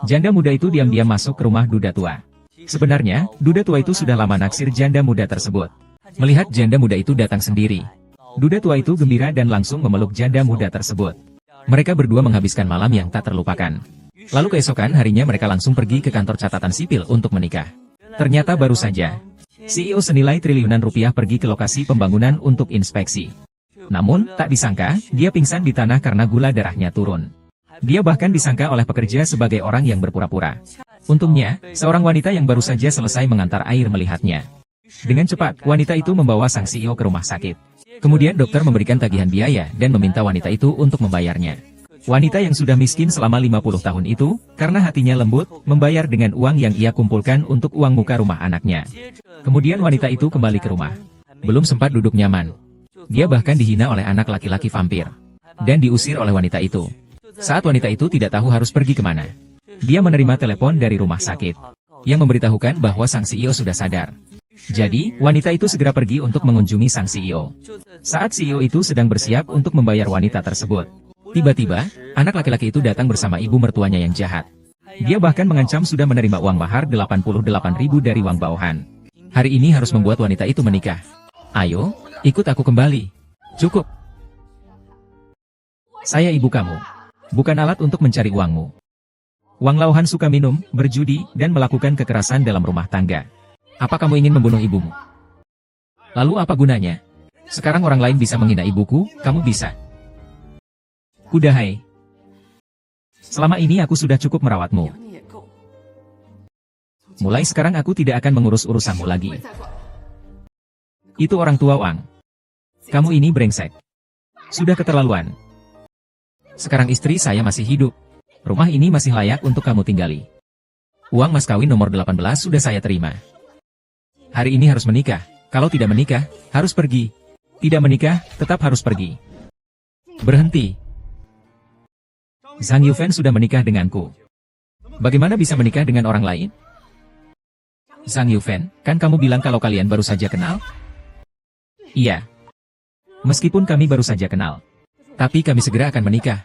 Janda muda itu diam-diam masuk ke rumah duda tua. Sebenarnya, duda tua itu sudah lama naksir janda muda tersebut. Melihat janda muda itu datang sendiri, duda tua itu gembira dan langsung memeluk janda muda tersebut. Mereka berdua menghabiskan malam yang tak terlupakan. Lalu keesokan harinya mereka langsung pergi ke kantor catatan sipil untuk menikah. Ternyata baru saja, CEO senilai triliunan rupiah pergi ke lokasi pembangunan untuk inspeksi. Namun, tak disangka, dia pingsan di tanah karena gula darahnya turun. Dia bahkan disangka oleh pekerja sebagai orang yang berpura-pura. Untungnya, seorang wanita yang baru saja selesai mengantar air melihatnya. Dengan cepat, wanita itu membawa sang CEO ke rumah sakit. Kemudian dokter memberikan tagihan biaya dan meminta wanita itu untuk membayarnya. Wanita yang sudah miskin selama 50 tahun itu, karena hatinya lembut, membayar dengan uang yang ia kumpulkan untuk uang muka rumah anaknya. Kemudian wanita itu kembali ke rumah. Belum sempat duduk nyaman, dia bahkan dihina oleh anak laki-laki vampir. Dan diusir oleh wanita itu. Saat wanita itu tidak tahu harus pergi kemana, dia menerima telepon dari rumah sakit, yang memberitahukan bahwa sang CEO sudah sadar. Jadi, wanita itu segera pergi untuk mengunjungi sang CEO. Saat CEO itu sedang bersiap untuk membayar wanita tersebut, tiba-tiba, anak laki-laki itu datang bersama ibu mertuanya yang jahat. Dia bahkan mengancam sudah menerima uang mahar 88.000 dari Wang Baohan. Hari ini harus membuat wanita itu menikah. Ayo, ikut aku kembali. Cukup. Saya ibu kamu. Bukan alat untuk mencari uangmu. Wang Laohan suka minum, berjudi, dan melakukan kekerasan dalam rumah tangga. Apa kamu ingin membunuh ibumu? Lalu apa gunanya? Sekarang orang lain bisa menghina ibuku, kamu bisa. Kudahai. Selama ini aku sudah cukup merawatmu. Mulai sekarang aku tidak akan mengurus urusanmu lagi. Itu orang tua Wang. Kamu ini brengsek. Sudah keterlaluan. Sekarang istri saya masih hidup. Rumah ini masih layak untuk kamu tinggali. Uang mas kawin nomor 18 sudah saya terima. Hari ini harus menikah. Kalau tidak menikah, harus pergi. Tidak menikah, tetap harus pergi. Berhenti. Zhang Yufen sudah menikah denganku. Bagaimana bisa menikah dengan orang lain? Zhang Yufen, kan kamu bilang kalau kalian baru saja kenal? Iya. Meskipun kami baru saja kenal, tapi kami segera akan menikah.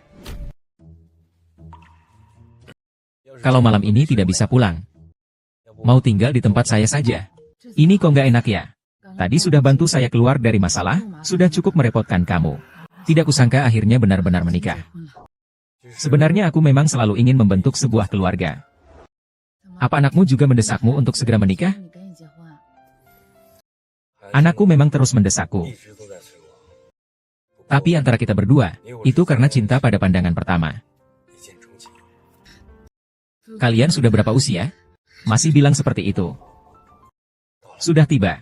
Kalau malam ini tidak bisa pulang, mau tinggal di tempat saya saja. Ini kok nggak enak ya? Tadi sudah bantu saya keluar dari masalah, sudah cukup merepotkan kamu. Tidak kusangka akhirnya benar-benar menikah. Sebenarnya aku memang selalu ingin membentuk sebuah keluarga. Apa anakmu juga mendesakmu untuk segera menikah? Anakku memang terus mendesakku. Tapi antara kita berdua, itu karena cinta pada pandangan pertama. Kalian sudah berapa usia? Masih bilang seperti itu. Sudah tiba.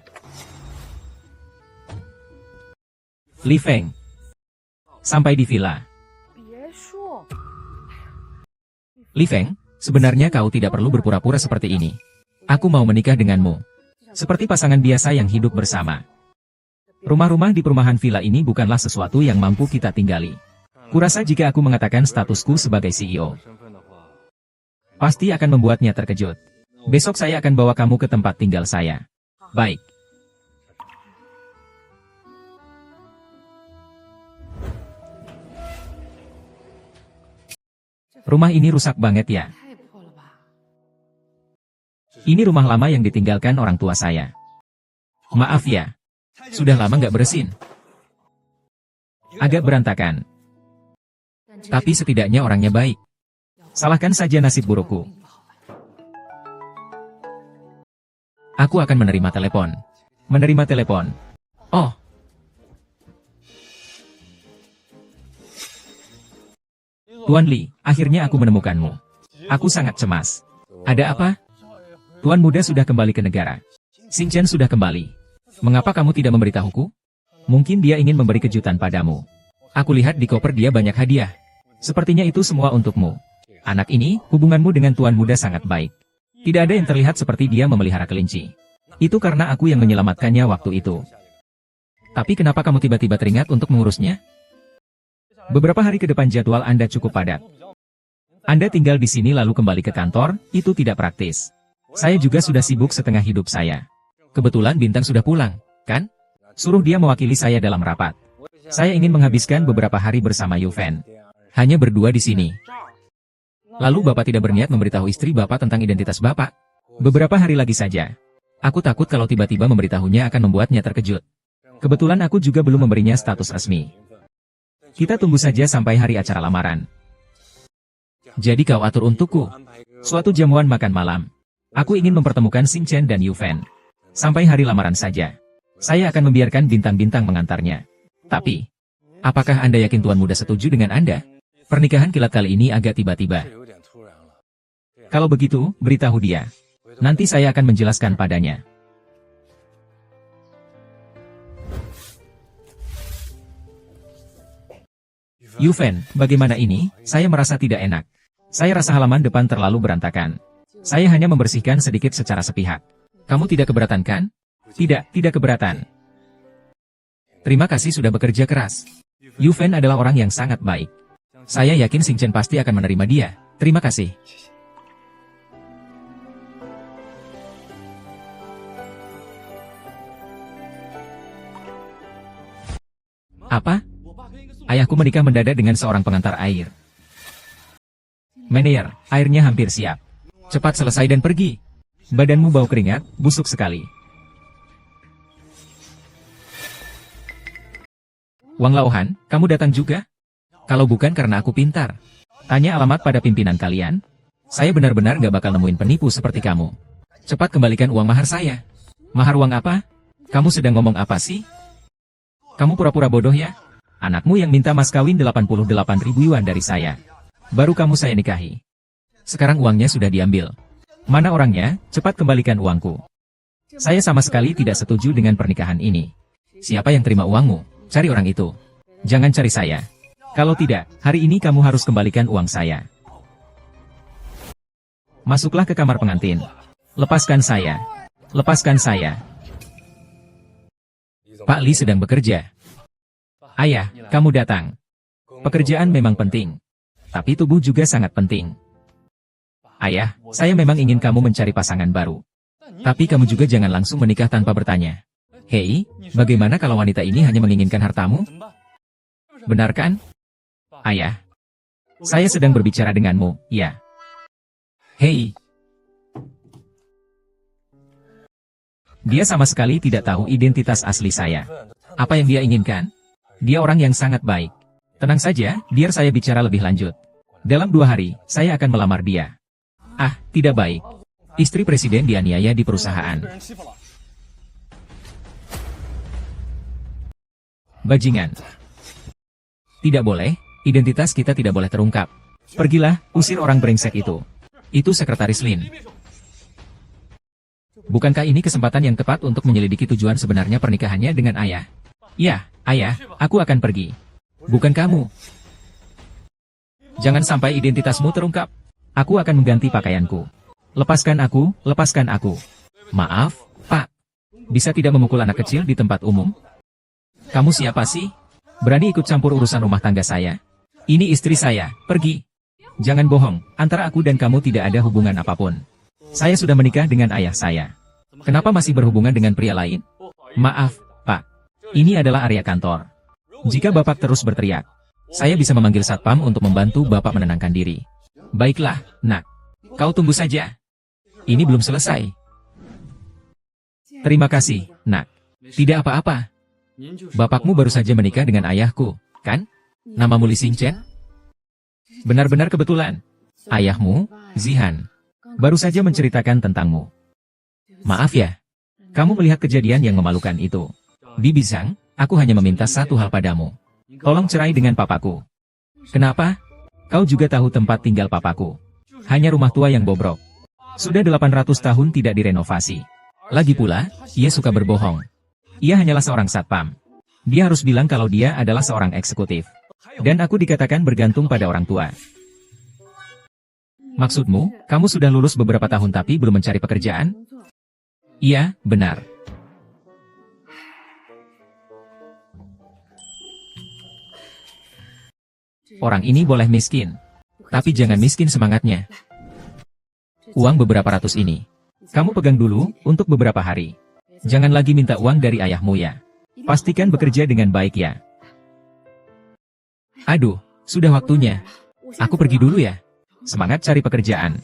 Li Feng. Sampai di villa. Li Feng, sebenarnya kau tidak perlu berpura-pura seperti ini. Aku mau menikah denganmu. Seperti pasangan biasa yang hidup bersama. Rumah-rumah di perumahan villa ini bukanlah sesuatu yang mampu kita tinggali. Kurasa jika aku mengatakan statusku sebagai CEO, pasti akan membuatnya terkejut. Besok saya akan bawa kamu ke tempat tinggal saya. Baik. Rumah ini rusak banget ya. Ini rumah lama yang ditinggalkan orang tua saya. Maaf ya. Sudah lama nggak bersin. Agak berantakan. Tapi setidaknya orangnya baik. Salahkan saja nasib burukku. Aku akan menerima telepon. Menerima telepon. Oh. Tuan Li, akhirnya aku menemukanmu. Aku sangat cemas. Ada apa? Tuan muda sudah kembali ke negara. Xing Chen sudah kembali. Mengapa kamu tidak memberitahuku? Mungkin dia ingin memberi kejutan padamu. Aku lihat di koper dia banyak hadiah. Sepertinya itu semua untukmu. Anak ini, hubunganmu dengan tuan muda sangat baik. Tidak ada yang terlihat seperti dia memelihara kelinci. Itu karena aku yang menyelamatkannya waktu itu. Tapi kenapa kamu tiba-tiba teringat untuk mengurusnya? Beberapa hari ke depan jadwal Anda cukup padat. Anda tinggal di sini lalu kembali ke kantor, itu tidak praktis. Saya juga sudah sibuk setengah hidup saya. Kebetulan Bintang sudah pulang, kan? Suruh dia mewakili saya dalam rapat. Saya ingin menghabiskan beberapa hari bersama Yufen. Hanya berdua di sini. Lalu Bapak tidak berniat memberitahu istri Bapak tentang identitas Bapak? Beberapa hari lagi saja. Aku takut kalau tiba-tiba memberitahunya akan membuatnya terkejut. Kebetulan aku juga belum memberinya status resmi. Kita tunggu saja sampai hari acara lamaran. Jadi kau atur untukku. Suatu jamuan makan malam. Aku ingin mempertemukan Xing Chen dan Yu Fen. Sampai hari lamaran saja. Saya akan membiarkan bintang-bintang mengantarnya. Tapi, apakah Anda yakin Tuan Muda setuju dengan Anda? Pernikahan kilat kali ini agak tiba-tiba. Kalau begitu, beritahu dia. Nanti saya akan menjelaskan padanya. Yu Fen, bagaimana ini? Saya merasa tidak enak. Saya rasa halaman depan terlalu berantakan. Saya hanya membersihkan sedikit secara sepihak. Kamu tidak keberatan kan? Tidak keberatan. Terima kasih sudah bekerja keras. Yu Fen adalah orang yang sangat baik. Saya yakin Xing Chen pasti akan menerima dia. Terima kasih. Apa? Ayahku menikah mendadak dengan seorang pengantar air. Meneer, airnya hampir siap. Cepat selesai dan pergi. Badanmu bau keringat, busuk sekali. Wang Laohan, kamu datang juga? Kalau bukan karena aku pintar. Tanya alamat pada pimpinan kalian. Saya benar-benar gak bakal nemuin penipu seperti kamu. Cepat kembalikan uang mahar saya. Mahar uang apa? Kamu sedang ngomong apa sih? Kamu pura-pura bodoh ya? Anakmu yang minta mas kawin 88.000 yuan dari saya. Baru kamu saya nikahi. Sekarang uangnya sudah diambil. Mana orangnya? Cepat kembalikan uangku. Saya sama sekali tidak setuju dengan pernikahan ini. Siapa yang terima uangmu? Cari orang itu. Jangan cari saya. Kalau tidak, hari ini kamu harus kembalikan uang saya. Masuklah ke kamar pengantin. Lepaskan saya. Lepaskan saya. Pak Li sedang bekerja. Ayah, kamu datang. Pekerjaan memang penting. Tapi tubuh juga sangat penting. Ayah, saya memang ingin kamu mencari pasangan baru. Tapi kamu juga jangan langsung menikah tanpa bertanya. Hei, bagaimana kalau wanita ini hanya menginginkan hartamu? Benar kan? Ayah, saya sedang berbicara denganmu, ya. Hei. Dia sama sekali tidak tahu identitas asli saya. Apa yang dia inginkan? Dia orang yang sangat baik. Tenang saja, biar saya bicara lebih lanjut. Dalam 2 hari, saya akan melamar dia. Ah, tidak baik. Istri presiden dianiaya di perusahaan. Bajingan. Tidak boleh. Identitas kita tidak boleh terungkap. Pergilah, usir orang brengsek itu. Itu Sekretaris Lin. Bukankah ini kesempatan yang tepat untuk menyelidiki tujuan sebenarnya pernikahannya dengan ayah? Ya, ayah, aku akan pergi. Bukan kamu. Jangan sampai identitasmu terungkap. Aku akan mengganti pakaianku. Lepaskan aku, lepaskan aku. Maaf, Pak. Bisa tidak memukul anak kecil di tempat umum? Kamu siapa sih? Berani ikut campur urusan rumah tangga saya? Ini istri saya, pergi. Jangan bohong, antara aku dan kamu tidak ada hubungan apapun. Saya sudah menikah dengan ayah saya. Kenapa masih berhubungan dengan pria lain? Maaf, Pak. Ini adalah area kantor. Jika Bapak terus berteriak, saya bisa memanggil satpam untuk membantu Bapak menenangkan diri. Baiklah, nak. Kau tunggu saja. Ini belum selesai. Terima kasih, nak. Tidak apa-apa. Bapakmu baru saja menikah dengan ayahku, kan? Namamu Li Xing Chen? Benar-benar kebetulan. Ayahmu, Zihan, baru saja menceritakan tentangmu. Maaf ya. Kamu melihat kejadian yang memalukan itu. Di Bizang, aku hanya meminta satu hal padamu. Tolong cerai dengan papaku. Kenapa? Kau juga tahu tempat tinggal papaku. Hanya rumah tua yang bobrok. Sudah 800 tahun tidak direnovasi. Lagi pula, ia suka berbohong. Ia hanyalah seorang satpam. Dia harus bilang kalau dia adalah seorang eksekutif. Dan aku dikatakan bergantung pada orang tua. Maksudmu, kamu sudah lulus beberapa tahun tapi belum mencari pekerjaan? Iya, benar. Orang ini boleh miskin. Tapi jangan miskin semangatnya. Uang beberapa ratus ini. Kamu pegang dulu, untuk beberapa hari. Jangan lagi minta uang dari ayahmu ya. Pastikan bekerja dengan baik ya. Aduh, sudah waktunya. Aku pergi dulu ya. Semangat cari pekerjaan.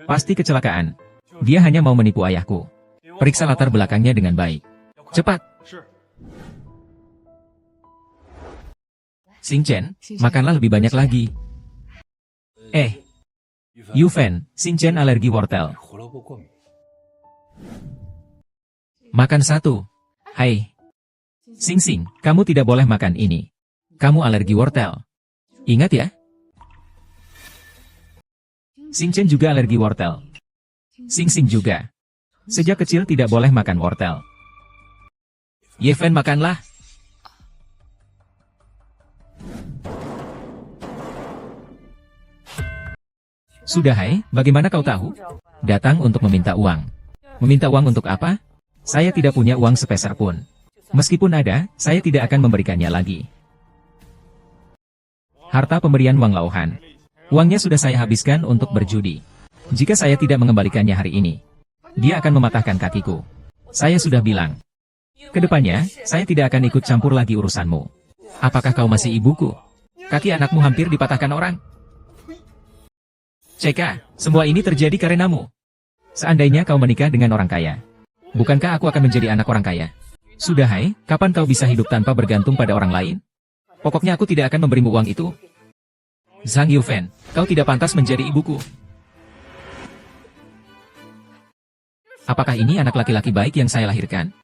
Pasti kecelakaan. Dia hanya mau menipu ayahku. Periksa latar belakangnya dengan baik. Cepat. Xing Chen, makanlah lebih banyak lagi. Yu Fan, Xing Chen alergi wortel. Makan satu. Hai. Xing Xing, kamu tidak boleh makan ini. Kamu alergi wortel. Ingat ya. Xing Chen juga alergi wortel. Xing Xing juga. Sejak kecil tidak boleh makan wortel. Ye Fan, makanlah. Sudah hai, bagaimana kau tahu? Datang untuk meminta uang. Meminta uang untuk apa? Saya tidak punya uang sepeser pun. Meskipun ada, saya tidak akan memberikannya lagi. Harta pemberian Wang Laohan. Uangnya sudah saya habiskan untuk berjudi. Jika saya tidak mengembalikannya hari ini, dia akan mematahkan kakiku. Saya sudah bilang. Kedepannya, saya tidak akan ikut campur lagi urusanmu. Apakah kau masih ibuku? Kaki anakmu hampir dipatahkan orang. CK, semua ini terjadi karenamu. Seandainya kau menikah dengan orang kaya, bukankah aku akan menjadi anak orang kaya? Sudah hai, kapan kau bisa hidup tanpa bergantung pada orang lain? Pokoknya aku tidak akan memberimu uang itu. Zhang Yufan, kau tidak pantas menjadi ibuku. Apakah ini anak laki-laki baik yang saya lahirkan?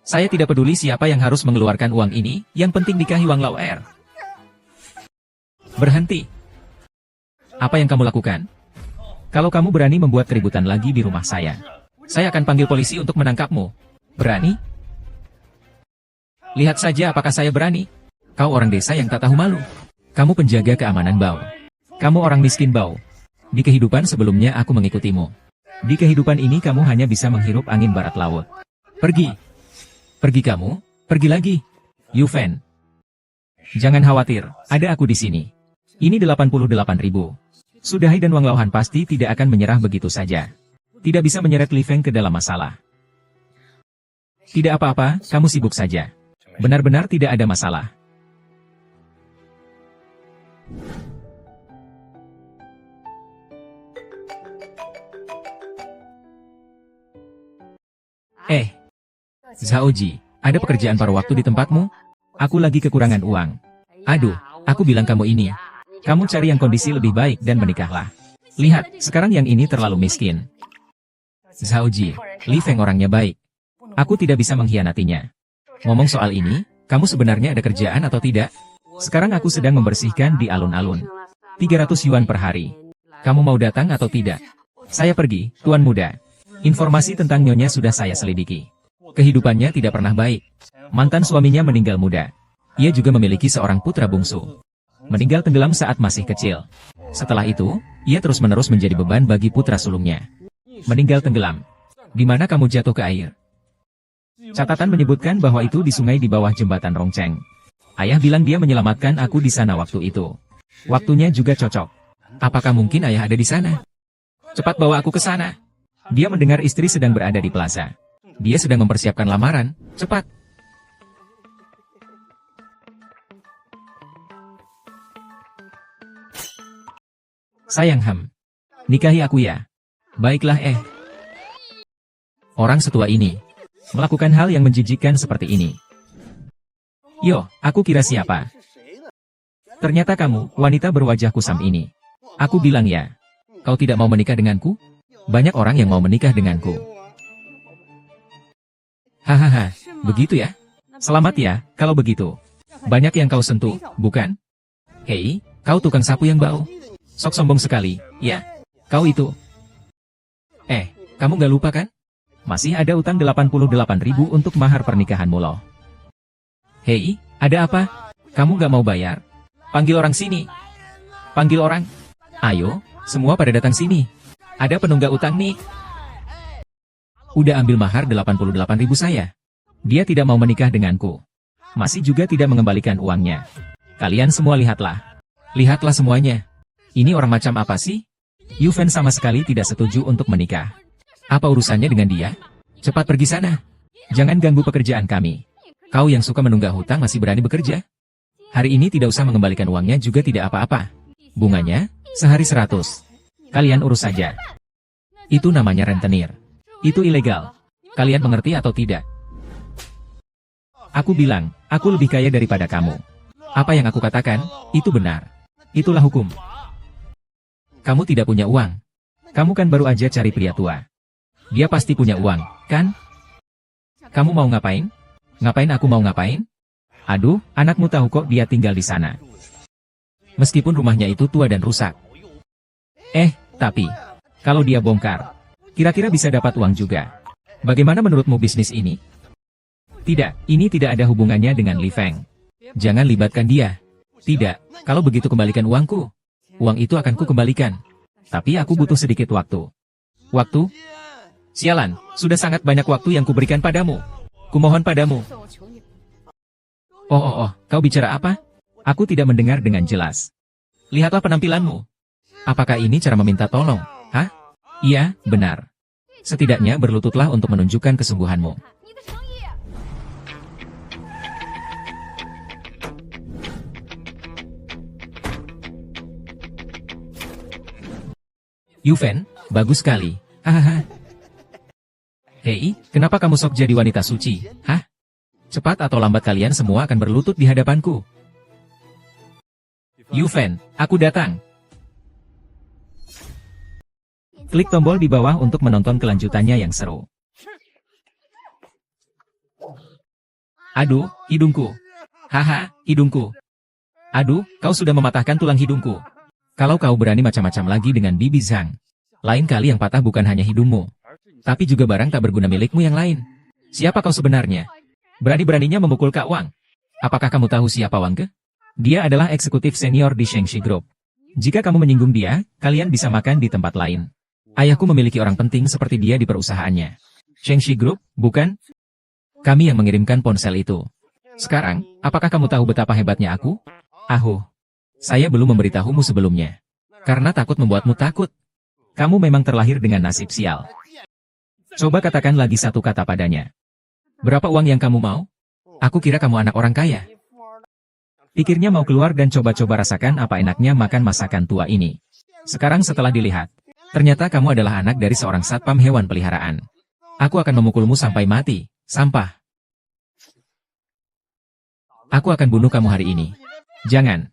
Saya tidak peduli siapa yang harus mengeluarkan uang ini, yang penting nikahi Wang Laoer. Berhenti. Apa yang kamu lakukan? Kalau kamu berani membuat keributan lagi di rumah saya akan panggil polisi untuk menangkapmu. Berani? Lihat saja apakah saya berani. Kau orang desa yang tak tahu malu. Kamu penjaga keamanan Bao. Kamu orang miskin Bao. Di kehidupan sebelumnya aku mengikutimu. Di kehidupan ini kamu hanya bisa menghirup angin barat laut. Pergi. Pergi kamu, pergi lagi. Yu Fan. Jangan khawatir, ada aku di sini. Ini 88.000. Sudahai dan Wang Laohan pasti tidak akan menyerah begitu saja. Tidak bisa menyeret Li Feng ke dalam masalah. Tidak apa-apa, kamu sibuk saja. Benar-benar tidak ada masalah. Zhaoji, ada pekerjaan paruh waktu di tempatmu? Aku lagi kekurangan uang. Aduh, aku bilang kamu ini. Kamu cari yang kondisi lebih baik dan menikahlah. Lihat, sekarang yang ini terlalu miskin. Zhaoji, Li Feng orangnya baik. Aku tidak bisa mengkhianatinya. Ngomong soal ini, kamu sebenarnya ada kerjaan atau tidak? Sekarang aku sedang membersihkan di alun-alun. 300 yuan per hari. Kamu mau datang atau tidak? Saya pergi, Tuan Muda. Informasi tentang Nyonya sudah saya selidiki. Kehidupannya tidak pernah baik. Mantan suaminya meninggal muda. Ia juga memiliki seorang putra bungsu. Meninggal tenggelam saat masih kecil. Setelah itu, ia terus-menerus menjadi beban bagi putra sulungnya. Meninggal tenggelam. Di mana kamu jatuh ke air? Catatan menyebutkan bahwa itu di sungai di bawah jembatan Rongcheng. Ayah bilang dia menyelamatkan aku di sana waktu itu. Waktunya juga cocok. Apakah mungkin ayah ada di sana? Cepat bawa aku ke sana. Dia mendengar istri sedang berada di plaza. Dia sedang mempersiapkan lamaran. Cepat. Sayang nikahi aku ya. Baiklah Orang setua ini melakukan hal yang menjijikkan seperti ini. Yo, aku kira siapa? Ternyata kamu, wanita berwajah kusam ini. Aku bilang ya. Kau tidak mau menikah denganku? Banyak orang yang mau menikah denganku. Hahaha, begitu ya? Selamat ya, kalau begitu. Banyak yang kau sentuh, bukan? Hei, kau tukang sapu yang bau. Sok sombong sekali, ya. Kau itu. Kamu gak lupa kan? Masih ada utang 88.000 untuk mahar pernikahanmu loh. Hei, ada apa? Kamu gak mau bayar? Panggil orang sini. Panggil orang. Ayo, semua pada datang sini. Ada penunggak utang nih. Udah ambil mahar 88.000 saya. Dia tidak mau menikah denganku. Masih juga tidak mengembalikan uangnya. Kalian semua lihatlah. Lihatlah semuanya. Ini orang macam apa sih? Yu Fan sama sekali tidak setuju untuk menikah. Apa urusannya dengan dia? Cepat pergi sana. Jangan ganggu pekerjaan kami. Kau yang suka menunggak hutang masih berani bekerja? Hari ini tidak usah mengembalikan uangnya juga tidak apa-apa. Bunganya, sehari 100. Kalian urus saja. Itu namanya rentenir. Itu ilegal. Kalian mengerti atau tidak? Aku bilang, aku lebih kaya daripada kamu. Apa yang aku katakan, itu benar. Itulah hukum. Kamu tidak punya uang. Kamu kan baru aja cari pria tua. Dia pasti punya uang, kan? Kamu mau ngapain? Ngapain aku mau ngapain? Aduh, anakmu tahu kok dia tinggal di sana. Meskipun rumahnya itu tua dan rusak. Tapi, kalau dia bongkar, kira-kira bisa dapat uang juga. Bagaimana menurutmu bisnis ini? Tidak, ini tidak ada hubungannya dengan Li Feng. Jangan libatkan dia. Tidak, kalau begitu kembalikan uangku. Uang itu akan ku kembalikan. Tapi aku butuh sedikit waktu. Waktu? Sialan, sudah sangat banyak waktu yang kuberikan padamu. Kumohon padamu. Kau bicara apa? Aku tidak mendengar dengan jelas. Lihatlah penampilanmu. Apakah ini cara meminta tolong? Hah? Iya, benar. Setidaknya berlututlah untuk menunjukkan kesungguhanmu. Yufen, bagus sekali. Hahaha. Hei, kenapa kamu sok jadi wanita suci? Hah? Cepat atau lambat kalian semua akan berlutut di hadapanku. Yufen, aku datang. Klik tombol di bawah untuk menonton kelanjutannya yang seru. Aduh, hidungku. Haha, hidungku. Aduh, kau sudah mematahkan tulang hidungku. Kalau kau berani macam-macam lagi dengan Bibi Zhang, lain kali yang patah bukan hanya hidungmu, tapi juga barang tak berguna milikmu yang lain. Siapa kau sebenarnya? Berani-beraninya memukul Kak Wang. Apakah kamu tahu siapa Wang Ge? Dia adalah eksekutif senior di Shengxi Group. Jika kamu menyinggung dia, kalian bisa makan di tempat lain. Ayahku memiliki orang penting seperti dia di perusahaannya. Shengxi Group, bukan? Kami yang mengirimkan ponsel itu. Sekarang, apakah kamu tahu betapa hebatnya aku? Saya belum memberitahumu sebelumnya. Karena takut membuatmu takut. Kamu memang terlahir dengan nasib sial. Coba katakan lagi satu kata padanya. Berapa uang yang kamu mau? Aku kira kamu anak orang kaya. Pikirnya mau keluar dan coba-coba rasakan apa enaknya makan masakan tua ini. Sekarang setelah dilihat, ternyata kamu adalah anak dari seorang satpam hewan peliharaan. Aku akan memukulmu sampai mati, sampah. Aku akan bunuh kamu hari ini. Jangan.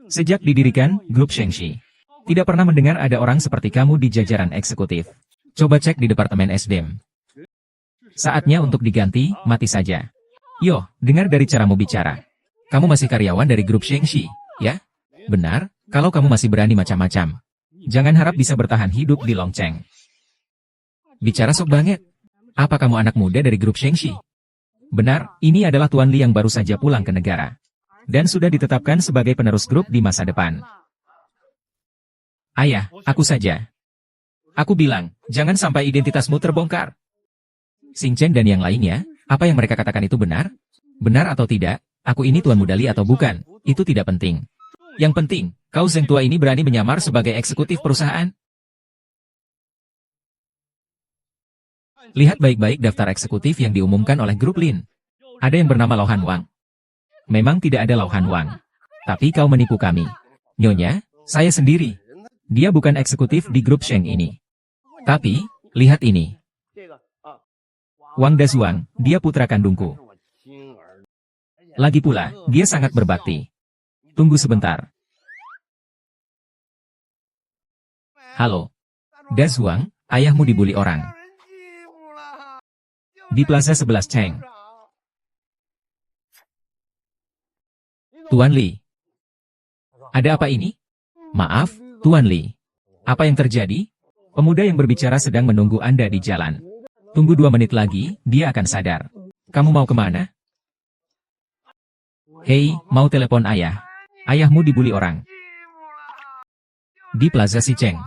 Sejak didirikan, Grup Shengxi tidak pernah mendengar ada orang seperti kamu di jajaran eksekutif. Coba cek di Departemen SDM. Saatnya untuk diganti, mati saja. Yo, dengar dari caramu bicara. Kamu masih karyawan dari Grup Shengxi, ya? Benar, kalau kamu masih berani macam-macam. Jangan harap bisa bertahan hidup di Longcheng. Bicara sok banget. Apa kamu anak muda dari Grup Shengxi? Benar, ini adalah Tuan Li yang baru saja pulang ke negara. Dan sudah ditetapkan sebagai penerus grup di masa depan. Ayah, aku saja. Aku bilang, jangan sampai identitasmu terbongkar. Xing Chen dan yang lainnya, apa yang mereka katakan itu benar? Benar atau tidak, aku ini Tuan Muda Li atau bukan, itu tidak penting. Yang penting, kau Zheng tua ini berani menyamar sebagai eksekutif perusahaan? Lihat baik-baik daftar eksekutif yang diumumkan oleh grup Lin. Ada yang bernama Lau Han Wang. Memang tidak ada Lau Han Wang. Tapi kau menipu kami. Nyonya, saya sendiri. Dia bukan eksekutif di grup Sheng ini. Tapi, lihat ini. Wang Dazuang, dia putra kandungku. Lagi pula, dia sangat berbakti. Tunggu sebentar. Halo. Dazuang, ayahmu dibuli orang. Di plaza 11 Cheng. Tuan Li. Ada apa ini? Maaf, Tuan Li. Apa yang terjadi? Pemuda yang berbicara sedang menunggu Anda di jalan. Tunggu 2 menit lagi, dia akan sadar. Kamu mau kemana? Hei, mau telepon ayah. Ayahmu dibuli orang. Di Plaza Sicheng.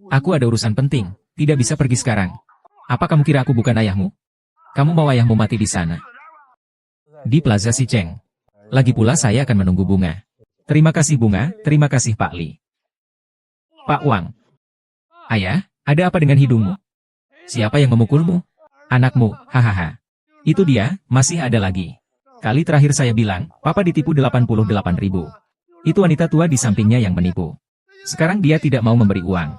Aku ada urusan penting, tidak bisa pergi sekarang. Apa kamu kira aku bukan ayahmu? Kamu mau ayahmu mati di sana? Di Plaza Sicheng. Lagi pula saya akan menunggu Bunga. Terima kasih Bunga, terima kasih Pak Li. Pak Wang. Ayah, ada apa dengan hidungmu? Siapa yang memukulmu? Anakmu, hahaha. Itu dia, masih ada lagi. Kali terakhir saya bilang, Papa ditipu 88.000. Itu wanita tua di sampingnya yang menipu. Sekarang dia tidak mau memberi uang.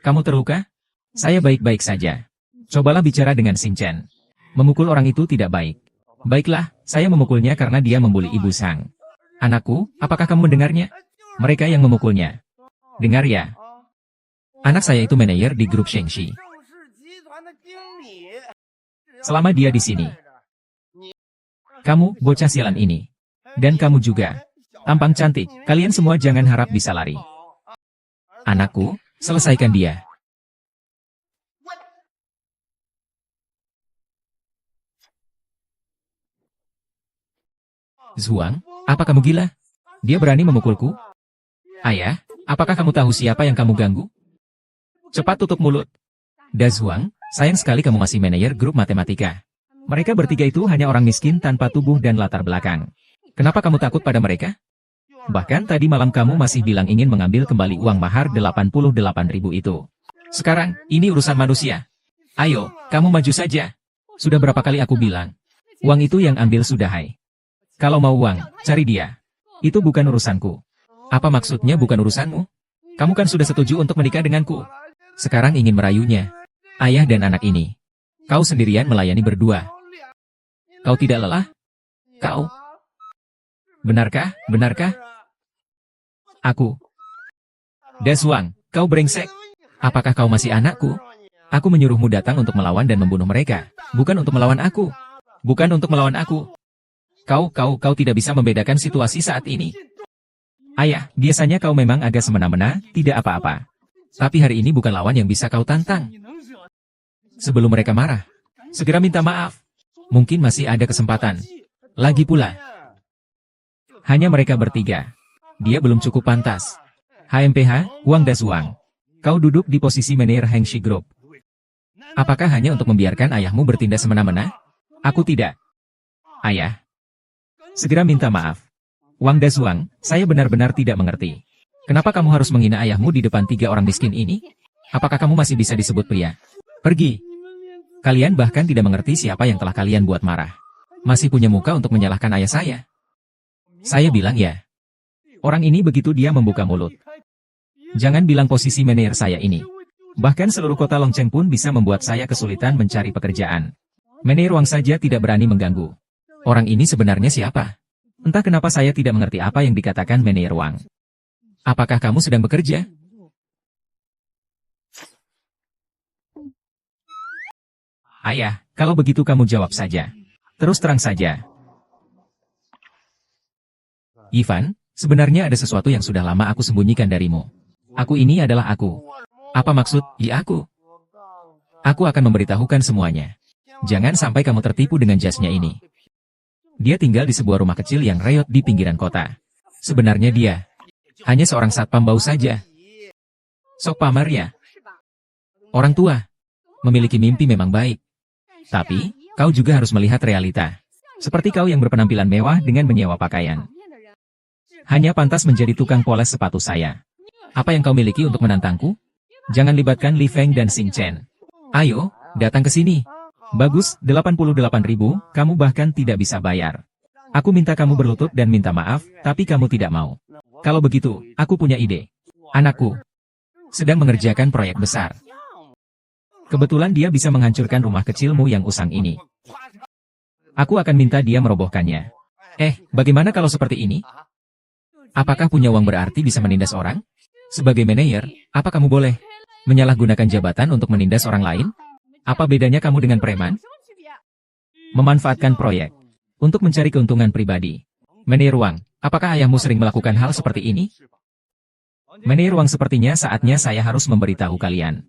Kamu terluka? Saya baik-baik saja. Cobalah bicara dengan Xingchen. Memukul orang itu tidak baik. Baiklah, saya memukulnya karena dia membuli Ibu Sang. Anakku, apakah kamu mendengarnya? Mereka yang memukulnya. Dengar ya. Anak saya itu manajer di grup Shengxi. Selama dia di sini. Kamu, bocah sialan ini. Dan kamu juga. Tampang cantik, kalian semua jangan harap bisa lari. Anakku, selesaikan dia. Zhuang, apa kamu gila? Dia berani memukulku? Ayah, apakah kamu tahu siapa yang kamu ganggu? Cepat tutup mulut. Zhuang, sayang sekali kamu masih manajer grup matematika. Mereka bertiga itu hanya orang miskin tanpa tubuh dan latar belakang. Kenapa kamu takut pada mereka? Bahkan tadi malam kamu masih bilang ingin mengambil kembali uang mahar 88.000 itu. Sekarang, ini urusan manusia. Ayo, kamu maju saja. Sudah berapa kali aku bilang. Uang itu yang ambil sudah hai. Kalau mau uang, cari dia. Itu bukan urusanku. Apa maksudnya bukan urusanmu? Kamu kan sudah setuju untuk menikah denganku. Sekarang ingin merayunya. Ayah dan anak ini. Kau sendirian melayani berdua. Kau tidak lelah? Kau? Benarkah? Benarkah? Aku. Zhuang, kau brengsek. Apakah kau masih anakku? Aku menyuruhmu datang untuk melawan dan membunuh mereka. Bukan untuk melawan aku. Bukan untuk melawan aku. Kau tidak bisa membedakan situasi saat ini. Ayah, biasanya kau memang agak semena-mena, tidak apa-apa. Tapi hari ini bukan lawan yang bisa kau tantang. Sebelum mereka marah, segera minta maaf. Mungkin masih ada kesempatan. Lagi pula, hanya mereka bertiga. Dia belum cukup pantas. HMPH, Wang Zhuang. Kau duduk di posisi manajer Hengxi Group. Apakah hanya untuk membiarkan ayahmu bertindak semena-mena? Aku tidak. Ayah. Segera minta maaf. Wang Zhuang, saya benar-benar tidak mengerti. Kenapa kamu harus menghina ayahmu di depan 3 orang miskin ini? Apakah kamu masih bisa disebut pria? Pergi. Kalian bahkan tidak mengerti siapa yang telah kalian buat marah. Masih punya muka untuk menyalahkan ayah saya. Saya bilang ya. Orang ini begitu dia membuka mulut. Jangan bilang posisi manajer saya ini. Bahkan seluruh kota Longcheng pun bisa membuat saya kesulitan mencari pekerjaan. Manajer Wang saja tidak berani mengganggu. Orang ini sebenarnya siapa? Entah kenapa saya tidak mengerti apa yang dikatakan manajer Wang. Apakah kamu sedang bekerja? Ayah, kalau begitu kamu jawab saja. Terus terang saja. Ivan, sebenarnya ada sesuatu yang sudah lama aku sembunyikan darimu. Aku ini adalah aku. Apa maksud, ya aku? Aku akan memberitahukan semuanya. Jangan sampai kamu tertipu dengan jasnya ini. Dia tinggal di sebuah rumah kecil yang reot di pinggiran kota. Sebenarnya dia hanya seorang satpam bau saja. Sok pamar ya. Orang tua memiliki mimpi memang baik. Tapi, kau juga harus melihat realita. Seperti kau yang berpenampilan mewah dengan menyewa pakaian. Hanya pantas menjadi tukang poles sepatu saya. Apa yang kau miliki untuk menantangku? Jangan libatkan Li Feng dan Xingchen. Ayo, datang ke sini. Bagus, 88.000, kamu bahkan tidak bisa bayar. Aku minta kamu berlutut dan minta maaf, tapi kamu tidak mau. Kalau begitu, aku punya ide. Anakku sedang mengerjakan proyek besar. Kebetulan dia bisa menghancurkan rumah kecilmu yang usang ini. Aku akan minta dia merobohkannya. Bagaimana kalau seperti ini? Apakah punya uang berarti bisa menindas orang? Sebagai manajer, apa kamu boleh menyalahgunakan jabatan untuk menindas orang lain? Apa bedanya kamu dengan preman? Memanfaatkan proyek untuk mencari keuntungan pribadi. Manajer Wang, apakah ayahmu sering melakukan hal seperti ini? Manajer Wang, sepertinya saatnya saya harus memberitahu kalian.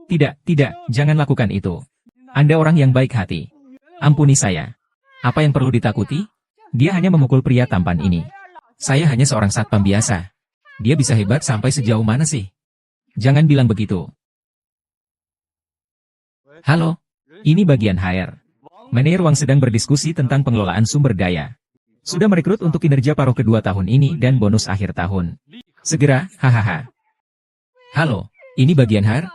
Tidak, jangan lakukan itu. Anda orang yang baik hati. Ampuni saya. Apa yang perlu ditakuti? Dia hanya memukul pria tampan ini. Saya hanya seorang satpam biasa. Dia bisa hebat sampai sejauh mana sih? Jangan bilang begitu. Halo, ini bagian HR. Manajer Wang sedang berdiskusi tentang pengelolaan sumber daya. Sudah merekrut untuk kinerja paruh kedua tahun ini dan bonus akhir tahun. Segera, hahaha. Halo, ini bagian HR?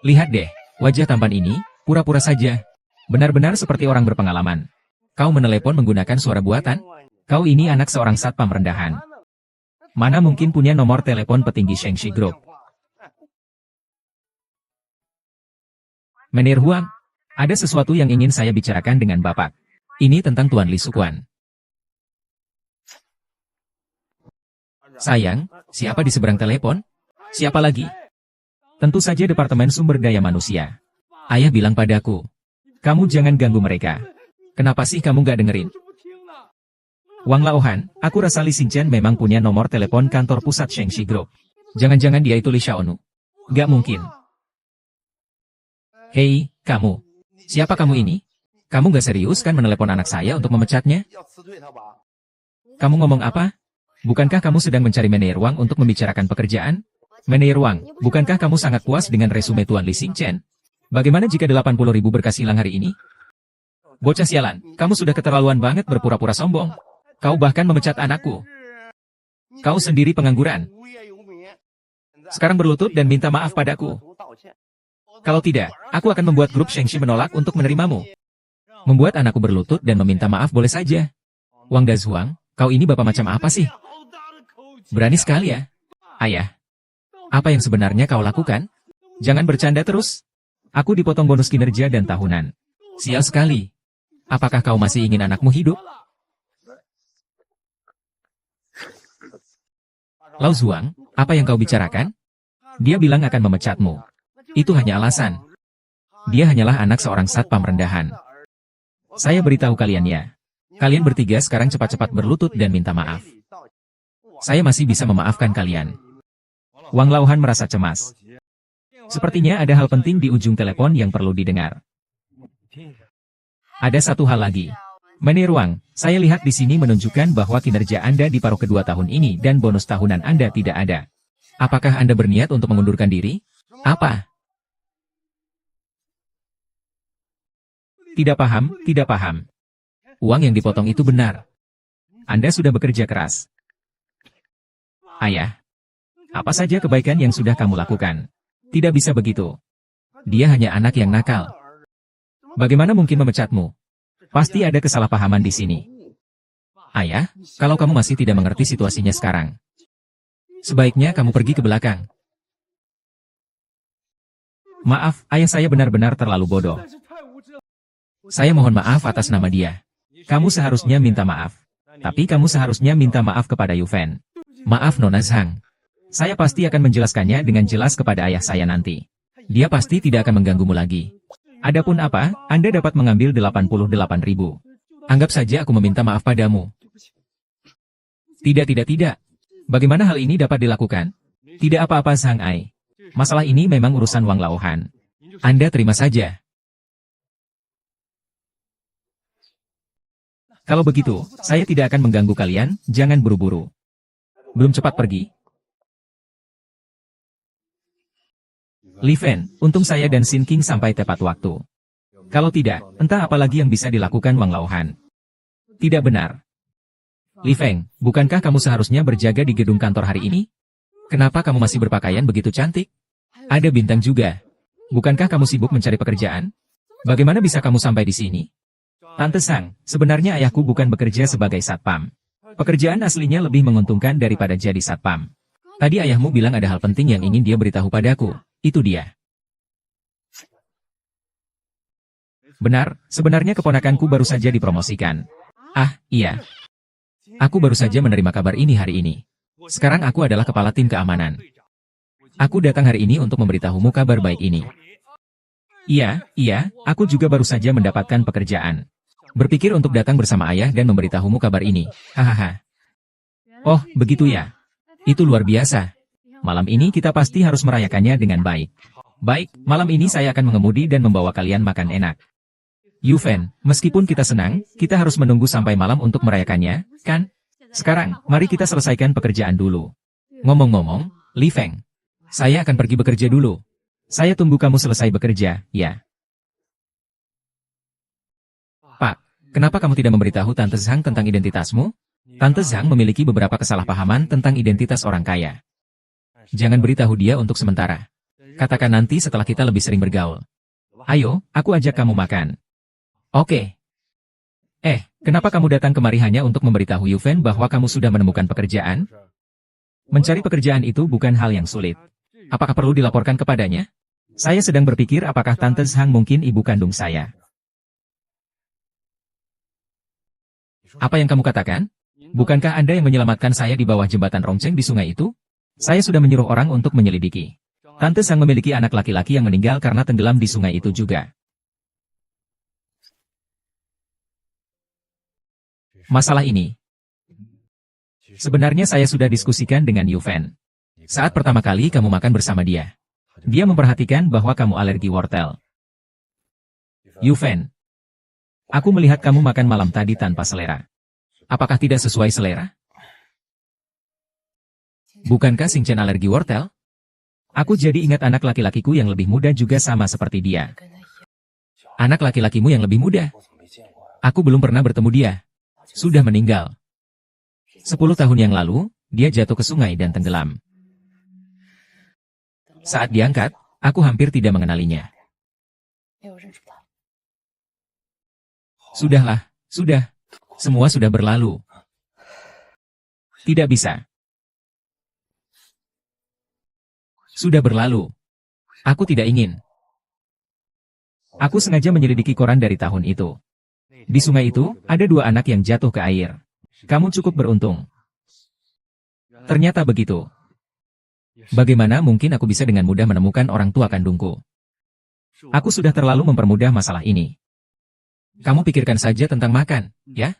Lihat deh, wajah tampan ini, pura-pura saja. Benar-benar seperti orang berpengalaman. Kau menelepon menggunakan suara buatan? Kau ini anak seorang satpam rendahan. Mana mungkin punya nomor telepon petinggi Shengxi Group? Menir Huang, ada sesuatu yang ingin saya bicarakan dengan Bapak. Ini tentang Tuan Li Sukuan. Sayang, siapa di seberang telepon? Siapa lagi? Tentu saja Departemen Sumber Daya Manusia. Ayah bilang padaku, kamu jangan ganggu mereka. Kenapa sih kamu gak dengerin? Wang Laohan, aku rasa Li Xingchen memang punya nomor telepon kantor pusat Shengxi Group. Jangan-jangan dia itu Li Xiaonu. Gak mungkin. Hei, kamu. Siapa kamu ini? Kamu gak serius kan menelepon anak saya untuk memecatnya? Kamu ngomong apa? Bukankah kamu sedang mencari Menir Wang untuk membicarakan pekerjaan? Menir Wang, bukankah kamu sangat puas dengan resume Tuan Li Xingchen? Bagaimana jika 80.000 berkas hilang hari ini? Bocah sialan, kamu sudah keterlaluan banget berpura-pura sombong. Kau bahkan memecat anakku. Kau sendiri pengangguran. Sekarang berlutut dan minta maaf padaku. Kalau tidak, aku akan membuat grup Shengxi menolak untuk menerimamu. Membuat anakku berlutut dan meminta maaf boleh saja. Wang Dazuang, kau ini bapak macam apa sih? Berani sekali ya. Ayah, apa yang sebenarnya kau lakukan? Jangan bercanda terus. Aku dipotong bonus kinerja dan tahunan. Sial sekali. Apakah kau masih ingin anakmu hidup? Lau Zuang, apa yang kau bicarakan? Dia bilang akan memecatmu. Itu hanya alasan. Dia hanyalah anak seorang satpam rendahan. Saya beritahu kalian ya. Kalian bertiga sekarang cepat-cepat berlutut dan minta maaf. Saya masih bisa memaafkan kalian. Wang Laohan merasa cemas. Sepertinya ada hal penting di ujung telepon yang perlu didengar. Ada satu hal lagi. Menir Wang, saya lihat di sini menunjukkan bahwa kinerja Anda di paruh kedua tahun ini dan bonus tahunan Anda tidak ada. Apakah Anda berniat untuk mengundurkan diri? Apa? Tidak paham, tidak paham. Uang yang dipotong itu benar. Anda sudah bekerja keras. Ayah, apa saja kebaikan yang sudah kamu lakukan? Tidak bisa begitu. Dia hanya anak yang nakal. Bagaimana mungkin memecatmu? Pasti ada kesalahpahaman di sini. Ayah, kalau kamu masih tidak mengerti situasinya sekarang, sebaiknya kamu pergi ke belakang. Maaf, ayah saya benar-benar terlalu bodoh. Saya mohon maaf atas nama dia. Kamu seharusnya minta maaf. Tapi kamu seharusnya minta maaf kepada Yufen. Maaf Nona Zhang. Saya pasti akan menjelaskannya dengan jelas kepada ayah saya nanti. Dia pasti tidak akan mengganggumu lagi. Adapun apa, Anda dapat mengambil 88.000. Anggap saja aku meminta maaf padamu. Tidak. Bagaimana hal ini dapat dilakukan? Tidak apa-apa Zhang Ai. Masalah ini memang urusan Wang Laohan. Anda terima saja. Kalau begitu, saya tidak akan mengganggu kalian, jangan buru-buru. Belum cepat pergi. Li Fen, untung saya dan Xin King sampai tepat waktu. Kalau tidak, entah apa lagi yang bisa dilakukan Wang Laohan. Tidak benar. Li Feng, bukankah kamu seharusnya berjaga di gedung kantor hari ini? Kenapa kamu masih berpakaian begitu cantik? Ada bintang juga. Bukankah kamu sibuk mencari pekerjaan? Bagaimana bisa kamu sampai di sini? Tante Sang, sebenarnya ayahku bukan bekerja sebagai satpam. Pekerjaan aslinya lebih menguntungkan daripada jadi satpam. Tadi ayahmu bilang ada hal penting yang ingin dia beritahu padaku. Itu dia. Benar, sebenarnya keponakanku baru saja dipromosikan. Ah, iya. Aku baru saja menerima kabar ini hari ini. Sekarang aku adalah kepala tim keamanan. Aku datang hari ini untuk memberitahumu kabar baik ini. Iya, aku juga baru saja mendapatkan pekerjaan. Berpikir untuk datang bersama ayah dan memberitahumu kabar ini. Hahaha. Oh, begitu ya. Itu luar biasa. Malam ini kita pasti harus merayakannya dengan baik. Baik, malam ini saya akan mengemudi dan membawa kalian makan enak. Yufen, meskipun kita senang, kita harus menunggu sampai malam untuk merayakannya, kan? Sekarang, mari kita selesaikan pekerjaan dulu. Ngomong-ngomong, Li Feng, saya akan pergi bekerja dulu. Saya tunggu kamu selesai bekerja, ya. Pak, kenapa kamu tidak memberitahu Tante Zhang tentang identitasmu? Tante Zhang memiliki beberapa kesalahpahaman tentang identitas orang kaya. Jangan beritahu dia untuk sementara. Katakan nanti setelah kita lebih sering bergaul. Ayo, aku ajak kamu makan. Oke. Kenapa kamu datang kemari hanya untuk memberitahu Yuven bahwa kamu sudah menemukan pekerjaan? Mencari pekerjaan itu bukan hal yang sulit. Apakah perlu dilaporkan kepadanya? Saya sedang berpikir apakah Tante Zhang mungkin ibu kandung saya. Apa yang kamu katakan? Bukankah Anda yang menyelamatkan saya di bawah jembatan Rongcheng di sungai itu? Saya sudah menyuruh orang untuk menyelidiki. Tante Zhang memiliki anak laki-laki yang meninggal karena tenggelam di sungai itu juga. Masalah ini. Sebenarnya saya sudah diskusikan dengan Yuven. Saat pertama kali kamu makan bersama dia. Dia memperhatikan bahwa kamu alergi wortel. Yuven. Aku melihat kamu makan malam tadi tanpa selera. Apakah tidak sesuai selera? Bukankah Xing Chen alergi wortel? Aku jadi ingat anak laki-lakiku yang lebih muda juga sama seperti dia. Anak laki-lakimu yang lebih muda? Aku belum pernah bertemu dia. Sudah meninggal. 10 tahun yang lalu, dia jatuh ke sungai dan tenggelam. Saat diangkat, aku hampir tidak mengenalinya. Sudahlah, sudah. Semua sudah berlalu. Tidak bisa. Sudah berlalu. Aku tidak ingin. Aku sengaja menyelidiki koran dari tahun itu. Di sungai itu, ada 2 anak yang jatuh ke air. Kamu cukup beruntung. Ternyata begitu. Bagaimana mungkin aku bisa dengan mudah menemukan orang tua kandungku? Aku sudah terlalu mempermudah masalah ini. Kamu pikirkan saja tentang makan, ya?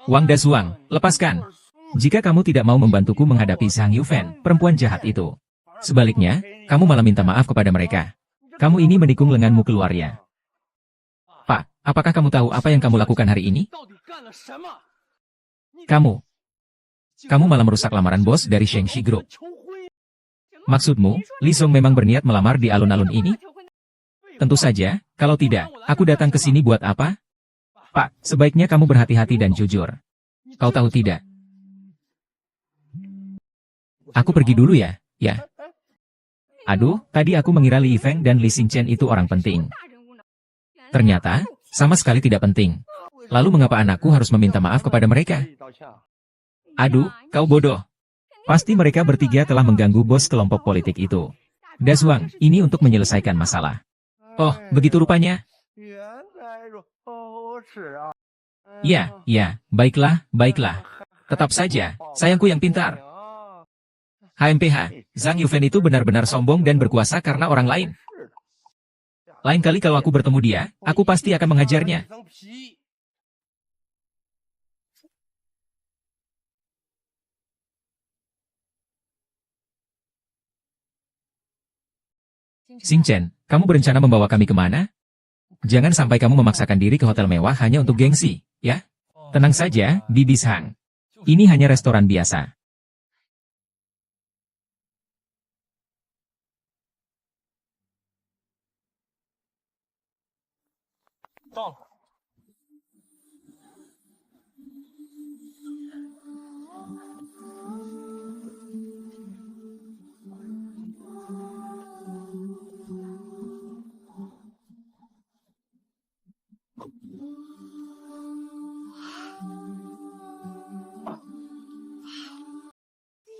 Wang Dasuang, lepaskan. Jika kamu tidak mau membantuku menghadapi Zhang Yuven, perempuan jahat itu. Sebaliknya, kamu malah minta maaf kepada mereka. Kamu ini menikung lenganmu keluar ya. Pak, apakah kamu tahu apa yang kamu lakukan hari ini? Kamu malah merusak lamaran bos dari Shengxi Group. Maksudmu, Li Song memang berniat melamar di alun-alun ini? Tentu saja, kalau tidak, aku datang ke sini buat apa? Pak, sebaiknya kamu berhati-hati dan jujur. Kau tahu tidak? Aku pergi dulu ya, ya. Aduh, tadi aku mengira Li Yifeng dan Li Xingchen itu orang penting. Ternyata, sama sekali tidak penting. Lalu mengapa anakku harus meminta maaf kepada mereka? Aduh, kau bodoh. Pasti mereka bertiga telah mengganggu bos kelompok politik itu. Dasuang, ini untuk menyelesaikan masalah. Oh, begitu rupanya. Ya, baiklah, baiklah. Tetap saja, sayangku yang pintar. HMPH, Zhang Yuven itu benar-benar sombong dan berkuasa karena orang lain. Lain kali kalau aku bertemu dia, aku pasti akan mengajarnya. Xingchen, kamu berencana membawa kami kemana? Jangan sampai kamu memaksakan diri ke hotel mewah hanya untuk gengsi, ya? Tenang saja, Bibi Zhang. Ini hanya restoran biasa.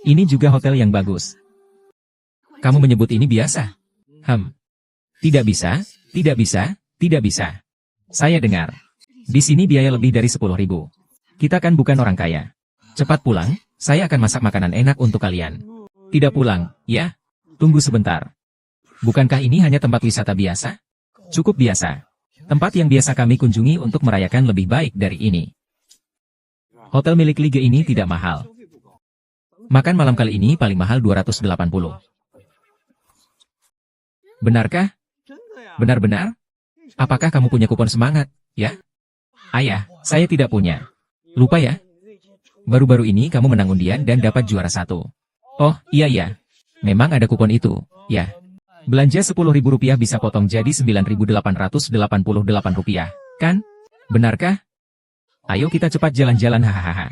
Ini juga hotel yang bagus. Kamu menyebut ini biasa? Tidak bisa, tidak bisa, tidak bisa. Saya dengar. Di sini biaya lebih dari 10.000. Kita kan bukan orang kaya. Cepat pulang, saya akan masak makanan enak untuk kalian. Tidak pulang, ya? Tunggu sebentar. Bukankah ini hanya tempat wisata biasa? Cukup biasa. Tempat yang biasa kami kunjungi untuk merayakan lebih baik dari ini. Hotel milik Lige ini tidak mahal. Makan malam kali ini paling mahal 280. Benarkah? Benar-benar? Apakah kamu punya kupon semangat, ya? Ayah, saya tidak punya. Lupa ya? Baru-baru ini kamu menang undian dan dapat juara 1. Oh, iya. Memang ada kupon itu, ya. Belanja Rp10.000 bisa potong jadi Rp9.888, kan? Benarkah? Ayo kita cepat jalan-jalan hahaha.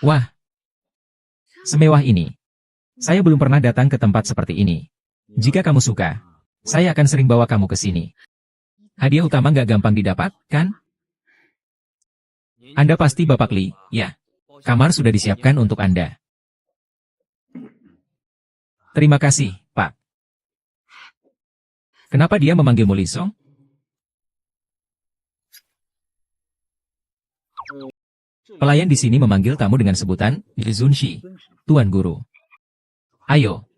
Wah, semewah ini. Saya belum pernah datang ke tempat seperti ini. Jika kamu suka, saya akan sering bawa kamu ke sini. Hadiah utama nggak gampang didapat, kan? Anda pasti Bapak Li, ya. Kamar sudah disiapkan untuk Anda. Terima kasih, Pak. Kenapa dia memanggilmu Li Song? Pelayan di sini memanggil tamu dengan sebutan Li Zunshi, Tuan Guru. Ayo.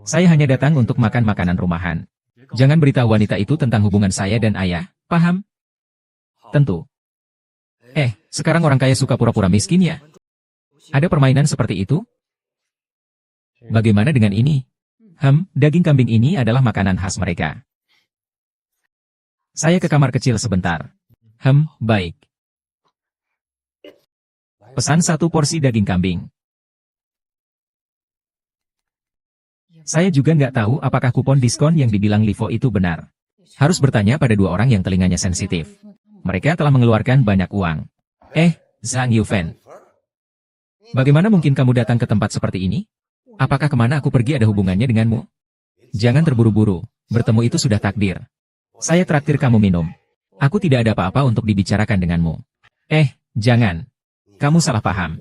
Saya hanya datang untuk makan makanan rumahan. Jangan beritahu wanita itu tentang hubungan saya dan ayah, paham? Tentu. Sekarang orang kaya suka pura-pura miskin ya? Ada permainan seperti itu? Bagaimana dengan ini? Daging kambing ini adalah makanan khas mereka. Saya ke kamar kecil sebentar. Baik. Pesan 1 porsi daging kambing. Saya juga nggak tahu apakah kupon diskon yang dibilang Livo itu benar. Harus bertanya pada 2 orang yang telinganya sensitif. Mereka telah mengeluarkan banyak uang. Zhang Yufen. Bagaimana mungkin kamu datang ke tempat seperti ini? Apakah kemana aku pergi ada hubungannya denganmu? Jangan terburu-buru. Bertemu itu sudah takdir. Saya traktir kamu minum. Aku tidak ada apa-apa untuk dibicarakan denganmu. Jangan. Kamu salah paham.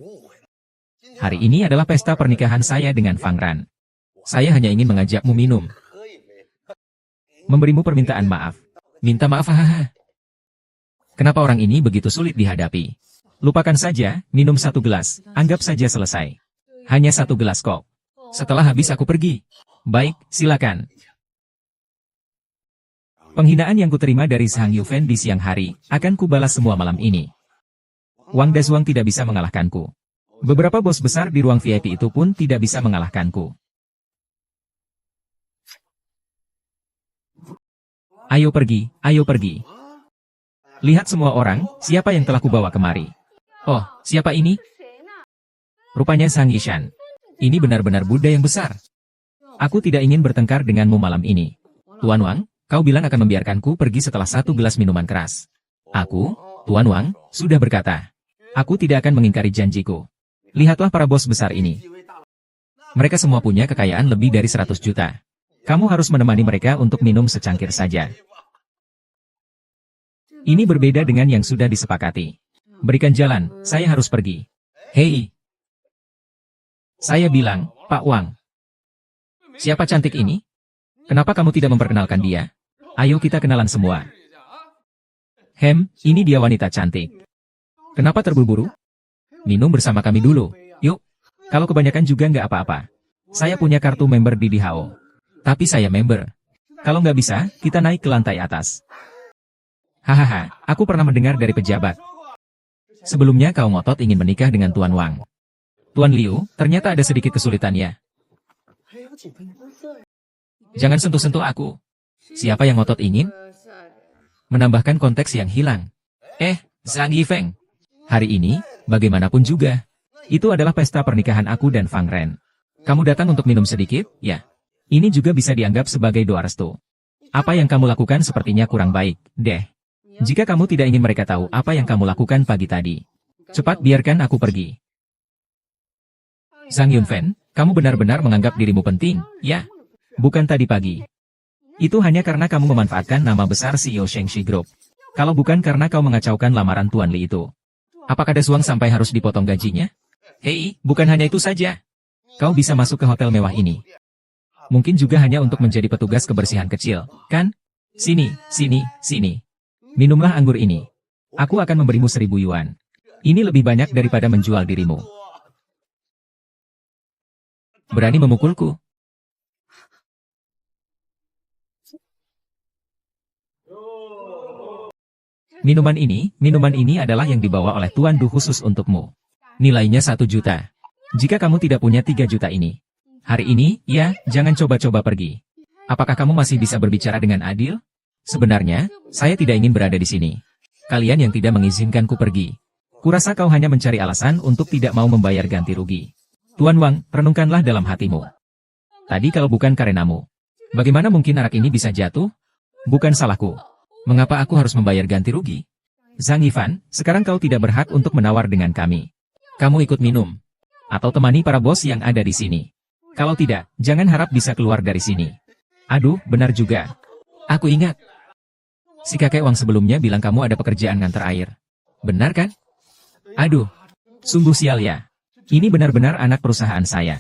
Hari ini adalah pesta pernikahan saya dengan Fang Ran. Saya hanya ingin mengajakmu minum. Memberimu permintaan maaf. Minta maaf, hahaha. Kenapa orang ini begitu sulit dihadapi? Lupakan saja, minum 1 gelas, anggap saja selesai. Hanya 1 gelas kok. Setelah habis aku pergi. Baik, silakan. Penghinaan yang kuterima dari Zhang Yufen di siang hari, akan kubalas semua malam ini. Wang Dazuang tidak bisa mengalahkanku. Beberapa bos besar di ruang VIP itu pun tidak bisa mengalahkanku. Ayo pergi, ayo pergi. Lihat semua orang, siapa yang telah kubawa kemari. Oh, siapa ini? Rupanya Sang Yishan. Ini benar-benar Buddha yang besar. Aku tidak ingin bertengkar denganmu malam ini. Tuan Wang, kau bilang akan membiarkanku pergi setelah 1 gelas minuman keras. Aku, Tuan Wang, sudah berkata. Aku tidak akan mengingkari janjiku. Lihatlah para bos besar ini. Mereka semua punya kekayaan lebih dari 100 juta. Kamu harus menemani mereka untuk minum secangkir saja. Ini berbeda dengan yang sudah disepakati. Berikan jalan, saya harus pergi. Hei. Saya bilang, Pak Wang. Siapa cantik ini? Kenapa kamu tidak memperkenalkan dia? Ayo kita kenalan semua. Ini dia wanita cantik. Kenapa terburu-buru? Minum bersama kami dulu, yuk. Kalau kebanyakan juga nggak apa-apa. Saya punya kartu member di DHO. Tapi saya member. Kalau nggak bisa, kita naik ke lantai atas. Hahaha, aku pernah mendengar dari pejabat. Sebelumnya kau ngotot ingin menikah dengan Tuan Wang. Tuan Liu, ternyata ada sedikit kesulitannya. Jangan sentuh-sentuh aku. Siapa yang ngotot ingin? Menambahkan konteks yang hilang. Zhang Yifeng. Hari ini, bagaimanapun juga. Itu adalah pesta pernikahan aku dan Fang Ren. Kamu datang untuk minum sedikit, ya? Ini juga bisa dianggap sebagai doa restu. Apa yang kamu lakukan sepertinya kurang baik, deh. Jika kamu tidak ingin mereka tahu apa yang kamu lakukan pagi tadi, cepat biarkan aku pergi. Zhang Yunfen, kamu benar-benar menganggap dirimu penting, ya? Bukan tadi pagi. Itu hanya karena kamu memanfaatkan nama besar CEO Shengxi Group. Kalau bukan karena kau mengacaukan lamaran Tuan Li itu. Apakah Dazuang sampai harus dipotong gajinya? Bukan hanya itu saja. Kau bisa masuk ke hotel mewah ini. Mungkin juga hanya untuk menjadi petugas kebersihan kecil, kan? Sini, sini, sini. Minumlah anggur ini. Aku akan memberimu 1.000 yuan. Ini lebih banyak daripada menjual dirimu. Berani memukulku? Minuman ini adalah yang dibawa oleh Tuan Du khusus untukmu. Nilainya 1 juta. Jika kamu tidak punya 3 juta ini. Hari ini, ya, jangan coba-coba pergi. Apakah kamu masih bisa berbicara dengan adil? Sebenarnya, saya tidak ingin berada di sini. Kalian yang tidak mengizinkanku pergi. Kurasa kau hanya mencari alasan untuk tidak mau membayar ganti rugi. Tuan Wang, renungkanlah dalam hatimu. Tadi kalau bukan karenamu, bagaimana mungkin arak ini bisa jatuh? Bukan salahku. Mengapa aku harus membayar ganti rugi? Zhang Yifan, sekarang kau tidak berhak untuk menawar dengan kami. Kamu ikut minum. Atau temani para bos yang ada di sini. Kalau tidak, jangan harap bisa keluar dari sini. Aduh, benar juga. Aku ingat. Si kakek Wang sebelumnya bilang kamu ada pekerjaan nganter air. Benar kan? Aduh, sungguh sial ya. Ini benar-benar anak perusahaan saya.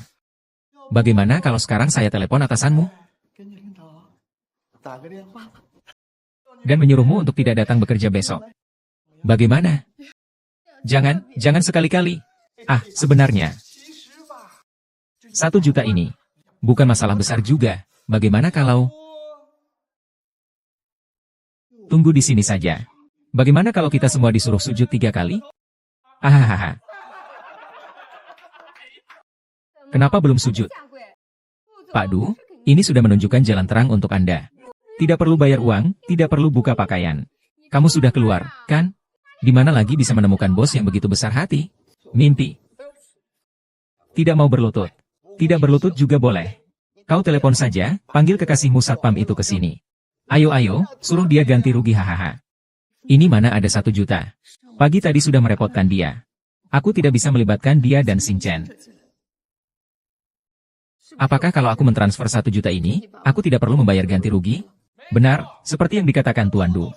Bagaimana kalau sekarang saya telepon atasanmu? Dan menyuruhmu untuk tidak datang bekerja besok. Bagaimana? Jangan sekali-kali. Sebenarnya. 1 juta ini. Bukan masalah besar juga. Bagaimana kalau... Tunggu di sini saja. Bagaimana kalau kita semua disuruh sujud 3 kali? Hahaha. Kenapa belum sujud? Pak Du, ini sudah menunjukkan jalan terang untuk Anda. Tidak perlu bayar uang, tidak perlu buka pakaian. Kamu sudah keluar, kan? Di mana lagi bisa menemukan bos yang begitu besar hati? Mimpi. Tidak mau berlutut. Tidak berlutut juga boleh. Kau telepon saja, panggil kekasihmu satpam itu ke sini. Ayo, suruh dia ganti rugi hahaha. Ini mana ada 1 juta. Pagi tadi sudah merepotkan dia. Aku tidak bisa melibatkan dia dan Xing Chen. Apakah kalau aku mentransfer 1 juta ini, aku tidak perlu membayar ganti rugi? Benar, seperti yang dikatakan Tuan Du.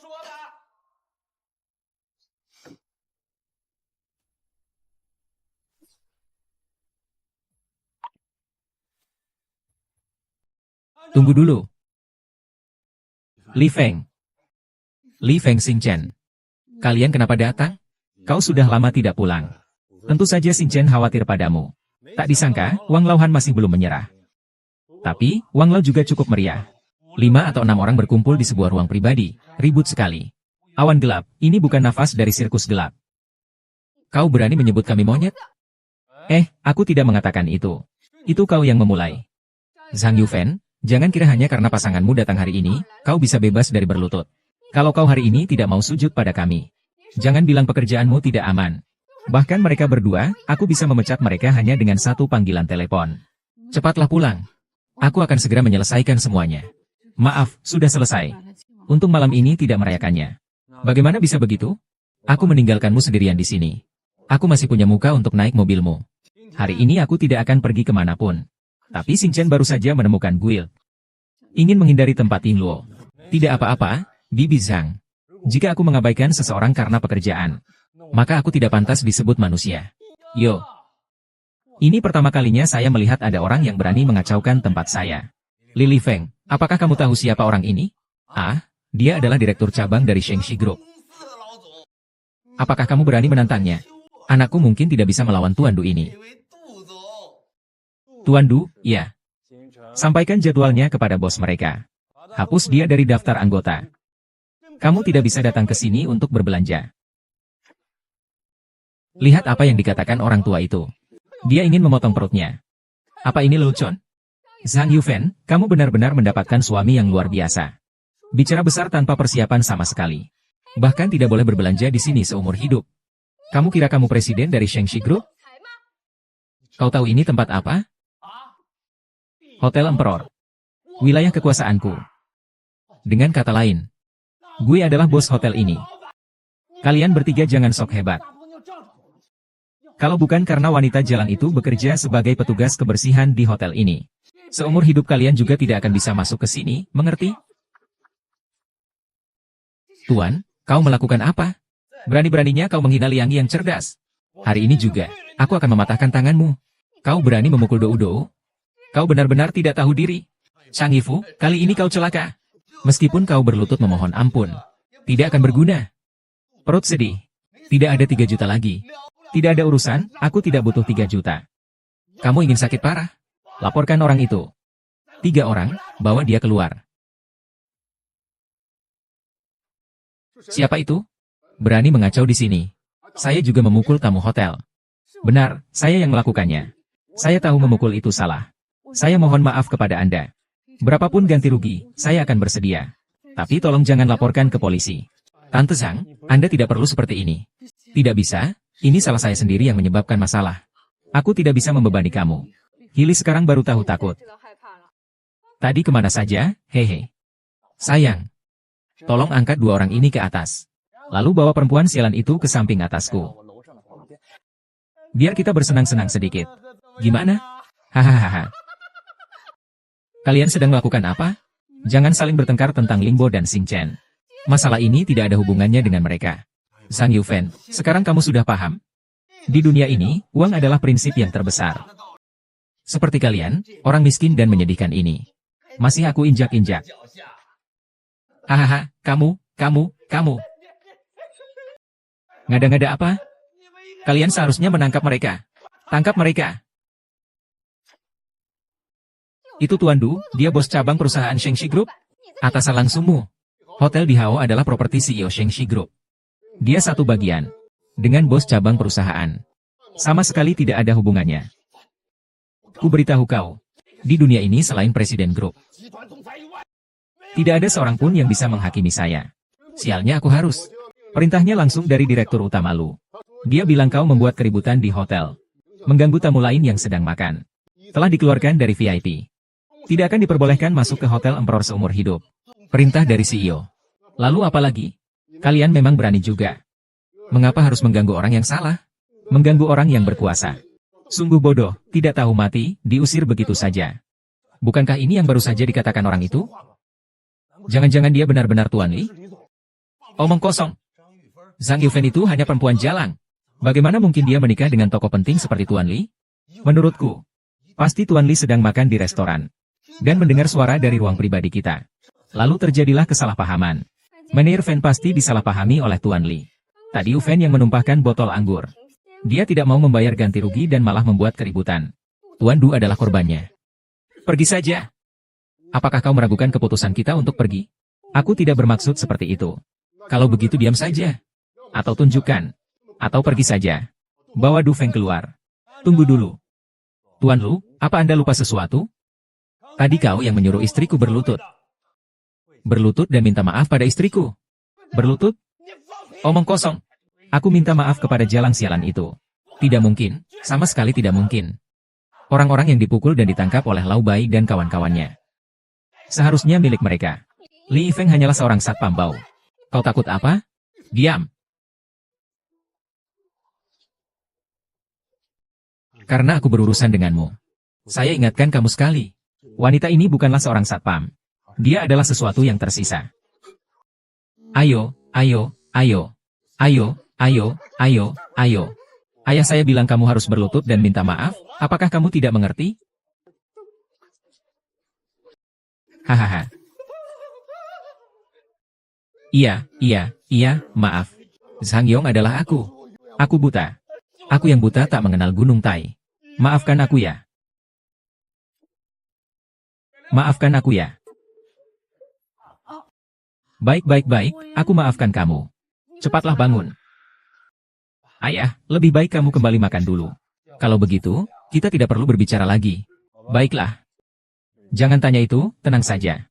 Tunggu dulu. Li Feng. Li Feng Xing Chen. Kalian kenapa datang? Kau sudah lama tidak pulang. Tentu saja Xing Chen khawatir padamu. Tak disangka, Wang Lauhan masih belum menyerah. Tapi, Wang Lau juga cukup meriah. 5 atau 6 orang berkumpul di sebuah ruang pribadi, ribut sekali. Awan gelap, ini bukan nafas dari sirkus gelap. Kau berani menyebut kami monyet? Aku tidak mengatakan itu. Itu kau yang memulai. Zhang Yufen, jangan kira hanya karena pasanganmu datang hari ini, kau bisa bebas dari berlutut. Kalau kau hari ini tidak mau sujud pada kami, jangan bilang pekerjaanmu tidak aman. Bahkan mereka berdua, aku bisa memecat mereka hanya dengan 1 panggilan telepon. Cepatlah pulang. Aku akan segera menyelesaikan semuanya. Maaf, sudah selesai. Untuk malam ini tidak merayakannya. Bagaimana bisa begitu? Aku meninggalkanmu sendirian di sini. Aku masih punya muka untuk naik mobilmu. Hari ini aku tidak akan pergi kemanapun. Tapi Xing Chen baru saja menemukan guild. Ingin menghindari tempat Yingluo. Tidak apa-apa, Bibi Zhang. Jika aku mengabaikan seseorang karena pekerjaan, maka aku tidak pantas disebut manusia. Yo. Ini pertama kalinya saya melihat ada orang yang berani mengacaukan tempat saya. Li Feng, apakah kamu tahu siapa orang ini? Dia adalah direktur cabang dari Shengxi Group. Apakah kamu berani menantangnya? Anakku mungkin tidak bisa melawan Tuan Du ini. Tuan Du, ya. Sampaikan jadwalnya kepada bos mereka. Hapus dia dari daftar anggota. Kamu tidak bisa datang ke sini untuk berbelanja. Lihat apa yang dikatakan orang tua itu. Dia ingin memotong perutnya. Apa ini lelucon? Zhang Yufen, kamu benar-benar mendapatkan suami yang luar biasa. Bicara besar tanpa persiapan sama sekali. Bahkan tidak boleh berbelanja di sini seumur hidup. Kamu kira kamu presiden dari Shengxi Group? Kau tahu ini tempat apa? Hotel Emperor. Wilayah kekuasaanku. Dengan kata lain, gue adalah bos hotel ini. Kalian bertiga jangan sok hebat. Kalau bukan karena wanita jalan itu bekerja sebagai petugas kebersihan di hotel ini, seumur hidup kalian juga tidak akan bisa masuk ke sini, mengerti? Tuan, kau melakukan apa? Berani-beraninya kau menghina Liang yang cerdas. Hari ini juga, aku akan mematahkan tanganmu. Kau berani memukul Dou. Kau benar-benar tidak tahu diri. Chang Yifu, kali ini kau celaka. Meskipun kau berlutut memohon ampun, tidak akan berguna. Perut sedih. Tidak ada 3 juta lagi. Tidak ada urusan, aku tidak butuh 3 juta. Kamu ingin sakit parah? Laporkan orang itu. 3 orang, bawa dia keluar. Siapa itu? Berani mengacau di sini. Saya juga memukul tamu hotel. Benar, saya yang melakukannya. Saya tahu memukul itu salah. Saya mohon maaf kepada Anda. Berapapun ganti rugi, saya akan bersedia. Tapi tolong jangan laporkan ke polisi. Tante Zhang, Anda tidak perlu seperti ini. Tidak bisa, ini salah saya sendiri yang menyebabkan masalah. Aku tidak bisa membebani kamu. Hili sekarang baru tahu takut. Tadi kemana saja, hehe. Sayang. Tolong angkat 2 orang ini ke atas. Lalu bawa perempuan sialan itu ke samping atasku. Biar kita bersenang-senang sedikit. Gimana? Hahaha. Kalian sedang melakukan apa? Jangan saling bertengkar tentang Lingbo dan Xing Chen. Masalah ini tidak ada hubungannya dengan mereka. Zhang Yufen, sekarang kamu sudah paham? Di dunia ini, uang adalah prinsip yang terbesar. Seperti kalian, orang miskin dan menyedihkan ini. Masih aku injak-injak. Hahaha, kamu. Ngada-ngada apa? Kalian seharusnya menangkap mereka. Tangkap mereka. Itu Tuan Du, dia bos cabang perusahaan Shengxi Group. Atasan langsungmu. Hotel di Hao adalah properti CEO Shengxi Group. Dia satu bagian. Dengan bos cabang perusahaan. Sama sekali tidak ada hubungannya. Ku beritahu kau. Di dunia ini selain presiden grup. Tidak ada seorang pun yang bisa menghakimi saya. Sialnya aku harus. Perintahnya langsung dari direktur utama Lu. Dia bilang kau membuat keributan di hotel. Mengganggu tamu lain yang sedang makan. Telah dikeluarkan dari VIP. Tidak akan diperbolehkan masuk ke hotel Emperor seumur hidup. Perintah dari CEO. Lalu apa lagi? Kalian memang berani juga. Mengapa harus mengganggu orang yang salah? Mengganggu orang yang berkuasa. Sungguh bodoh, tidak tahu mati, diusir begitu saja. Bukankah ini yang baru saja dikatakan orang itu? Jangan-jangan dia benar-benar Tuan Li? Omong kosong. Zhang Yufen itu hanya perempuan jalang. Bagaimana mungkin dia menikah dengan tokoh penting seperti Tuan Li? Menurutku, pasti Tuan Li sedang makan di restoran. Dan mendengar suara dari ruang pribadi kita. Lalu terjadilah kesalahpahaman. Menir Fen pasti disalahpahami oleh Tuan Li. Tadi Ufen yang menumpahkan botol anggur. Dia tidak mau membayar ganti rugi dan malah membuat keributan. Tuan Du adalah korbannya. Pergi saja. Apakah kau meragukan keputusan kita untuk pergi? Aku tidak bermaksud seperti itu. Kalau begitu diam saja. Atau tunjukkan. Atau pergi saja. Bawa Du Feng keluar. Tunggu dulu. Tuan Lu, apa Anda lupa sesuatu? Tadi kau yang menyuruh istriku berlutut. Berlutut dan minta maaf pada istriku. Berlutut? Omong kosong. Aku minta maaf kepada jalang sialan itu. Tidak mungkin, sama sekali tidak mungkin. Orang-orang yang dipukul dan ditangkap oleh Lau Bai dan kawan-kawannya. Seharusnya milik mereka. Li Feng hanyalah seorang satpam bau. Kau takut apa? Diam. Karena aku berurusan denganmu. Saya ingatkan kamu sekali. Wanita ini bukanlah seorang satpam. Dia adalah sesuatu yang tersisa. Ayo. Ayah saya bilang kamu harus berlutut dan minta maaf, apakah kamu tidak mengerti? Hahaha. Iya, maaf. Zhang Yong adalah aku. Aku buta. Aku yang buta tak mengenal Gunung Tai. Maafkan aku ya. Maafkan aku ya. Baik, aku maafkan kamu. Cepatlah bangun. Ayah, lebih baik kamu kembali makan dulu. Kalau begitu, kita tidak perlu berbicara lagi. Baiklah. Jangan tanya itu, tenang saja.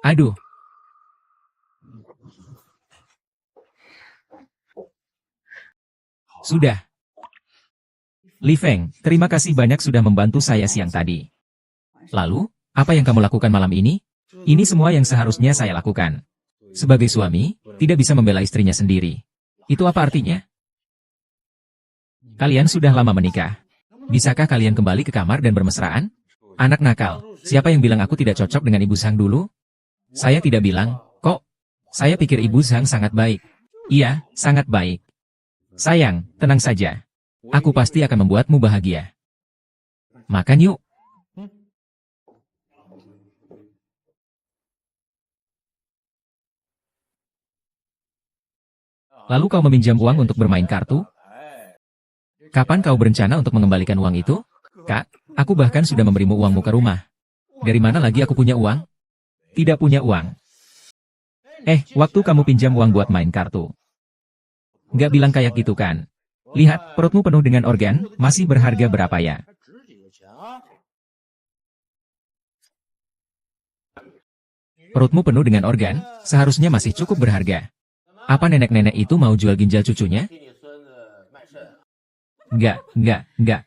Aduh. Sudah. Li Feng, terima kasih banyak sudah membantu saya siang tadi. Lalu, apa yang kamu lakukan malam ini? Ini semua yang seharusnya saya lakukan. Sebagai suami, tidak bisa membela istrinya sendiri. Itu apa artinya? Kalian sudah lama menikah. Bisakah kalian kembali ke kamar dan bermesraan? Anak nakal, siapa yang bilang aku tidak cocok dengan Ibu Zhang dulu? Saya tidak bilang, kok. Saya pikir Ibu Zhang sangat baik. Iya, sangat baik. Sayang, tenang saja. Aku pasti akan membuatmu bahagia. Makan yuk. Lalu kau meminjam uang untuk bermain kartu? Kapan kau berencana untuk mengembalikan uang itu? Kak, aku bahkan sudah memberimu uang muka rumah. Dari mana lagi aku punya uang? Tidak punya uang. Waktu kamu pinjam uang buat main kartu. Nggak bilang kayak gitu kan? Lihat, perutmu penuh dengan organ, masih berharga berapa ya? Perutmu penuh dengan organ, seharusnya masih cukup berharga. Apa nenek-nenek itu mau jual ginjal cucunya? Enggak.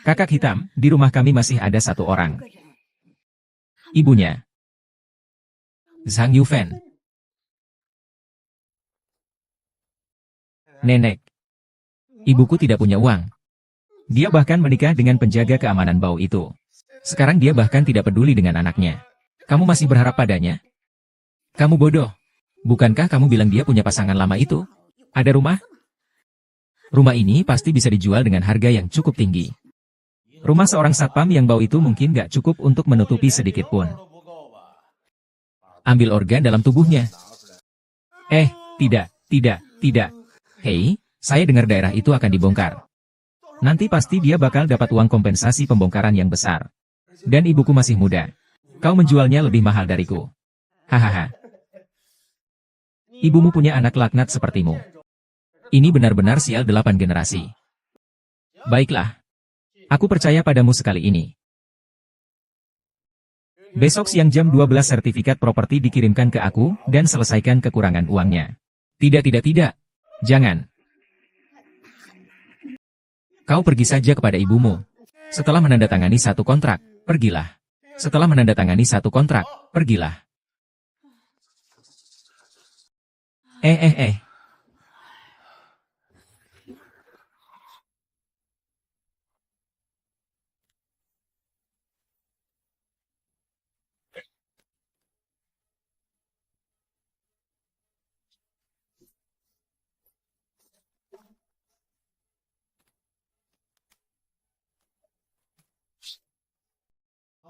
Kakak hitam, di rumah kami masih ada satu orang. Ibunya. Zhang Yufen. Nenek. Ibuku tidak punya uang. Dia bahkan menikah dengan penjaga keamanan bau itu. Sekarang dia bahkan tidak peduli dengan anaknya. Kamu masih berharap padanya? Kamu bodoh. Bukankah kamu bilang dia punya pasangan lama itu? Ada rumah? Rumah ini pasti bisa dijual dengan harga yang cukup tinggi. Rumah seorang satpam yang bau itu mungkin gak cukup untuk menutupi sedikit pun. Ambil organ dalam tubuhnya. Tidak. Hei, saya dengar daerah itu akan dibongkar. Nanti pasti dia bakal dapat uang kompensasi pembongkaran yang besar. Dan ibuku masih muda. Kau menjualnya lebih mahal dariku. Hahaha. Ibumu punya anak laknat sepertimu. Ini benar-benar sial 8 generasi. Baiklah. Aku percaya padamu sekali ini. Besok siang jam 12 sertifikat properti dikirimkan ke aku dan selesaikan kekurangan uangnya. Tidak. Jangan. Kau pergi saja kepada ibumu. Setelah menandatangani satu kontrak, pergilah. Setelah menandatangani satu kontrak, pergilah.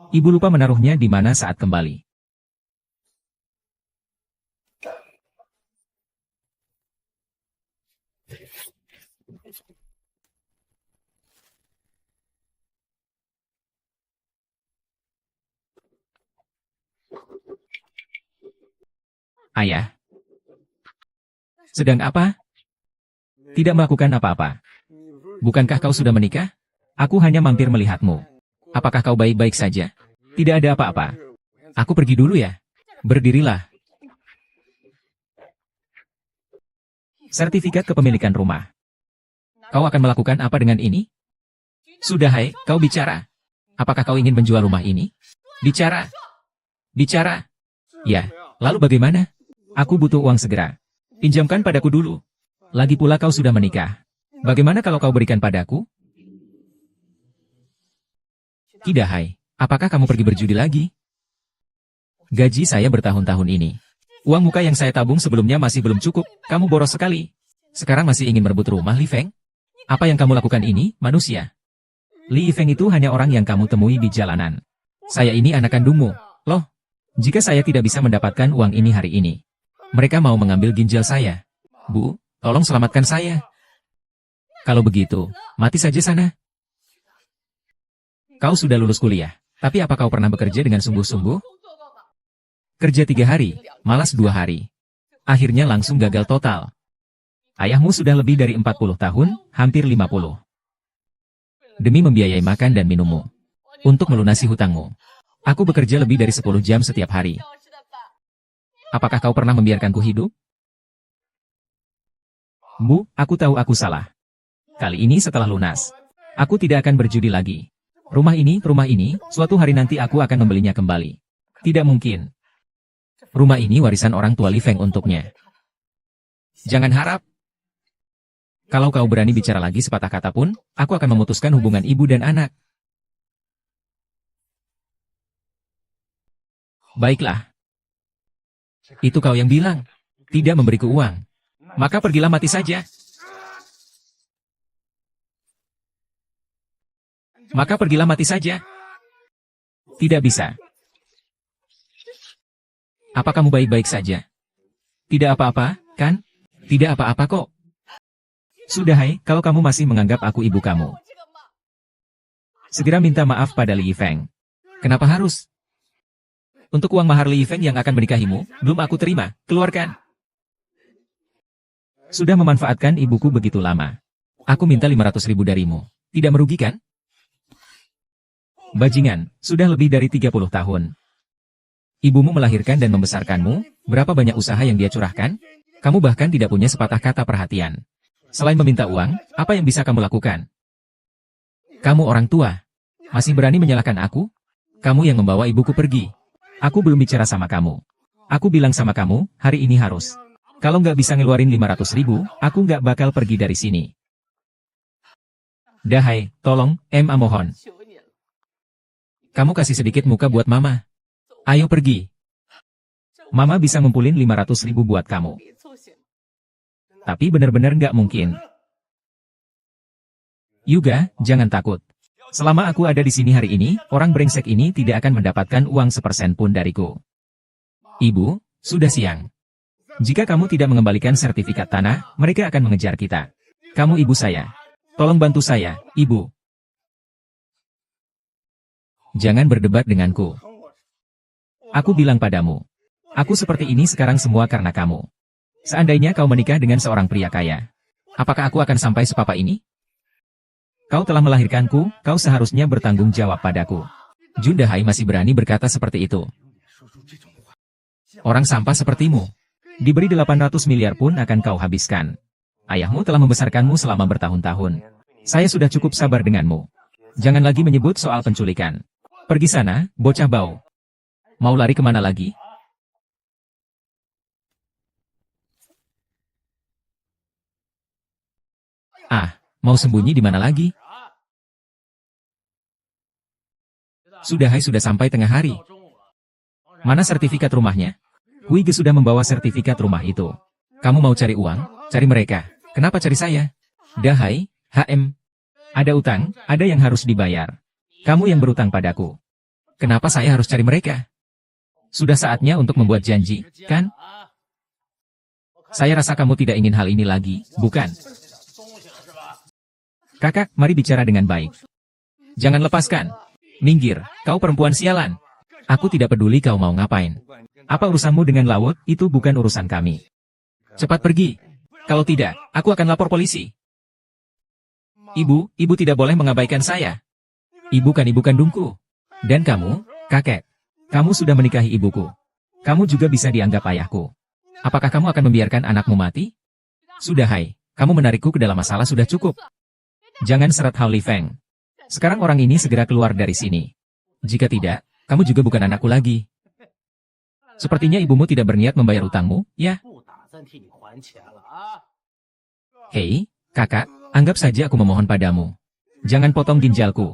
Ibu lupa menaruhnya di mana saat kembali. Ayah. Sedang apa? Tidak melakukan apa-apa. Bukankah kau sudah menikah? Aku hanya mampir melihatmu. Apakah kau baik-baik saja? Tidak ada apa-apa. Aku pergi dulu ya. Berdirilah. Sertifikat kepemilikan rumah. Kau akan melakukan apa dengan ini? Sudah hai, kau bicara. Apakah kau ingin menjual rumah ini? Bicara. Ya, lalu bagaimana? Aku butuh uang segera. Pinjamkan padaku dulu. Lagi pula kau sudah menikah. Bagaimana kalau kau berikan padaku? Tidak hai, apakah kamu pergi berjudi lagi? Gaji saya bertahun-tahun ini. Uang muka yang saya tabung sebelumnya masih belum cukup, kamu boros sekali. Sekarang masih ingin merebut rumah Li Feng? Apa yang kamu lakukan ini, manusia? Li Feng itu hanya orang yang kamu temui di jalanan. Saya ini anak kandungmu. Loh, jika saya tidak bisa mendapatkan uang ini hari ini, mereka mau mengambil ginjal saya. Bu, tolong selamatkan saya. Kalau begitu, mati saja sana. Kau sudah lulus kuliah, tapi apa kau pernah bekerja dengan sungguh-sungguh? Kerja 3 hari, malas 2 hari. Akhirnya langsung gagal total. Ayahmu sudah lebih dari 40 tahun, hampir 50. Demi membiayai makan dan minummu. Untuk melunasi hutangmu. Aku bekerja lebih dari 10 jam setiap hari. Apakah kau pernah membiarkanku hidup? Bu, aku tahu aku salah. Kali ini setelah lunas, aku tidak akan berjudi lagi. Rumah ini, suatu hari nanti aku akan membelinya kembali. Tidak mungkin. Rumah ini warisan orang tua Li Feng untuknya. Jangan harap. Kalau kau berani bicara lagi sepatah kata pun, aku akan memutuskan hubungan ibu dan anak. Baiklah. Itu kau yang bilang. Tidak memberiku uang. Maka pergilah mati saja. Maka pergilah mati saja. Tidak bisa. Apa kamu baik-baik saja? Tidak apa-apa, kan? Tidak apa-apa kok. Sudah hai, kalau kamu masih menganggap aku ibu kamu. Segera minta maaf pada Li Feng. Kenapa harus? Untuk uang mahar Li Feng yang akan menikahimu, belum aku terima, keluarkan. Sudah memanfaatkan ibuku begitu lama. Aku minta 500.000 darimu. Tidak merugikan? Bajingan, sudah lebih dari 30 tahun. Ibumu melahirkan dan membesarkanmu, berapa banyak usaha yang dia curahkan? Kamu bahkan tidak punya sepatah kata perhatian. Selain meminta uang, apa yang bisa kamu lakukan? Kamu orang tua. Masih berani menyalahkan aku? Kamu yang membawa ibuku pergi. Aku belum bicara sama kamu. Aku bilang sama kamu, hari ini harus. Kalau nggak bisa ngeluarin 500.000, aku nggak bakal pergi dari sini. Dahai, tolong, Emma mohon. Kamu kasih sedikit muka buat Mama. Ayo pergi. Mama bisa ngumpulin 500.000 buat kamu. Tapi bener-bener nggak mungkin. Yuga, jangan takut. Selama aku ada di sini hari ini, orang brengsek ini tidak akan mendapatkan uang sepersen pun dariku. Ibu, sudah siang. Jika kamu tidak mengembalikan sertifikat tanah, mereka akan mengejar kita. Kamu ibu saya. Tolong bantu saya, ibu. Jangan berdebat denganku. Aku bilang padamu. Aku seperti ini sekarang semua karena kamu. Seandainya kau menikah dengan seorang pria kaya, apakah aku akan sampai sepapa ini? Kau telah melahirkanku, kau seharusnya bertanggung jawab padaku. Jun Dahai masih berani berkata seperti itu. Orang sampah sepertimu. Diberi 800 miliar pun akan kau habiskan. Ayahmu telah membesarkanmu selama bertahun-tahun. Saya sudah cukup sabar denganmu. Jangan lagi menyebut soal penculikan. Pergi sana, bocah bau. Mau lari kemana lagi? Ah, mau sembunyi di mana lagi? Sudah sampai tengah hari. Mana sertifikat rumahnya? Huige sudah membawa sertifikat rumah itu. Kamu mau cari uang? Cari mereka. Kenapa cari saya? Dahai, HM. Ada utang, ada yang harus dibayar. Kamu yang berutang padaku. Kenapa saya harus cari mereka? Sudah saatnya untuk membuat janji, kan? Saya rasa kamu tidak ingin hal ini lagi, bukan? Kakak, mari bicara dengan baik. Jangan lepaskan. Minggir, kau perempuan sialan. Aku tidak peduli kau mau ngapain. Apa urusanmu dengan laut, itu bukan urusan kami. Cepat pergi. Kalau tidak, aku akan lapor polisi. Ibu tidak boleh mengabaikan saya. Ibu kan ibu kandungku. Dan kamu, kakek. Kamu sudah menikahi ibuku. Kamu juga bisa dianggap ayahku. Apakah kamu akan membiarkan anakmu mati? Sudah hai, kamu menarikku ke dalam masalah sudah cukup. Jangan seret Hao Li Feng. Sekarang orang ini segera keluar dari sini. Jika tidak, kamu juga bukan anakku lagi. Sepertinya ibumu tidak berniat membayar utangmu, ya? Hei, kakak, anggap saja aku memohon padamu. Jangan potong ginjalku.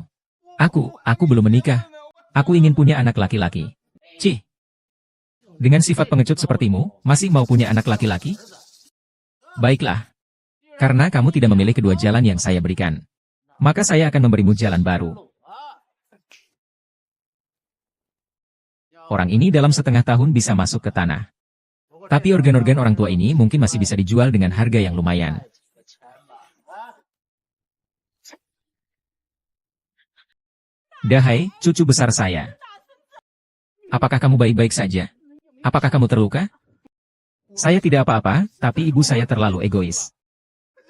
Aku belum menikah. Aku ingin punya anak laki-laki. Cih. Dengan sifat pengecut sepertimu, masih mau punya anak laki-laki? Baiklah. Karena kamu tidak memilih kedua jalan yang saya berikan, maka saya akan memberimu jalan baru. Orang ini dalam setengah tahun bisa masuk ke tanah. Tapi organ-organ orang tua ini mungkin masih bisa dijual dengan harga yang lumayan. Dahai, cucu besar saya. Apakah kamu baik-baik saja? Apakah kamu terluka? Saya tidak apa-apa, tapi ibu saya terlalu egois.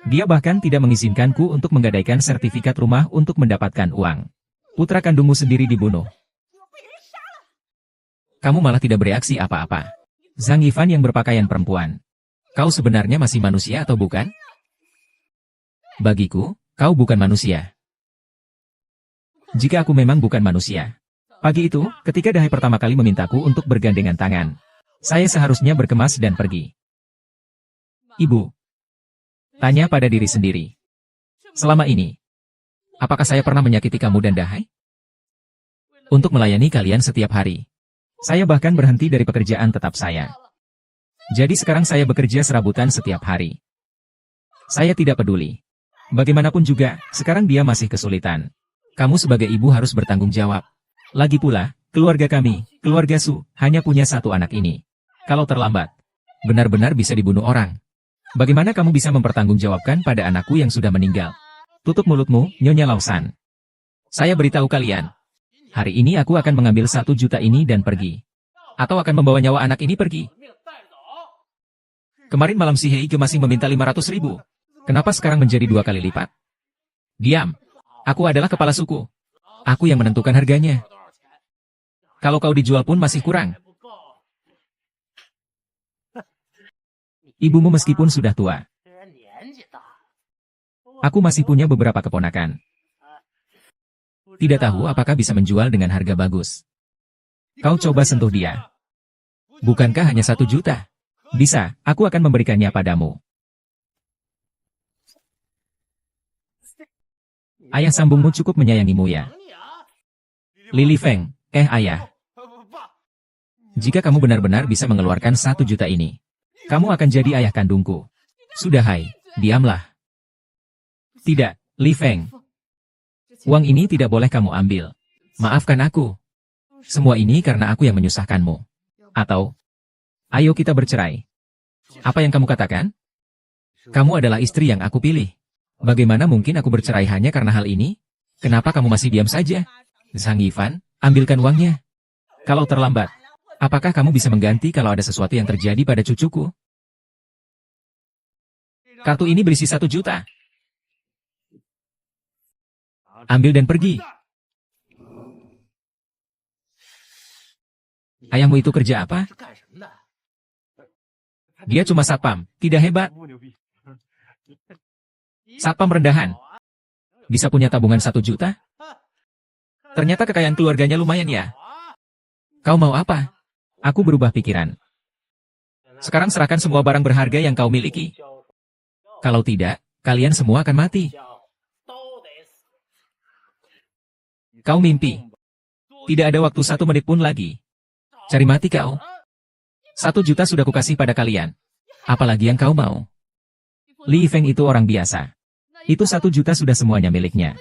Dia bahkan tidak mengizinkanku untuk menggadaikan sertifikat rumah untuk mendapatkan uang. Putra kandungmu sendiri dibunuh. Kamu malah tidak bereaksi apa-apa. Zhang Yifan yang berpakaian perempuan. Kau sebenarnya masih manusia atau bukan? Bagiku, kau bukan manusia. Jika aku memang bukan manusia. Pagi itu, ketika Dahai pertama kali memintaku untuk bergandengan tangan, saya seharusnya berkemas dan pergi. Ibu. Tanya pada diri sendiri. Selama ini, apakah saya pernah menyakiti kamu dan Dahai? Untuk melayani kalian setiap hari. Saya bahkan berhenti dari pekerjaan tetap saya. Jadi sekarang saya bekerja serabutan setiap hari. Saya tidak peduli. Bagaimanapun juga, sekarang dia masih kesulitan. Kamu sebagai ibu harus bertanggung jawab. Lagi pula, keluarga kami, keluarga Su, hanya punya satu anak ini. Kalau terlambat, benar-benar bisa dibunuh orang. Bagaimana kamu bisa mempertanggungjawabkan pada anakku yang sudah meninggal? Tutup mulutmu, Nyonya Lausan. Saya beritahu kalian. Hari ini aku akan mengambil 1 juta ini dan pergi. Atau akan membawa nyawa anak ini pergi. Kemarin malam si Heike masih meminta 500.000. Kenapa sekarang menjadi 2 kali lipat? Diam. Aku adalah kepala suku. Aku yang menentukan harganya. Kalau kau dijual pun masih kurang. Ibumu meskipun sudah tua. Aku masih punya beberapa keponakan. Tidak tahu apakah bisa menjual dengan harga bagus. Kau coba sentuh dia. Bukankah hanya 1 juta? Bisa, aku akan memberikannya padamu. Ayah sambungmu cukup menyayangimu ya. Lili Feng, ayah. Jika kamu benar-benar bisa mengeluarkan 1 juta ini, kamu akan jadi ayah kandungku. Sudah hai, diamlah. Tidak, Li Feng. Uang ini tidak boleh kamu ambil. Maafkan aku. Semua ini karena aku yang menyusahkanmu. Atau, ayo kita bercerai. Apa yang kamu katakan? Kamu adalah istri yang aku pilih. Bagaimana mungkin aku bercerai hanya karena hal ini? Kenapa kamu masih diam saja? Zhang Yifan, ambilkan uangnya. Kalau terlambat, apakah kamu bisa mengganti kalau ada sesuatu yang terjadi pada cucuku? Kartu ini berisi 1 juta. Ambil dan pergi. Ayahmu itu kerja apa? Dia cuma satpam, tidak hebat. Satpam rendahan. Bisa punya tabungan 1 juta? Ternyata kekayaan keluarganya lumayan ya. Kau mau apa? Aku berubah pikiran. Sekarang serahkan semua barang berharga yang kau miliki. Kalau tidak, kalian semua akan mati. Kau mimpi. Tidak ada waktu 1 menit pun lagi. Cari mati kau. 1 juta sudah kukasih pada kalian. Apalagi yang kau mau? Li Feng itu orang biasa. Itu 1 juta sudah semuanya miliknya.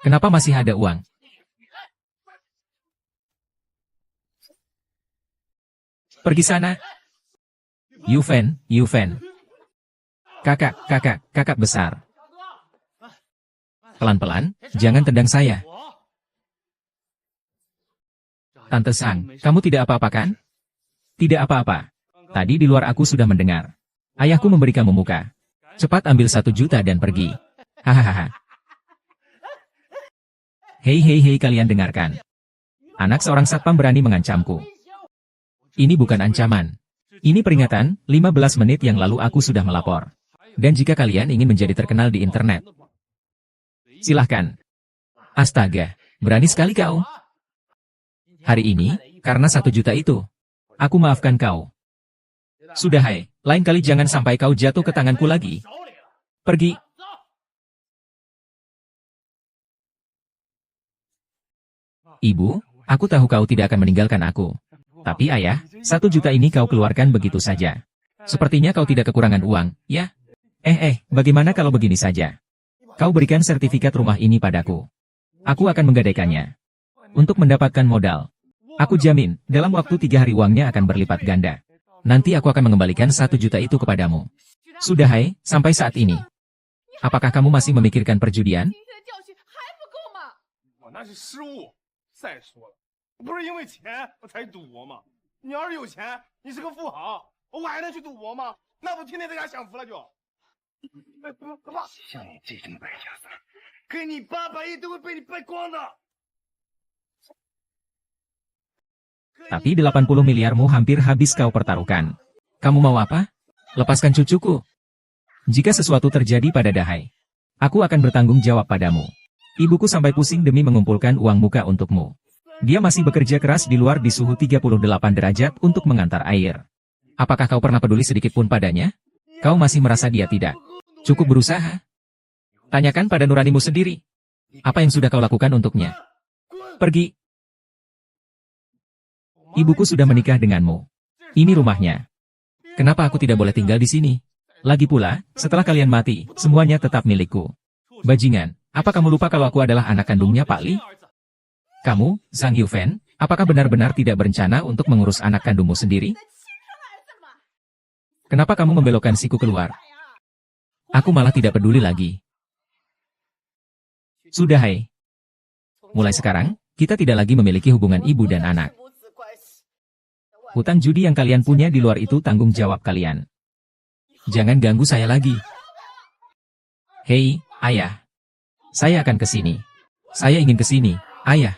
Kenapa masih ada uang? Pergi sana. Yufen. Kakak besar. Pelan-pelan, jangan tendang saya. Tante Sang, kamu tidak apa-apa kan? Tidak apa-apa. Tadi di luar aku sudah mendengar. Ayahku memberi kamu muka. Cepat ambil 1 juta dan pergi. Hahaha. Hei kalian dengarkan. Anak seorang satpam berani mengancamku. Ini bukan ancaman. Ini peringatan, 15 menit yang lalu aku sudah melapor. Dan jika kalian ingin menjadi terkenal di internet, silahkan. Astaga, berani sekali kau. Hari ini, karena 1 juta itu, aku maafkan kau. Sudah hai, lain kali jangan sampai kau jatuh ke tanganku lagi. Pergi. Ibu, aku tahu kau tidak akan meninggalkan aku. Tapi ayah, 1 juta ini kau keluarkan begitu saja. Sepertinya kau tidak kekurangan uang, ya? Bagaimana kalau begini saja? Kau berikan sertifikat rumah ini padaku. Aku akan menggadaikannya. Untuk mendapatkan modal. Aku jamin, dalam waktu 3 hari uangnya akan berlipat ganda. Nanti aku akan mengembalikan 1 juta itu kepadamu. Sudah hai, sampai saat ini. Apakah kamu masih memikirkan perjudian? Tapi 80 miliarmu hampir habis kau pertaruhkan. Kamu mau apa? Lepaskan cucuku. Jika sesuatu terjadi pada Dahai, aku akan bertanggung jawab padamu. Ibuku sampai pusing demi mengumpulkan uang muka untukmu. Dia masih bekerja keras di luar di suhu 38 derajat untuk mengantar air. Apakah kau pernah peduli sedikit pun padanya? Kau masih merasa dia tidak cukup berusaha? Tanyakan pada nuranimu sendiri. Apa yang sudah kau lakukan untuknya? Pergi. Ibuku sudah menikah denganmu. Ini rumahnya. Kenapa aku tidak boleh tinggal di sini? Lagi pula, setelah kalian mati, semuanya tetap milikku. Bajingan, apa kamu lupa kalau aku adalah anak kandungnya Pak Li? Kamu, Zhang Yufen, apakah benar-benar tidak berencana untuk mengurus anak kandungmu sendiri? Kenapa kamu membelokkan siku keluar? Aku malah tidak peduli lagi. Sudah hai. Mulai sekarang, kita tidak lagi memiliki hubungan ibu dan anak. Hutang judi yang kalian punya di luar itu tanggung jawab kalian. Jangan ganggu saya lagi. Hei, ayah. Saya akan ke sini. Saya ingin ke sini, ayah.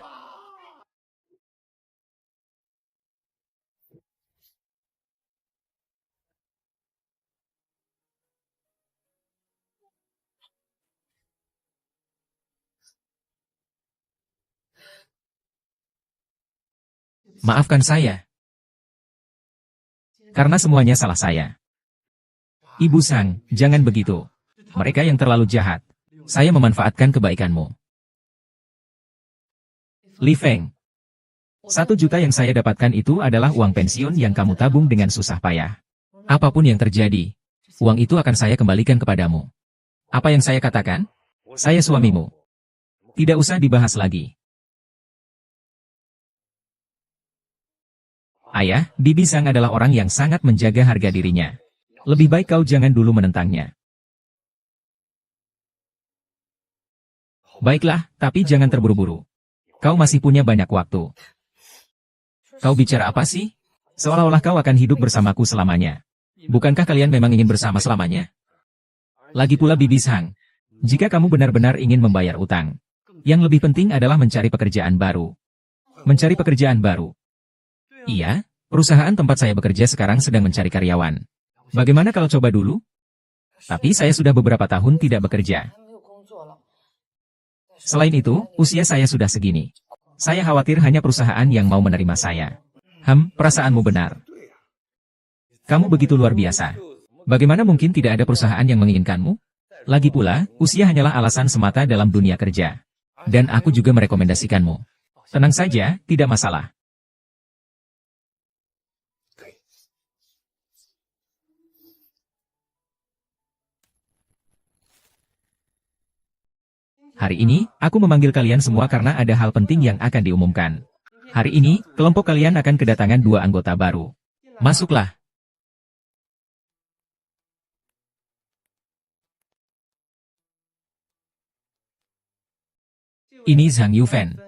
Maafkan saya. Karena semuanya salah saya. Ibu Sang, jangan begitu. Mereka yang terlalu jahat. Saya memanfaatkan kebaikanmu. Li Feng. 1 juta yang saya dapatkan itu adalah uang pensiun yang kamu tabung dengan susah payah. Apapun yang terjadi, uang itu akan saya kembalikan kepadamu. Apa yang saya katakan? Saya suamimu. Tidak usah dibahas lagi. Ayah, Bibi Sang adalah orang yang sangat menjaga harga dirinya. Lebih baik kau jangan dulu menentangnya. Baiklah, tapi jangan terburu-buru. Kau masih punya banyak waktu. Kau bicara apa sih? Seolah-olah kau akan hidup bersamaku selamanya. Bukankah kalian memang ingin bersama selamanya? Lagi pula Bibi Sang, jika kamu benar-benar ingin membayar utang, yang lebih penting adalah mencari pekerjaan baru. Mencari pekerjaan baru. Iya, perusahaan tempat saya bekerja sekarang sedang mencari karyawan. Bagaimana kalau coba dulu? Tapi saya sudah beberapa tahun tidak bekerja. Selain itu, usia saya sudah segini. Saya khawatir hanya perusahaan yang mau menerima saya. Perasaanmu benar. Kamu begitu luar biasa. Bagaimana mungkin tidak ada perusahaan yang menginginkanmu? Lagi pula, usia hanyalah alasan semata dalam dunia kerja. Dan aku juga merekomendasikanmu. Tenang saja, tidak masalah. Hari ini, aku memanggil kalian semua karena ada hal penting yang akan diumumkan. Hari ini, kelompok kalian akan kedatangan 2 anggota baru. Masuklah. Ini Zhang Yufen.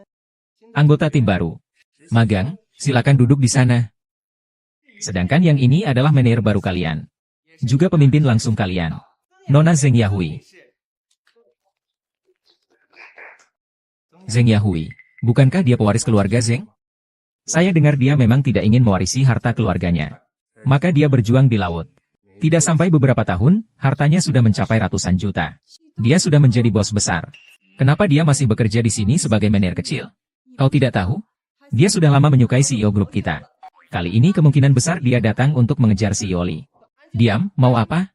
Anggota tim baru. Magang, silakan duduk di sana. Sedangkan yang ini adalah manajer baru kalian. Juga pemimpin langsung kalian. Nona Zheng Yahui. Zheng Yahui, bukankah dia pewaris keluarga Zheng? Saya dengar dia memang tidak ingin mewarisi harta keluarganya. Maka dia berjuang di laut. Tidak sampai beberapa tahun, hartanya sudah mencapai ratusan juta. Dia sudah menjadi bos besar. Kenapa dia masih bekerja di sini sebagai manajer kecil? Kau tidak tahu? Dia sudah lama menyukai CEO grup kita. Kali ini kemungkinan besar dia datang untuk mengejar CEO Li. Diam, mau apa?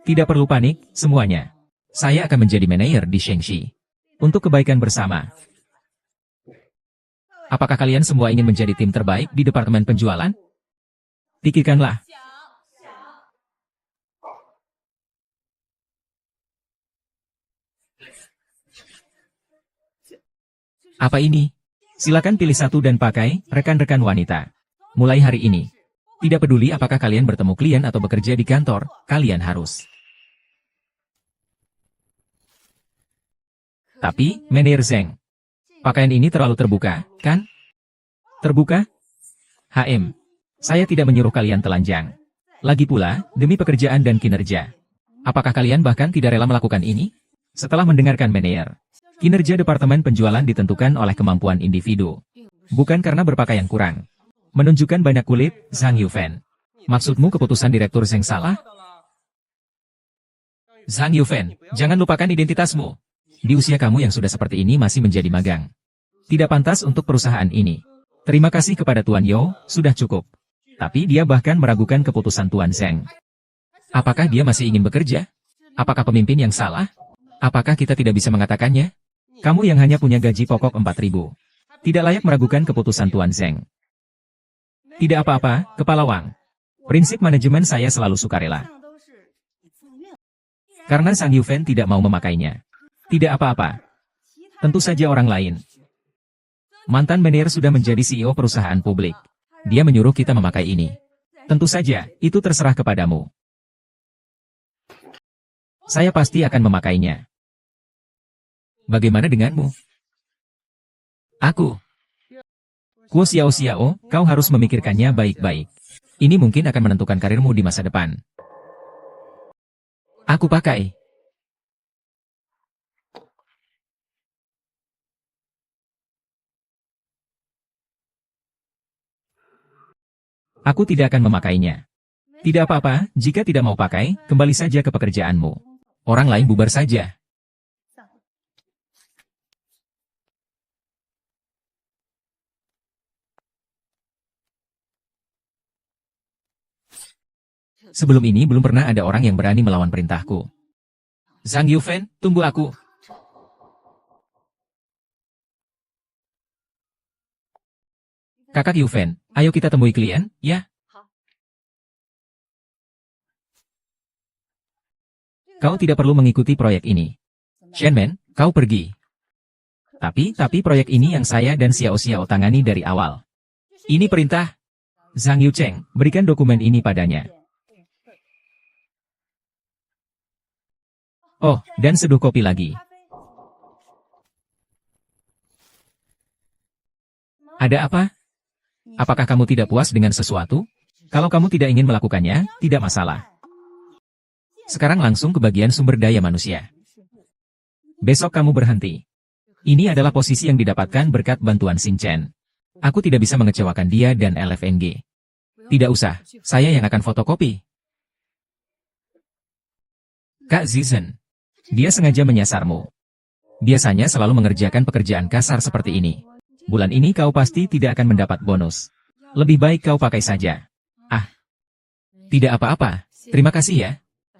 Tidak perlu panik, semuanya. Saya akan menjadi manajer di Shengxi. Untuk kebaikan bersama. Apakah kalian semua ingin menjadi tim terbaik di departemen penjualan? Pikirkanlah. Apa ini? Silakan pilih satu dan pakai, rekan-rekan wanita. Mulai hari ini. Tidak peduli apakah kalian bertemu klien atau bekerja di kantor, kalian harus. Tapi, manajer Zheng. Pakaian ini terlalu terbuka, kan? Terbuka? Saya tidak menyuruh kalian telanjang. Lagi pula, demi pekerjaan dan kinerja. Apakah kalian bahkan tidak rela melakukan ini? Setelah mendengarkan manajer, kinerja departemen penjualan ditentukan oleh kemampuan individu. Bukan karena berpakaian kurang. Menunjukkan banyak kulit, Zhang Yufen. Maksudmu keputusan Direktur Zheng salah? Zhang Yufen, jangan lupakan identitasmu. Di usia kamu yang sudah seperti ini masih menjadi magang. Tidak pantas untuk perusahaan ini. Terima kasih kepada Tuan Yo, sudah cukup. Tapi dia bahkan meragukan keputusan Tuan Zheng. Apakah dia masih ingin bekerja? Apakah pemimpin yang salah? Apakah kita tidak bisa mengatakannya? Kamu yang hanya punya gaji pokok 4.000. Tidak layak meragukan keputusan Tuan Zheng. Tidak apa-apa, Kepala Wang. Prinsip manajemen saya selalu sukarela. Karena Sang Yufen tidak mau memakainya. Tidak apa-apa. Tentu saja orang lain. Mantan manajer sudah menjadi CEO perusahaan publik. Dia menyuruh kita memakai ini. Tentu saja, itu terserah kepadamu. Saya pasti akan memakainya. Bagaimana denganmu? Aku. Kuo Xiao Xiao, kau harus memikirkannya baik-baik. Ini mungkin akan menentukan karirmu di masa depan. Aku pakai. Aku tidak akan memakainya. Tidak apa-apa, jika tidak mau pakai, kembali saja ke pekerjaanmu. Orang lain bubar saja. Sebelum ini belum pernah ada orang yang berani melawan perintahku. Zhang Yufen, tunggu aku. Kakak Yufen, ayo kita temui klien, ya? Kau tidak perlu mengikuti proyek ini. Shenmen, kau pergi. Tapi proyek ini yang saya dan Xiao Xiao tangani dari awal. Ini perintah. Zhang Yucheng, berikan dokumen ini padanya. Oh, dan seduh kopi lagi. Ada apa? Apakah kamu tidak puas dengan sesuatu? Kalau kamu tidak ingin melakukannya, tidak masalah. Sekarang langsung ke bagian sumber daya manusia. Besok kamu berhenti. Ini adalah posisi yang didapatkan berkat bantuan Xin Chen. Aku tidak bisa mengecewakan dia dan LFNG. Tidak usah, saya yang akan fotokopi. Kak Zizen, dia sengaja menyasarmu. Biasanya selalu mengerjakan pekerjaan kasar seperti ini. Bulan ini kau pasti tidak akan mendapat bonus. Lebih baik kau pakai saja. Ah, tidak apa-apa, terima kasih ya.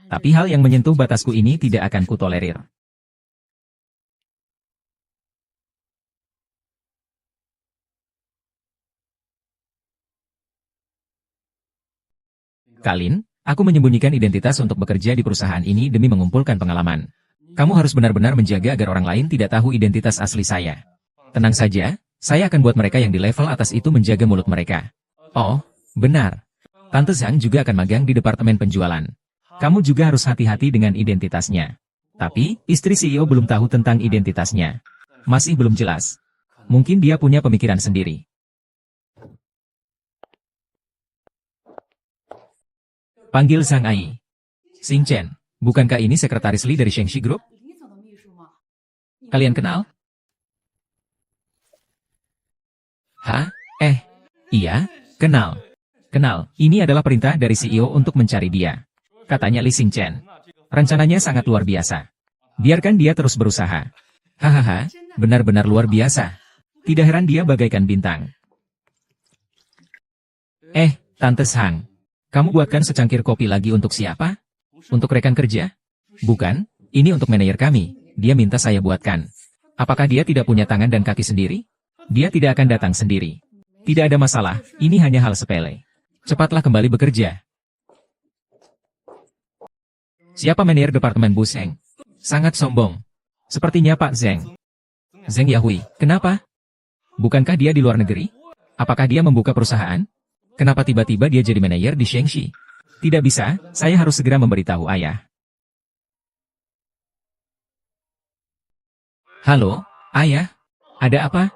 Tapi hal yang menyentuh batasku ini tidak akan kutolerir. Kalin, aku menyembunyikan identitas untuk bekerja di perusahaan ini demi mengumpulkan pengalaman. Kamu harus benar-benar menjaga agar orang lain tidak tahu identitas asli saya. Tenang saja, saya akan buat mereka yang di level atas itu menjaga mulut mereka. Oh, benar. Tante Zhang juga akan magang di departemen penjualan. Kamu juga harus hati-hati dengan identitasnya. Tapi, istri CEO belum tahu tentang identitasnya. Masih belum jelas. Mungkin dia punya pemikiran sendiri. Panggil Zhang Ai. Xin Chen, bukankah ini sekretaris Li dari Shengxi Group? Kalian kenal? Hah? Iya, kenal. Kenal, ini adalah perintah dari CEO untuk mencari dia. Katanya Li Xin Chen. Rencananya sangat luar biasa. Biarkan dia terus berusaha. Hahaha, benar-benar luar biasa. Tidak heran dia bagaikan bintang. Tante Zhang. Kamu buatkan secangkir kopi lagi untuk siapa? Untuk rekan kerja? Bukan, ini untuk manajer kami. Dia minta saya buatkan. Apakah dia tidak punya tangan dan kaki sendiri? Dia tidak akan datang sendiri. Tidak ada masalah, ini hanya hal sepele. Cepatlah kembali bekerja. Siapa manajer departemen Bu Zheng? Sangat sombong. Sepertinya Pak Zheng. Zheng Yahui, kenapa? Bukankah dia di luar negeri? Apakah dia membuka perusahaan? Kenapa tiba-tiba dia jadi manajer di Shengxi? Tidak bisa, saya harus segera memberitahu ayah. Halo, ayah? Ada apa?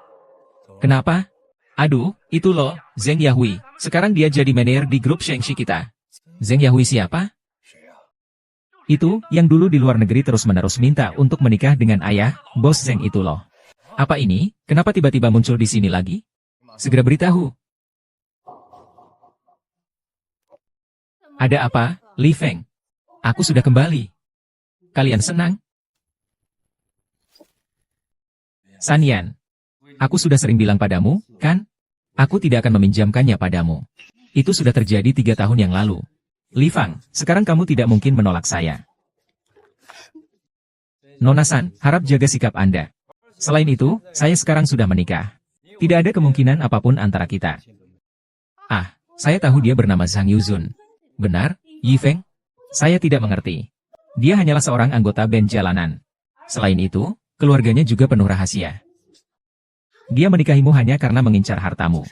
Kenapa? Aduh, itu loh, Zheng Yahui. Sekarang dia jadi manajer di grup Shengxi kita. Zheng Yahui siapa? Itu, yang dulu di luar negeri terus-menerus minta untuk menikah dengan ayah, bos Zheng itu loh. Apa ini? Kenapa tiba-tiba muncul di sini lagi? Segera beritahu. Ada apa, Li Feng? Aku sudah kembali. Kalian senang? Sanyan. Aku sudah sering bilang padamu, kan? Aku tidak akan meminjamkannya padamu. Itu sudah terjadi 3 tahun yang lalu. Li Fang, sekarang kamu tidak mungkin menolak saya. Nona San, harap jaga sikap Anda. Selain itu, saya sekarang sudah menikah. Tidak ada kemungkinan apapun antara kita. Ah, saya tahu dia bernama Zhang Yuzun. Benar, Yi Feng? Saya tidak mengerti. Dia hanyalah seorang anggota band jalanan. Selain itu, keluarganya juga penuh rahasia. Dia menikahimu hanya karena mengincar hartamu.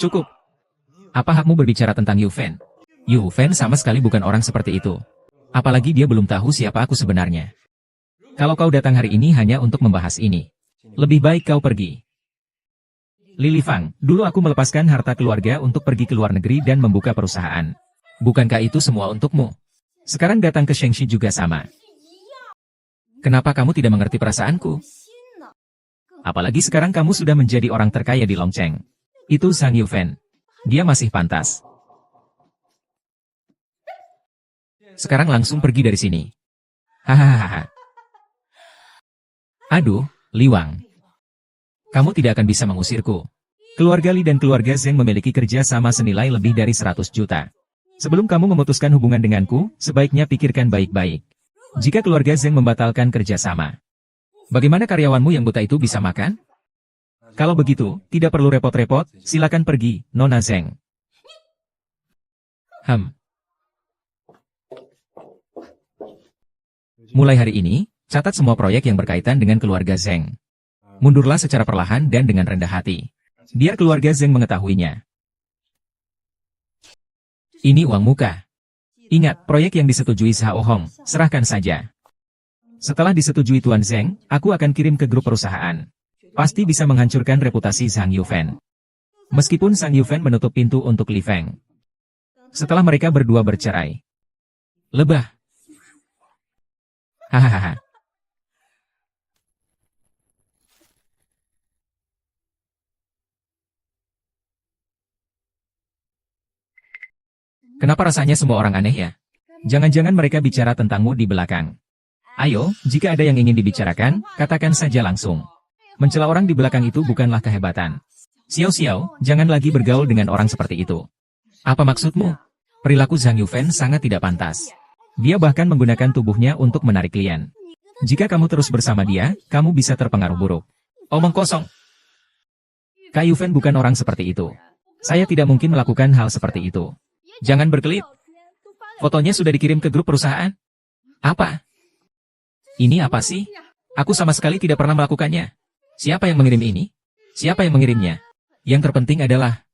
Cukup. Apa hakmu berbicara tentang Yu Fen? Yu Fen sama sekali bukan orang seperti itu. Apalagi dia belum tahu siapa aku sebenarnya. Kalau kau datang hari ini hanya untuk membahas ini, lebih baik kau pergi. Lili Fang, dulu aku melepaskan harta keluarga untuk pergi ke luar negeri dan membuka perusahaan. Bukankah itu semua untukmu? Sekarang datang ke Shengxi juga sama. Kenapa kamu tidak mengerti perasaanku? Apalagi sekarang kamu sudah menjadi orang terkaya di Longcheng. Itu Zhang Yufen. Dia masih pantas. Sekarang langsung pergi dari sini. Hahaha. Aduh, Li Wang. Kamu tidak akan bisa mengusirku. Keluarga Li dan keluarga Zheng memiliki kerja sama senilai lebih dari 100 juta. Sebelum kamu memutuskan hubungan denganku, sebaiknya pikirkan baik-baik. Jika keluarga Zeng membatalkan kerjasama, bagaimana karyawanmu yang buta itu bisa makan? Kalau begitu, tidak perlu repot-repot, silakan pergi, Nona Zeng. Mulai hari ini, catat semua proyek yang berkaitan dengan keluarga Zeng. Mundurlah secara perlahan dan dengan rendah hati. Biar keluarga Zeng mengetahuinya. Ini uang muka. Ingat, proyek yang disetujui Xiao Hong, serahkan saja. Setelah disetujui Tuan Zeng, aku akan kirim ke grup perusahaan. Pasti bisa menghancurkan reputasi Zhang Yufan. Meskipun Zhang Yufan menutup pintu untuk Li Feng. Setelah mereka berdua bercerai. Lebah. Hahaha. Kenapa rasanya semua orang aneh ya? Jangan-jangan mereka bicara tentangmu di belakang. Ayo, jika ada yang ingin dibicarakan, katakan saja langsung. Mencela orang di belakang itu bukanlah kehebatan. Xiao-Xiao, jangan lagi bergaul dengan orang seperti itu. Apa maksudmu? Perilaku Zhang Yufan sangat tidak pantas. Dia bahkan menggunakan tubuhnya untuk menarik klien. Jika kamu terus bersama dia, kamu bisa terpengaruh buruk. Omong kosong. Kak Yufan bukan orang seperti itu. Saya tidak mungkin melakukan hal seperti itu. Jangan berkelit. Fotonya sudah dikirim ke grup perusahaan. Apa? Ini apa sih? Aku sama sekali tidak pernah melakukannya. Siapa yang mengirim ini? Siapa yang mengirimnya? Yang terpenting adalah,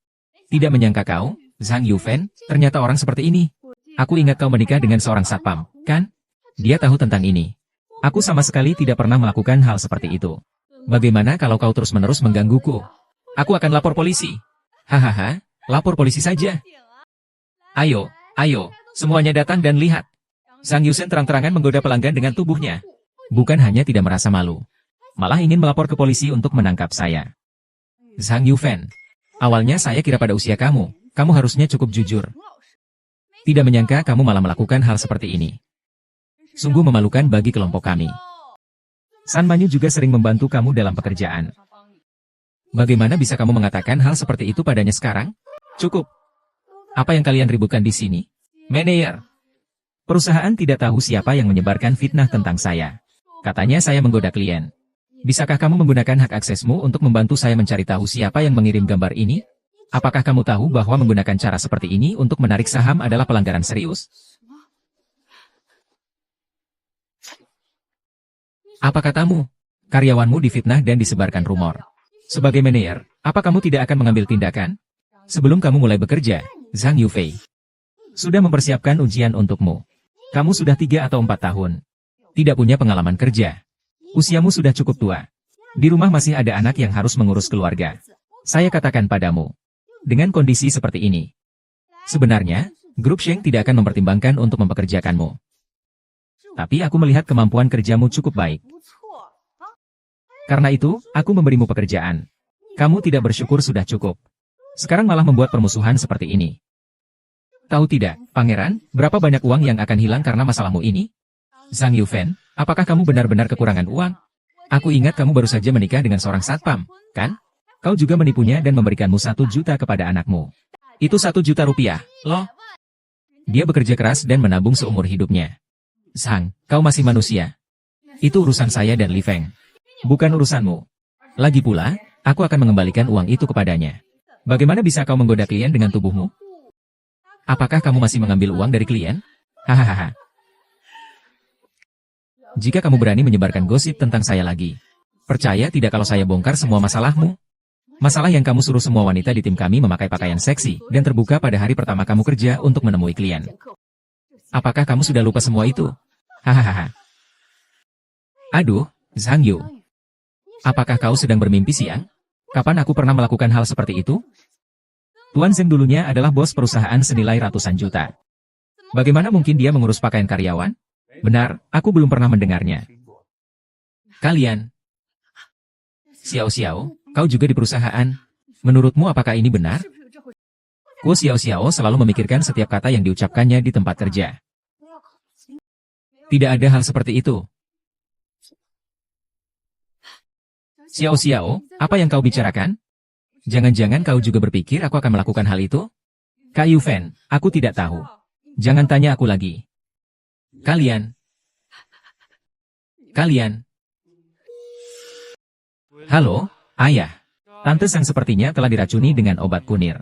tidak menyangka kau, Zhang Yufan, ternyata orang seperti ini. Aku ingat kau menikah dengan seorang satpam, kan? Dia tahu tentang ini. Aku sama sekali tidak pernah melakukan hal seperti itu. Bagaimana kalau kau terus-menerus menggangguku? Aku akan lapor polisi. Hahaha, lapor polisi saja. Ayo, semuanya datang dan lihat. Zhang Yufan terang-terangan menggoda pelanggan dengan tubuhnya. Bukan hanya tidak merasa malu, malah ingin melapor ke polisi untuk menangkap saya. Zhang Yufan, awalnya saya kira pada usia kamu harusnya cukup jujur. Tidak menyangka kamu malah melakukan hal seperti ini. Sungguh memalukan bagi kelompok kami. San Manyu juga sering membantu kamu dalam pekerjaan. Bagaimana bisa kamu mengatakan hal seperti itu padanya sekarang? Cukup. Apa yang kalian ributkan di sini? Manajer. Perusahaan tidak tahu siapa yang menyebarkan fitnah tentang saya. Katanya saya menggoda klien. Bisakah kamu menggunakan hak aksesmu untuk membantu saya mencari tahu siapa yang mengirim gambar ini? Apakah kamu tahu bahwa menggunakan cara seperti ini untuk menarik saham adalah pelanggaran serius? Apa katamu? Karyawanmu difitnah dan disebarkan rumor. Sebagai manajer, apa kamu tidak akan mengambil tindakan? Sebelum kamu mulai bekerja, Zhang Yufei sudah mempersiapkan ujian untukmu. Kamu sudah 3 atau 4 tahun. Tidak punya pengalaman kerja. Usiamu sudah cukup tua. Di rumah masih ada anak yang harus mengurus keluarga. Saya katakan padamu, dengan kondisi seperti ini, sebenarnya, grup Sheng tidak akan mempertimbangkan untuk mempekerjakanmu. Tapi aku melihat kemampuan kerjamu cukup baik. Karena itu, aku memberimu pekerjaan. Kamu tidak bersyukur sudah cukup. Sekarang malah membuat permusuhan seperti ini. Tahu tidak, Pangeran, berapa banyak uang yang akan hilang karena masalahmu ini? Zhang Yufan, apakah kamu benar-benar kekurangan uang? Aku ingat kamu baru saja menikah dengan seorang satpam, kan? Kau juga menipunya dan memberikanmu 1 juta kepada anakmu. Itu 1 juta rupiah, loh. Dia bekerja keras dan menabung seumur hidupnya. Zhang, kau masih manusia. Itu urusan saya dan Li Feng. Bukan urusanmu. Lagi pula, aku akan mengembalikan uang itu kepadanya. Bagaimana bisa kau menggoda klien dengan tubuhmu? Apakah kamu masih mengambil uang dari klien? Hahaha. Jika kamu berani menyebarkan gosip tentang saya lagi, percaya tidak kalau saya bongkar semua masalahmu? Masalah yang kamu suruh semua wanita di tim kami memakai pakaian seksi dan terbuka pada hari pertama kamu kerja untuk menemui klien. Apakah kamu sudah lupa semua itu? Hahaha. Aduh, Zhang Yu. Apakah kau sedang bermimpi siang? Kapan aku pernah melakukan hal seperti itu? Tuan Zeng dulunya adalah bos perusahaan senilai ratusan juta. Bagaimana mungkin dia mengurus pakaian karyawan? Benar, aku belum pernah mendengarnya. Kalian. Xiao-Xiao, kau juga di perusahaan. Menurutmu apakah ini benar? Ku Xiao-Xiao selalu memikirkan setiap kata yang diucapkannya di tempat kerja. Tidak ada hal seperti itu. Xiao-Xiao, apa yang kau bicarakan? Jangan-jangan kau juga berpikir aku akan melakukan hal itu? Kak Yufen, aku tidak tahu. Jangan tanya aku lagi. Kalian. Halo, ayah. Tante Sang sepertinya telah diracuni dengan obat kunir.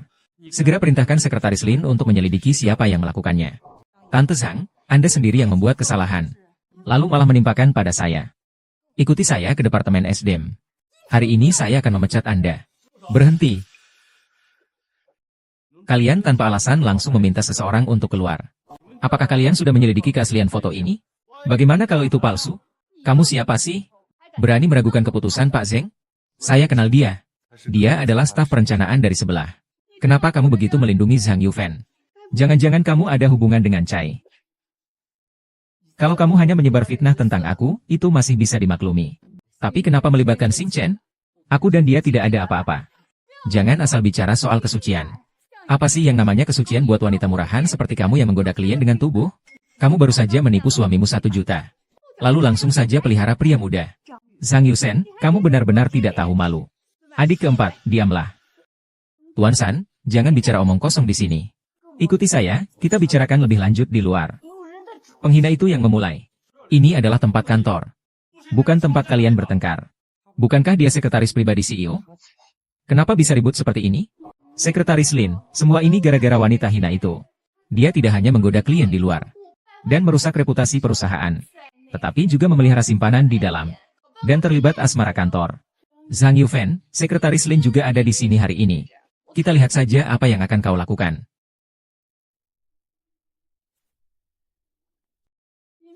Segera perintahkan Sekretaris Lin untuk menyelidiki siapa yang melakukannya. Tante Sang, Anda sendiri yang membuat kesalahan. Lalu malah menimpakan pada saya. Ikuti saya ke Departemen SDM. Hari ini saya akan memecat Anda. Berhenti. Kalian tanpa alasan langsung meminta seseorang untuk keluar. Apakah kalian sudah menyelidiki keaslian foto ini? Bagaimana kalau itu palsu? Kamu siapa sih? Berani meragukan keputusan Pak Zeng? Saya kenal dia. Dia adalah staf perencanaan dari sebelah. Kenapa kamu begitu melindungi Zhang Yufen? Jangan-jangan kamu ada hubungan dengan Chai. Kalau kamu hanya menyebar fitnah tentang aku, itu masih bisa dimaklumi. Tapi kenapa melibatkan Xing Chen? Aku dan dia tidak ada apa-apa. Jangan asal bicara soal kesucian. Apa sih yang namanya kesucian buat wanita murahan seperti kamu yang menggoda klien dengan tubuh? Kamu baru saja menipu suamimu 1 juta. Lalu langsung saja pelihara pria muda. Zhang Yusen, kamu benar-benar tidak tahu malu. Adik keempat, diamlah. Tuan San, jangan bicara omong kosong di sini. Ikuti saya, kita bicarakan lebih lanjut di luar. Penghina itu yang memulai. Ini adalah tempat kantor. Bukan tempat kalian bertengkar. Bukankah dia sekretaris pribadi CEO? Kenapa bisa ribut seperti ini? Sekretaris Lin, semua ini gara-gara wanita hina itu. Dia tidak hanya menggoda klien di luar. Dan merusak reputasi perusahaan. Tetapi juga memelihara simpanan di dalam. Dan terlibat asmara kantor. Zhang Yufen, Sekretaris Lin juga ada di sini hari ini. Kita lihat saja apa yang akan kau lakukan.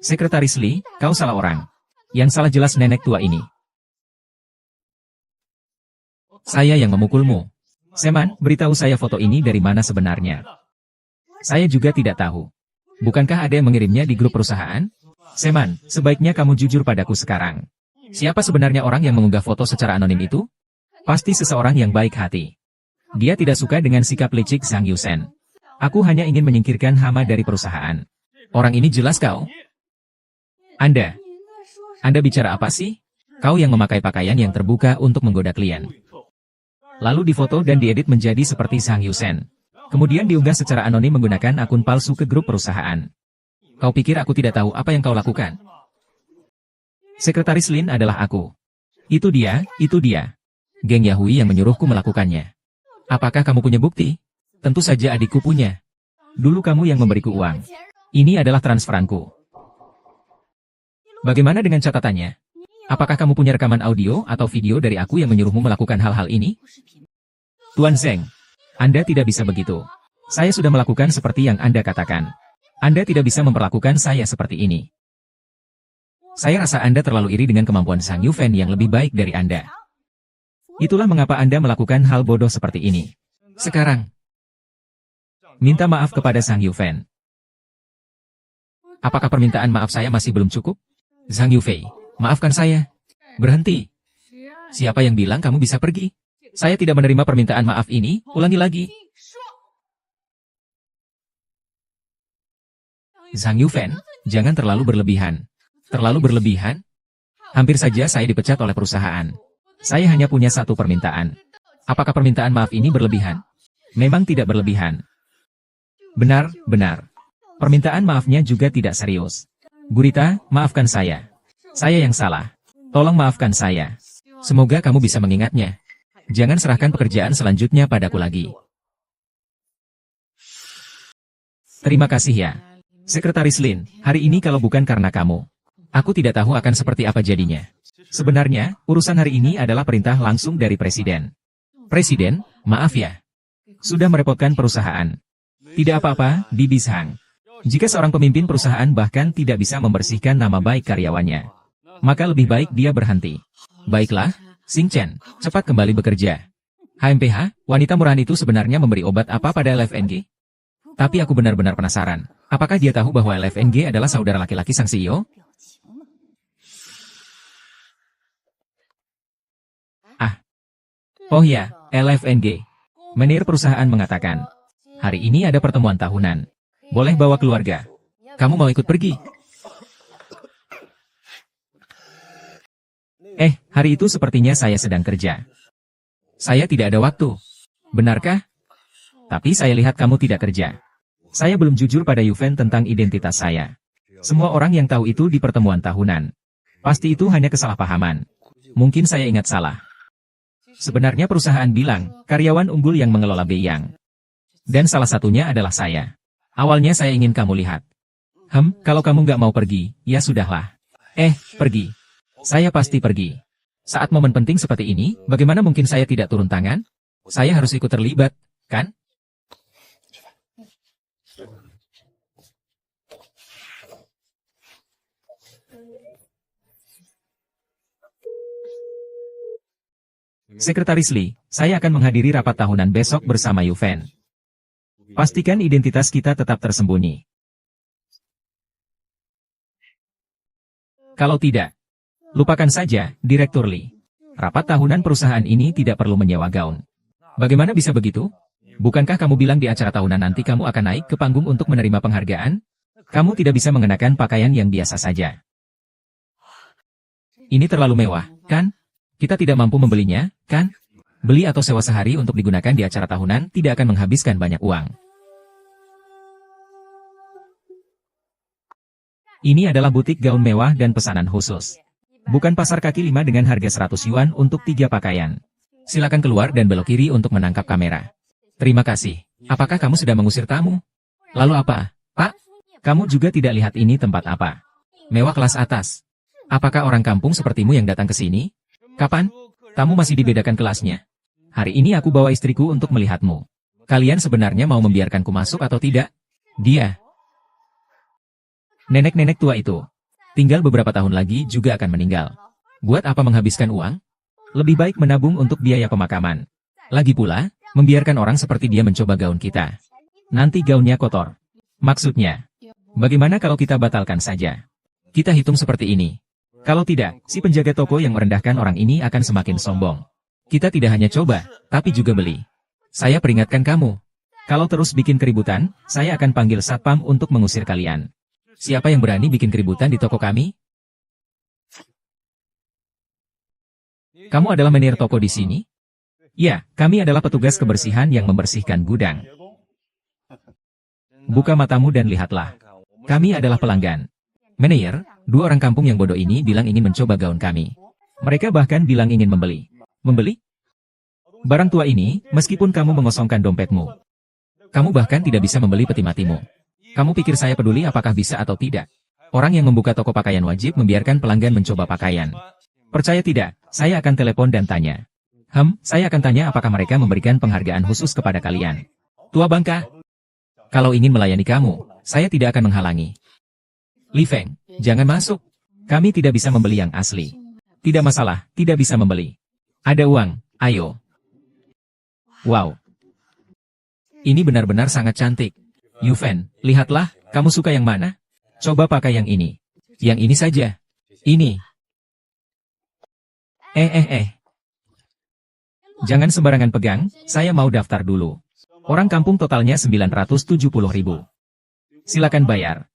Sekretaris Li, kau salah orang. Yang salah jelas nenek tua ini. Saya yang memukulmu. Seman, beritahu saya foto ini dari mana sebenarnya. Saya juga tidak tahu. Bukankah ada yang mengirimnya di grup perusahaan? Seman, sebaiknya kamu jujur padaku sekarang. Siapa sebenarnya orang yang mengunggah foto secara anonim itu? Pasti seseorang yang baik hati. Dia tidak suka dengan sikap licik Zhang Yusen. Aku hanya ingin menyingkirkan hama dari perusahaan. Orang ini jelas kau. Anda bicara apa sih? Kau yang memakai pakaian yang terbuka untuk menggoda klien. Lalu difoto dan diedit menjadi seperti Zhang Yusen. Kemudian diunggah secara anonim menggunakan akun palsu ke grup perusahaan. Kau pikir aku tidak tahu apa yang kau lakukan? Sekretaris Lin adalah aku. Itu dia. Geng Yahui yang menyuruhku melakukannya. Apakah kamu punya bukti? Tentu saja adikku punya. Dulu kamu yang memberiku uang. Ini adalah transferanku. Bagaimana dengan catatannya? Apakah kamu punya rekaman audio atau video dari aku yang menyuruhmu melakukan hal-hal ini? Tuan Zeng, Anda tidak bisa begitu. Saya sudah melakukan seperti yang Anda katakan. Anda tidak bisa memperlakukan saya seperti ini. Saya rasa Anda terlalu iri dengan kemampuan Zhang Yufen yang lebih baik dari Anda. Itulah mengapa Anda melakukan hal bodoh seperti ini. Sekarang, minta maaf kepada Zhang Yufen. Apakah permintaan maaf saya masih belum cukup? Zhang Yufei, maafkan saya. Berhenti. Siapa yang bilang kamu bisa pergi? Saya tidak menerima permintaan maaf ini, ulangi lagi. Zhang Yufen, jangan terlalu berlebihan. Terlalu berlebihan? Hampir saja saya dipecat oleh perusahaan. Saya hanya punya satu permintaan. Apakah permintaan maaf ini berlebihan? Memang tidak berlebihan. Benar. Permintaan maafnya juga tidak serius. Gurita, maafkan saya. Saya yang salah. Tolong maafkan saya. Semoga kamu bisa mengingatnya. Jangan serahkan pekerjaan selanjutnya padaku lagi. Terima kasih ya. Sekretaris Lin, hari ini kalau bukan karena kamu, aku tidak tahu akan seperti apa jadinya. Sebenarnya, urusan hari ini adalah perintah langsung dari Presiden. Presiden, maaf ya. Sudah merepotkan perusahaan. Tidak apa-apa, Di Bishang. Jika seorang pemimpin perusahaan bahkan tidak bisa membersihkan nama baik karyawannya, maka lebih baik dia berhenti. Baiklah, Xing Chen, cepat kembali bekerja. HMPH, wanita murahan itu sebenarnya memberi obat apa pada LFNG? Tapi aku benar-benar penasaran, apakah dia tahu bahwa LFNG adalah saudara laki-laki sang CEO? Oh ya, LFNG. Manajer perusahaan mengatakan, hari ini ada pertemuan tahunan. Boleh bawa keluarga. Kamu mau ikut pergi? Hari itu sepertinya saya sedang kerja. Saya tidak ada waktu. Benarkah? Tapi saya lihat kamu tidak kerja. Saya belum jujur pada Yuven tentang identitas saya. Semua orang yang tahu itu di pertemuan tahunan. Pasti itu hanya kesalahpahaman. Mungkin saya ingat salah. Sebenarnya perusahaan bilang, karyawan unggul yang mengelola Beiyang. Dan salah satunya adalah saya. Awalnya saya ingin kamu lihat. Kalau kamu nggak mau pergi, ya sudahlah. Pergi. Saya pasti pergi. Saat momen penting seperti ini, bagaimana mungkin saya tidak turun tangan? Saya harus ikut terlibat, kan? Sekretaris Lee, saya akan menghadiri rapat tahunan besok bersama Yuven. Pastikan identitas kita tetap tersembunyi. Kalau tidak, lupakan saja, Direktur Lee. Rapat tahunan perusahaan ini tidak perlu menyewa gaun. Bagaimana bisa begitu? Bukankah kamu bilang di acara tahunan nanti kamu akan naik ke panggung untuk menerima penghargaan? Kamu tidak bisa mengenakan pakaian yang biasa saja. Ini terlalu mewah, kan? Kita tidak mampu membelinya, kan? Beli atau sewa sehari untuk digunakan di acara tahunan tidak akan menghabiskan banyak uang. Ini adalah butik gaun mewah dan pesanan khusus. Bukan pasar kaki lima dengan harga 100 yuan untuk 3 pakaian. Silakan keluar dan belok kiri untuk menangkap kamera. Terima kasih. Apakah kamu sudah mengusir tamu? Lalu apa, Pak? Kamu juga tidak lihat ini tempat apa? Mewah kelas atas. Apakah orang kampung sepertimu yang datang ke sini? Kapan? Tamu masih dibedakan kelasnya. Hari ini aku bawa istriku untuk melihatmu. Kalian sebenarnya mau membiarkanku masuk atau tidak? Dia. Nenek-nenek tua itu. Tinggal beberapa tahun lagi juga akan meninggal. Buat apa menghabiskan uang? Lebih baik menabung untuk biaya pemakaman. Lagi pula, membiarkan orang seperti dia mencoba gaun kita. Nanti gaunnya kotor. Maksudnya, bagaimana kalau kita batalkan saja? Kita hitung seperti ini. Kalau tidak, si penjaga toko yang merendahkan orang ini akan semakin sombong. Kita tidak hanya coba, tapi juga beli. Saya peringatkan kamu. Kalau terus bikin keributan, saya akan panggil satpam untuk mengusir kalian. Siapa yang berani bikin keributan di toko kami? Kamu adalah manajer toko di sini? Ya, kami adalah petugas kebersihan yang membersihkan gudang. Buka matamu dan lihatlah. Kami adalah pelanggan. Manajer, 2 orang kampung yang bodoh ini bilang ingin mencoba gaun kami. Mereka bahkan bilang ingin membeli. Membeli? Barang tua ini, meskipun kamu mengosongkan dompetmu. Kamu bahkan tidak bisa membeli peti matimu. Kamu pikir saya peduli apakah bisa atau tidak? Orang yang membuka toko pakaian wajib membiarkan pelanggan mencoba pakaian. Percaya tidak, saya akan telepon dan tanya. Saya akan tanya apakah mereka memberikan penghargaan khusus kepada kalian. Tua bangka. Kalau ingin melayani kamu, saya tidak akan menghalangi. Li Feng, jangan masuk. Kami tidak bisa membeli yang asli. Tidak masalah, tidak bisa membeli. Ada uang, ayo. Wow. Ini benar-benar sangat cantik. Yuven, lihatlah, kamu suka yang mana? Coba pakai yang ini. Yang ini saja. Ini. Jangan sembarangan pegang, saya mau daftar dulu. Orang kampung totalnya 970.000. Silakan bayar.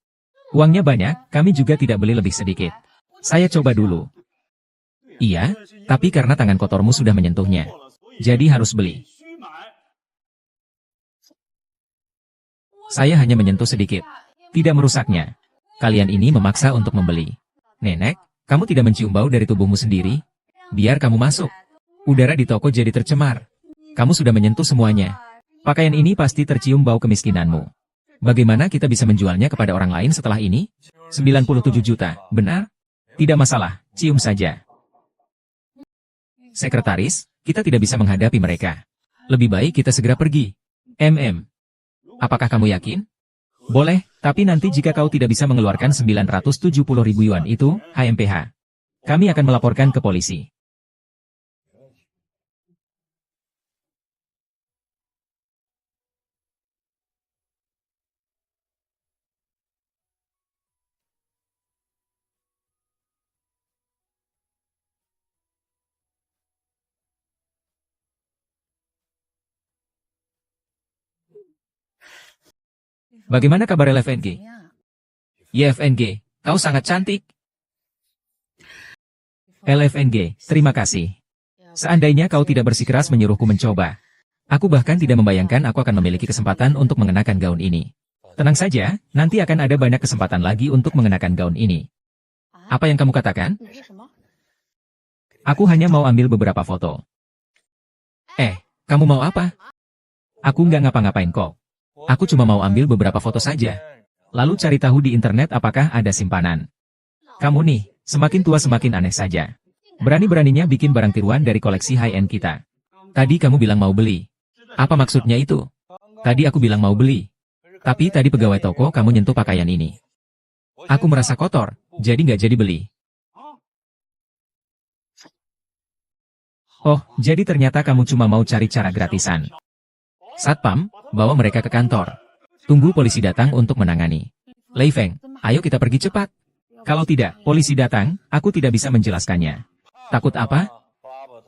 Uangnya banyak, kami juga tidak beli lebih sedikit. Saya coba dulu. Iya, tapi karena tangan kotormu sudah menyentuhnya. Jadi harus beli. Saya hanya menyentuh sedikit. Tidak merusaknya. Kalian ini memaksa untuk membeli. Nenek, kamu tidak mencium bau dari tubuhmu sendiri? Biar kamu masuk. Udara di toko jadi tercemar. Kamu sudah menyentuh semuanya. Pakaian ini pasti tercium bau kemiskinanmu. Bagaimana kita bisa menjualnya kepada orang lain setelah ini? 97 juta, benar? Tidak masalah, cium saja. Sekretaris, kita tidak bisa menghadapi mereka. Lebih baik kita segera pergi. Apakah kamu yakin? Boleh, tapi nanti jika kau tidak bisa mengeluarkan 970.000 yuan itu, HMPH. Kami akan melaporkan ke polisi. Bagaimana kabar LFNG? YFNG, kau sangat cantik. LFNG, terima kasih. Seandainya kau tidak bersikeras menyuruhku mencoba. Aku bahkan tidak membayangkan aku akan memiliki kesempatan untuk mengenakan gaun ini. Tenang saja, nanti akan ada banyak kesempatan lagi untuk mengenakan gaun ini. Apa yang kamu katakan? Aku hanya mau ambil beberapa foto. Kamu mau apa? Aku nggak ngapa-ngapain kok. Aku cuma mau ambil beberapa foto saja. Lalu cari tahu di internet apakah ada simpanan. Kamu nih, semakin tua semakin aneh saja. Berani-beraninya bikin barang tiruan dari koleksi high-end kita. Tadi kamu bilang mau beli. Apa maksudnya itu? Tadi aku bilang mau beli. Tapi tadi pegawai toko kamu nyentuh pakaian ini. Aku merasa kotor, jadi nggak jadi beli. Oh, jadi ternyata kamu cuma mau cari cara gratisan. Satpam, bawa mereka ke kantor. Tunggu polisi datang untuk menangani. Lei Feng, ayo kita pergi cepat. Kalau tidak, polisi datang, aku tidak bisa menjelaskannya. Takut apa?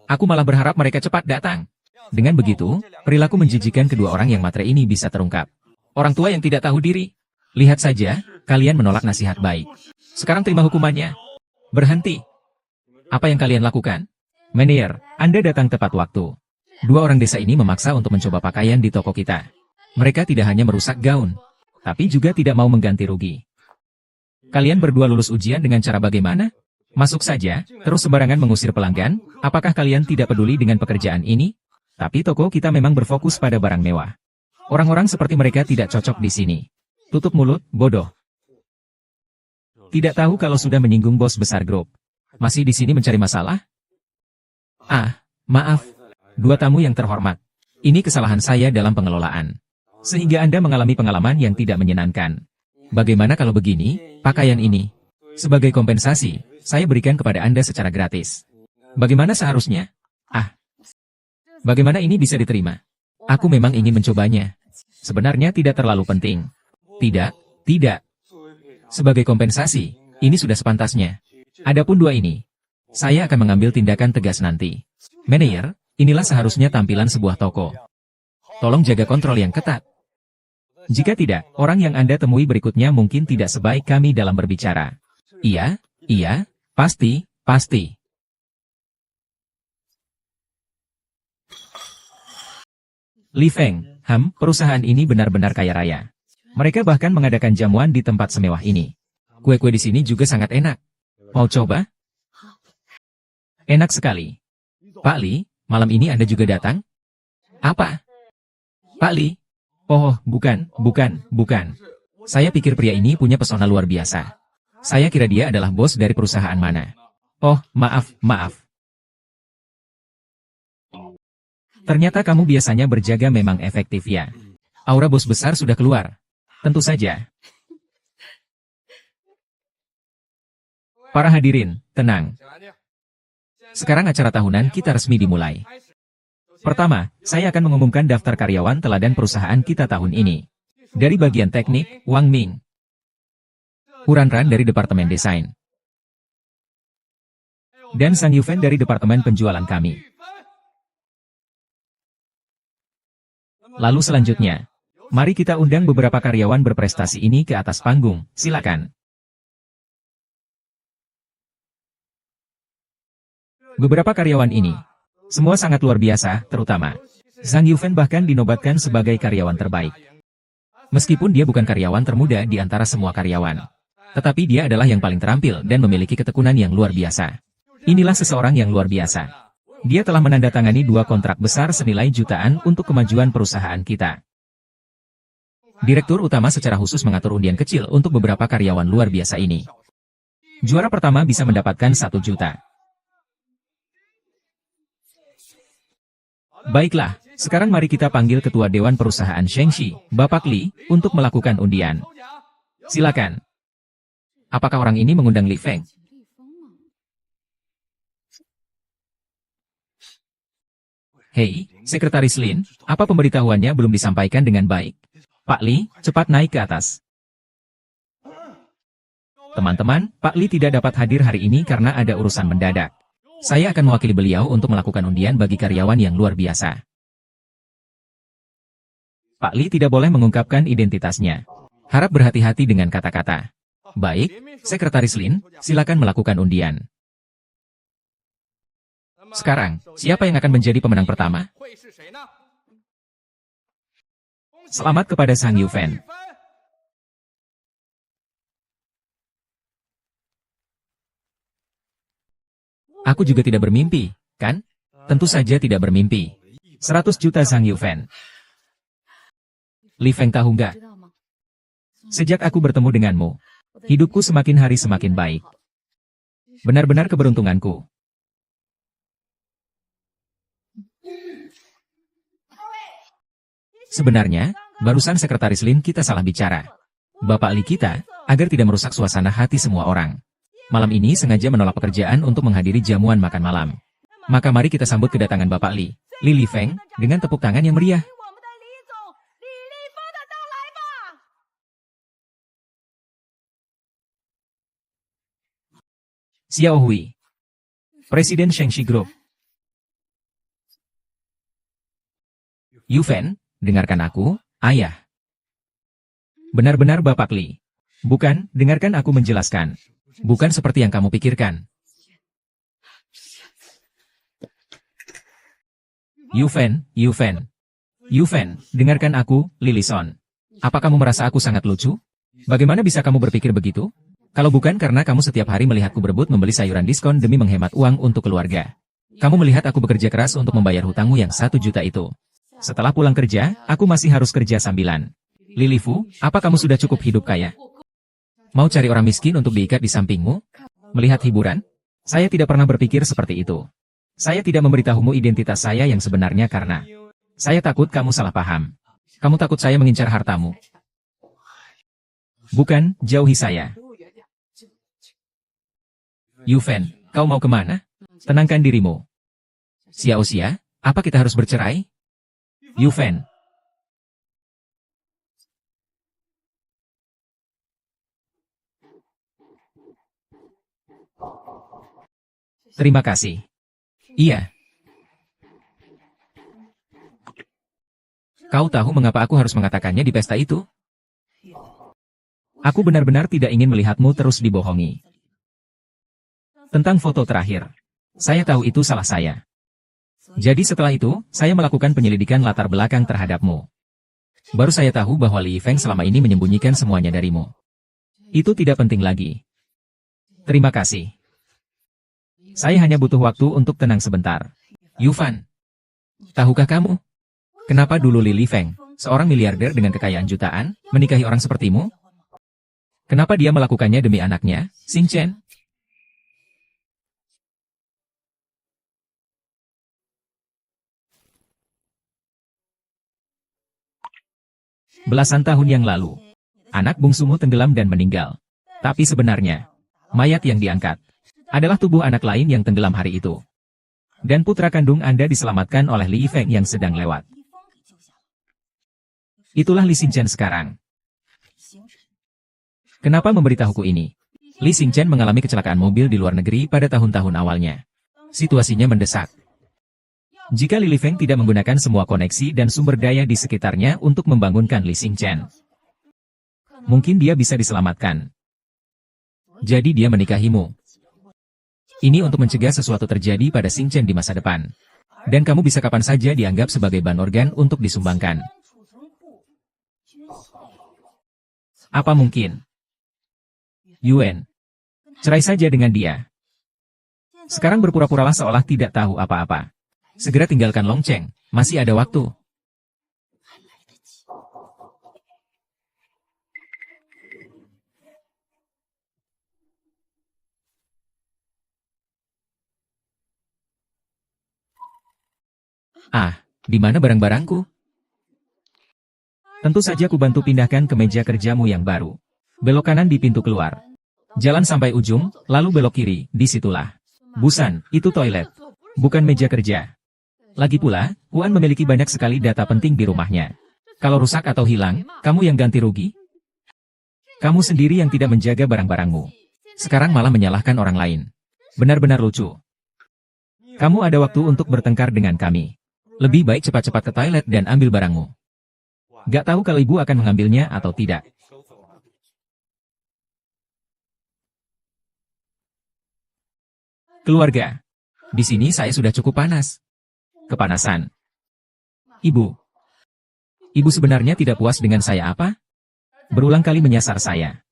Aku malah berharap mereka cepat datang. Dengan begitu, perilaku menjijikan kedua orang yang matre ini bisa terungkap. Orang tua yang tidak tahu diri. Lihat saja, kalian menolak nasihat baik. Sekarang terima hukumannya. Berhenti. Apa yang kalian lakukan? Manajer, Anda datang tepat waktu. Dua orang desa ini memaksa untuk mencoba pakaian di toko kita. Mereka tidak hanya merusak gaun, tapi juga tidak mau mengganti rugi. Kalian berdua lulus ujian dengan cara bagaimana? Masuk saja, terus sembarangan mengusir pelanggan. Apakah kalian tidak peduli dengan pekerjaan ini? Tapi toko kita memang berfokus pada barang mewah. Orang-orang seperti mereka tidak cocok di sini. Tutup mulut, bodoh. Tidak tahu kalau sudah menyinggung bos besar grup. Masih di sini mencari masalah? Maaf. Dua tamu yang terhormat. Ini kesalahan saya dalam pengelolaan. Sehingga Anda mengalami pengalaman yang tidak menyenangkan. Bagaimana kalau begini, pakaian ini? Sebagai kompensasi, saya berikan kepada Anda secara gratis. Bagaimana seharusnya? Bagaimana ini bisa diterima? Aku memang ingin mencobanya. Sebenarnya tidak terlalu penting. Tidak. Sebagai kompensasi, ini sudah sepantasnya. Adapun dua ini, saya akan mengambil tindakan tegas nanti. Manajer, inilah seharusnya tampilan sebuah toko. Tolong jaga kontrol yang ketat. Jika tidak, orang yang Anda temui berikutnya mungkin tidak sebaik kami dalam berbicara. Iya, pasti. Li Feng, perusahaan ini benar-benar kaya raya. Mereka bahkan mengadakan jamuan di tempat semewah ini. Kue-kue di sini juga sangat enak. Mau coba? Enak sekali. Pak Li, malam ini Anda juga datang? Apa? Pak Li? Oh, bukan. Saya pikir pria ini punya pesona luar biasa. Saya kira dia adalah bos dari perusahaan mana. Oh, maaf. Ternyata kamu biasanya berjaga memang efektif ya. Aura bos besar sudah keluar. Tentu saja. Para hadirin, tenang. Sekarang acara tahunan kita resmi dimulai. Pertama, saya akan mengumumkan daftar karyawan teladan perusahaan kita tahun ini. Dari bagian teknik, Wang Ming. Huran-Ran dari Departemen Desain. Dan Sang Yufen dari Departemen Penjualan kami. Lalu selanjutnya, mari kita undang beberapa karyawan berprestasi ini ke atas panggung, silakan. Beberapa karyawan ini, semua sangat luar biasa, terutama Sang Yufen bahkan dinobatkan sebagai karyawan terbaik. Meskipun dia bukan karyawan termuda di antara semua karyawan, tetapi dia adalah yang paling terampil dan memiliki ketekunan yang luar biasa. Inilah seseorang yang luar biasa. Dia telah menandatangani 2 kontrak besar senilai jutaan untuk kemajuan perusahaan kita. Direktur utama secara khusus mengatur undian kecil untuk beberapa karyawan luar biasa ini. Juara pertama bisa mendapatkan 1 juta. Baiklah, sekarang mari kita panggil Ketua Dewan Perusahaan Shengxi, Bapak Li, untuk melakukan undian. Silakan. Apakah orang ini mengundang Li Feng? Hei, Sekretaris Lin, apa pemberitahuannya belum disampaikan dengan baik? Pak Li, cepat naik ke atas. Teman-teman, Pak Li tidak dapat hadir hari ini karena ada urusan mendadak. Saya akan mewakili beliau untuk melakukan undian bagi karyawan yang luar biasa. Pak Li tidak boleh mengungkapkan identitasnya. Harap berhati-hati dengan kata-kata. Baik, Sekretaris Lin, silakan melakukan undian. Sekarang, siapa yang akan menjadi pemenang pertama? Selamat kepada Sang Yufan. Aku juga tidak bermimpi, kan? Tentu saja tidak bermimpi. 100 juta Sang Yufan. Li Feng tahu nggak? Sejak aku bertemu denganmu, hidupku semakin hari semakin baik. Benar-benar keberuntunganku. Sebenarnya, barusan Sekretaris Lin kita salah bicara. Bapak Li kita, agar tidak merusak suasana hati semua orang. Malam ini sengaja menolak pekerjaan untuk menghadiri jamuan makan malam. Maka mari kita sambut kedatangan Bapak Li, Li Feng, dengan tepuk tangan yang meriah. Xiao Hui, Presiden Shengxi Group. Yufan, dengarkan aku, ayah. Benar-benar Bapak Li. Bukan, dengarkan aku menjelaskan. Bukan seperti yang kamu pikirkan. Yufan, dengarkan aku, Lilison. Apa kamu merasa aku sangat lucu? Bagaimana bisa kamu berpikir begitu? Kalau bukan karena kamu setiap hari melihatku berebut membeli sayuran diskon demi menghemat uang untuk keluarga. Kamu melihat aku bekerja keras untuk membayar hutangmu yang 1 juta itu. Setelah pulang kerja, aku masih harus kerja sambilan. Lili Fu, apa kamu sudah cukup hidup kaya? Mau cari orang miskin untuk diikat di sampingmu? Melihat hiburan? Saya tidak pernah berpikir seperti itu. Saya tidak memberitahumu identitas saya yang sebenarnya karena saya takut kamu salah paham. Kamu takut saya mengincar hartamu. Bukan, jauhi saya. Yufan, kau mau kemana? Tenangkan dirimu. Xiao Xia, apa kita harus bercerai? Yufan. Terima kasih. Iya. Kau tahu mengapa aku harus mengatakannya di pesta itu? Aku benar-benar tidak ingin melihatmu terus dibohongi. Tentang foto terakhir. Saya tahu itu salah saya. Jadi setelah itu, saya melakukan penyelidikan latar belakang terhadapmu. Baru saya tahu bahwa Li Feng selama ini menyembunyikan semuanya darimu. Itu tidak penting lagi. Terima kasih. Saya hanya butuh waktu untuk tenang sebentar. Yufan, tahukah kamu? Kenapa dulu Li Feng, seorang miliarder dengan kekayaan jutaan, menikahi orang sepertimu? Kenapa dia melakukannya demi anaknya, Xing Chen? Belasan tahun yang lalu, anak bungsumu tenggelam dan meninggal. Tapi sebenarnya, mayat yang diangkat adalah tubuh anak lain yang tenggelam hari itu. Dan putra kandung Anda diselamatkan oleh Li Feng yang sedang lewat. Itulah Li Xingchen sekarang. Kenapa memberitahuku ini? Li Xingchen mengalami kecelakaan mobil di luar negeri pada tahun-tahun awalnya. Situasinya mendesak. Jika Li Feng tidak menggunakan semua koneksi dan sumber daya di sekitarnya untuk membangunkan Li Xingchen, mungkin dia bisa diselamatkan. Jadi dia menikahimu. Ini untuk mencegah sesuatu terjadi pada Xing Chen di masa depan. Dan kamu bisa kapan saja dianggap sebagai bahan organ untuk disumbangkan. Apa mungkin? Yuan, cerai saja dengan dia. Sekarang berpura-puralah seolah tidak tahu apa-apa. Segera tinggalkan Long Cheng, masih ada waktu. Ah, di mana barang-barangku? Tentu saja ku bantu pindahkan ke meja kerjamu yang baru. Belok kanan di pintu keluar. Jalan sampai ujung, lalu belok kiri, disitulah. Busan, itu toilet. Bukan meja kerja. Lagi pula, Wan memiliki banyak sekali data penting di rumahnya. Kalau rusak atau hilang, kamu yang ganti rugi? Kamu sendiri yang tidak menjaga barang-barangmu. Sekarang malah menyalahkan orang lain. Benar-benar lucu. Kamu ada waktu untuk bertengkar dengan kami. Lebih baik cepat-cepat ke toilet dan ambil barangmu. Gak tahu kalau ibu akan mengambilnya atau tidak. Keluarga. Di sini saya sudah cukup panas. Kepanasan. Ibu. Ibu sebenarnya tidak puas dengan saya apa? Berulang kali menyasar saya.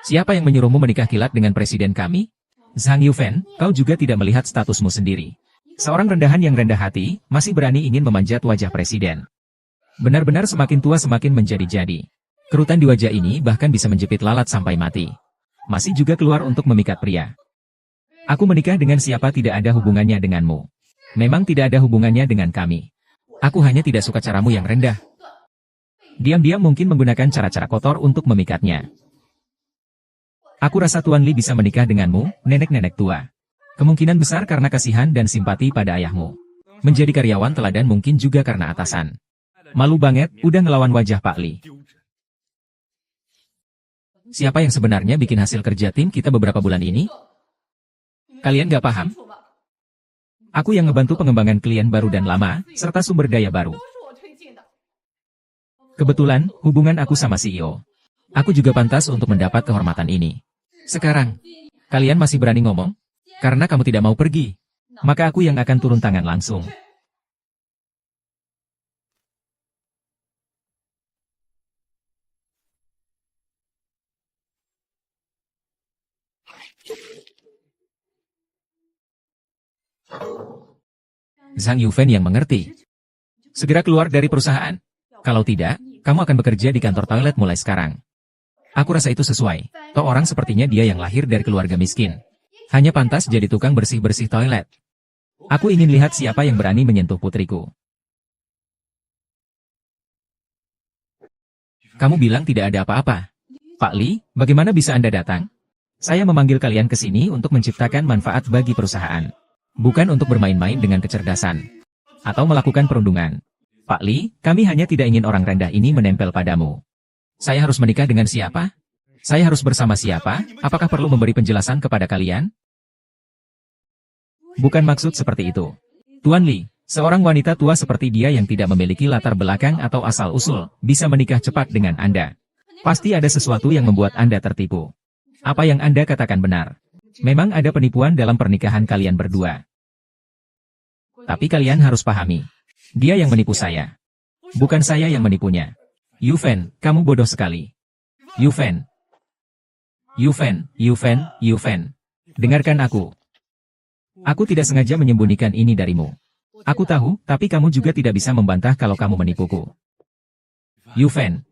Siapa yang menyuruhmu menikah kilat dengan presiden kami? Zhang Yufen, kau juga tidak melihat statusmu sendiri. Seorang rendahan yang rendah hati, masih berani ingin memanjat wajah presiden. Benar-benar semakin tua semakin menjadi-jadi. Kerutan di wajah ini bahkan bisa menjepit lalat sampai mati. Masih juga keluar untuk memikat pria. Aku menikah dengan siapa tidak ada hubungannya denganmu. Memang tidak ada hubungannya dengan kami. Aku hanya tidak suka caramu yang rendah. Diam-diam mungkin menggunakan cara-cara kotor untuk memikatnya. Aku rasa Tuan Li bisa menikah denganmu, nenek-nenek tua. Kemungkinan besar karena kasihan dan simpati pada ayahmu. Menjadi karyawan teladan mungkin juga karena atasan. Malu banget, udah ngelawan wajah Pak Li. Siapa yang sebenarnya bikin hasil kerja tim kita beberapa bulan ini? Kalian gak paham? Aku yang ngebantu pengembangan klien baru dan lama, serta sumber daya baru. Kebetulan, hubungan aku sama CEO. Aku juga pantas untuk mendapat kehormatan ini. Sekarang, kalian masih berani ngomong? Karena kamu tidak mau pergi, maka aku yang akan turun tangan langsung. Zhang Yufen yang mengerti. Segera keluar dari perusahaan. Kalau tidak, kamu akan bekerja di kantor toilet mulai sekarang. Aku rasa itu sesuai. Toh orang sepertinya dia yang lahir dari keluarga miskin. Hanya pantas jadi tukang bersih-bersih toilet. Aku ingin lihat siapa yang berani menyentuh putriku. Kamu bilang tidak ada apa-apa. Pak Li, bagaimana bisa Anda datang? Saya memanggil kalian ke sini untuk menciptakan manfaat bagi perusahaan. Bukan untuk bermain-main dengan kecerdasan. Atau melakukan perundungan. Pak Li, kami hanya tidak ingin orang rendah ini menempel padamu. Saya harus menikah dengan siapa? Saya harus bersama siapa? Apakah perlu memberi penjelasan kepada kalian? Bukan maksud seperti itu. Tuan Li, seorang wanita tua seperti dia yang tidak memiliki latar belakang atau asal-usul, bisa menikah cepat dengan Anda. Pasti ada sesuatu yang membuat Anda tertipu. Apa yang Anda katakan benar. Memang ada penipuan dalam pernikahan kalian berdua. Tapi kalian harus pahami. Dia yang menipu saya. Bukan saya yang menipunya. Yufen, kamu bodoh sekali. Yufen. Yufen. Dengarkan aku. Aku tidak sengaja menyembunyikan ini darimu. Aku tahu, tapi kamu juga tidak bisa membantah kalau kamu menipuku. Yufen.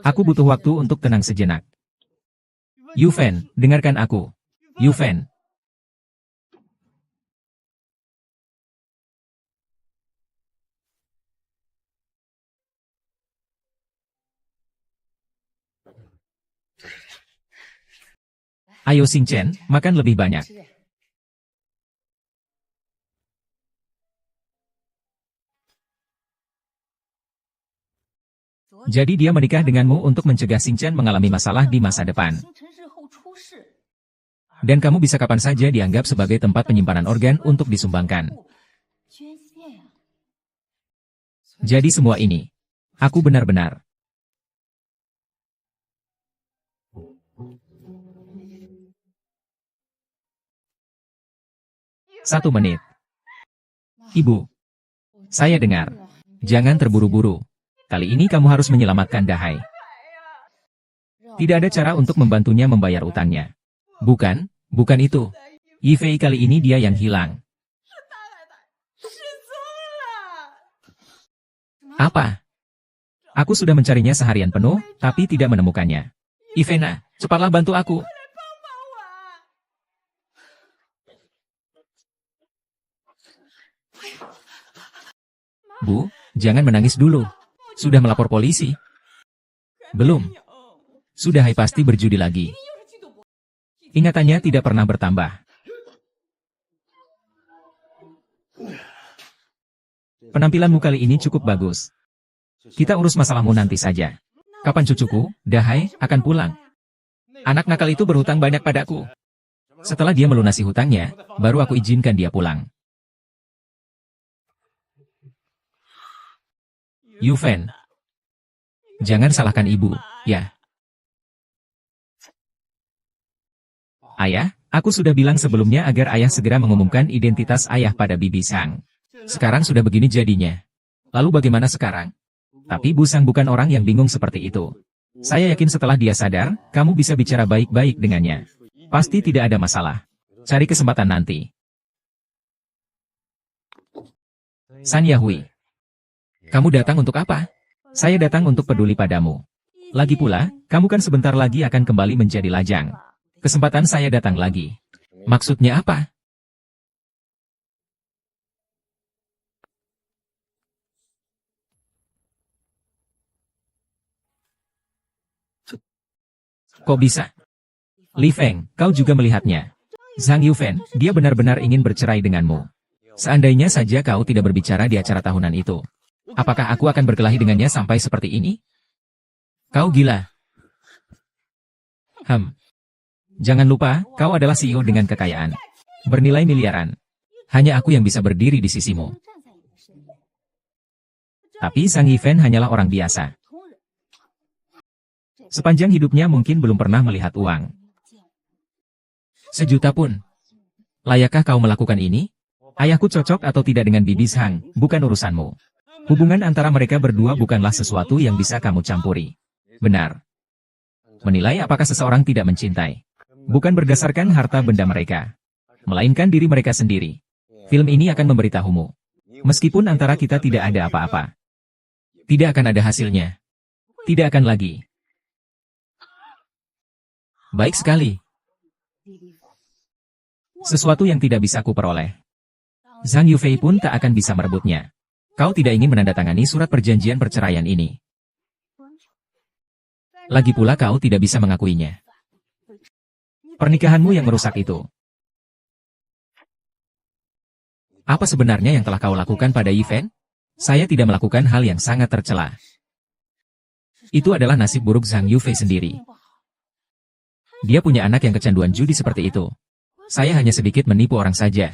Aku butuh waktu untuk tenang sejenak. Yufen, dengarkan aku. Yufen. Ayo Xingchen, makan lebih banyak. Jadi dia menikah denganmu untuk mencegah Xingchen mengalami masalah di masa depan. Dan kamu bisa kapan saja dianggap sebagai tempat penyimpanan organ untuk disumbangkan. Jadi semua ini, aku benar-benar. 1 menit. Ibu. Saya dengar. Jangan terburu-buru. Kali ini kamu harus menyelamatkan Dahai. Tidak ada cara untuk membantunya membayar utangnya. Bukan itu. Yifei kali ini dia yang hilang. Apa? Aku sudah mencarinya seharian penuh, tapi tidak menemukannya. Ivena, cepatlah bantu aku. Bu, jangan menangis dulu. Sudah melapor polisi? Belum. Sudah pasti berjudi lagi. Ingatannya tidak pernah bertambah. Penampilanmu kali ini cukup bagus. Kita urus masalahmu nanti saja. Kapan cucuku, Dahai, akan pulang? Anak nakal itu berhutang banyak padaku. Setelah dia melunasi hutangnya, baru aku izinkan dia pulang. Yufen. Jangan salahkan ibu, ya. Ayah, aku sudah bilang sebelumnya agar ayah segera mengumumkan identitas ayah pada Bibi Sang. Sekarang sudah begini jadinya. Lalu bagaimana sekarang? Tapi Busang bukan orang yang bingung seperti itu. Saya yakin setelah dia sadar, kamu bisa bicara baik-baik dengannya. Pasti tidak ada masalah. Cari kesempatan nanti. San Yahui. Kamu datang untuk apa? Saya datang untuk peduli padamu. Lagi pula, kamu kan sebentar lagi akan kembali menjadi lajang. Kesempatan saya datang lagi. Maksudnya apa? Kok bisa? Li Feng, kau juga melihatnya. Zhang Yufen, dia benar-benar ingin bercerai denganmu. Seandainya saja kau tidak berbicara di acara tahunan itu. Apakah aku akan berkelahi dengannya sampai seperti ini? Kau gila. Jangan lupa, kau adalah CEO dengan kekayaan. Bernilai miliaran. Hanya aku yang bisa berdiri di sisimu. Tapi Zhang Yufen hanyalah orang biasa. Sepanjang hidupnya mungkin belum pernah melihat uang. 1 juta pun. Layakkah kau melakukan ini? Ayahku cocok atau tidak dengan Bibi Zhang, bukan urusanmu. Hubungan antara mereka berdua bukanlah sesuatu yang bisa kamu campuri. Benar. Menilai apakah seseorang tidak mencintai. Bukan berdasarkan harta benda mereka. Melainkan diri mereka sendiri. Film ini akan memberitahumu. Meskipun antara kita tidak ada apa-apa. Tidak akan ada hasilnya. Tidak akan lagi. Baik sekali. Sesuatu yang tidak bisa kuperoleh. Zhang Yufei pun tak akan bisa merebutnya. Kau tidak ingin menandatangani surat perjanjian perceraian ini. Lagi pula kau tidak bisa mengakuinya. Pernikahanmu yang merusak itu. Apa sebenarnya yang telah kau lakukan pada Yifan? Saya tidak melakukan hal yang sangat tercela. Itu adalah nasib buruk Zhang Yufei sendiri. Dia punya anak yang kecanduan judi seperti itu. Saya hanya sedikit menipu orang saja.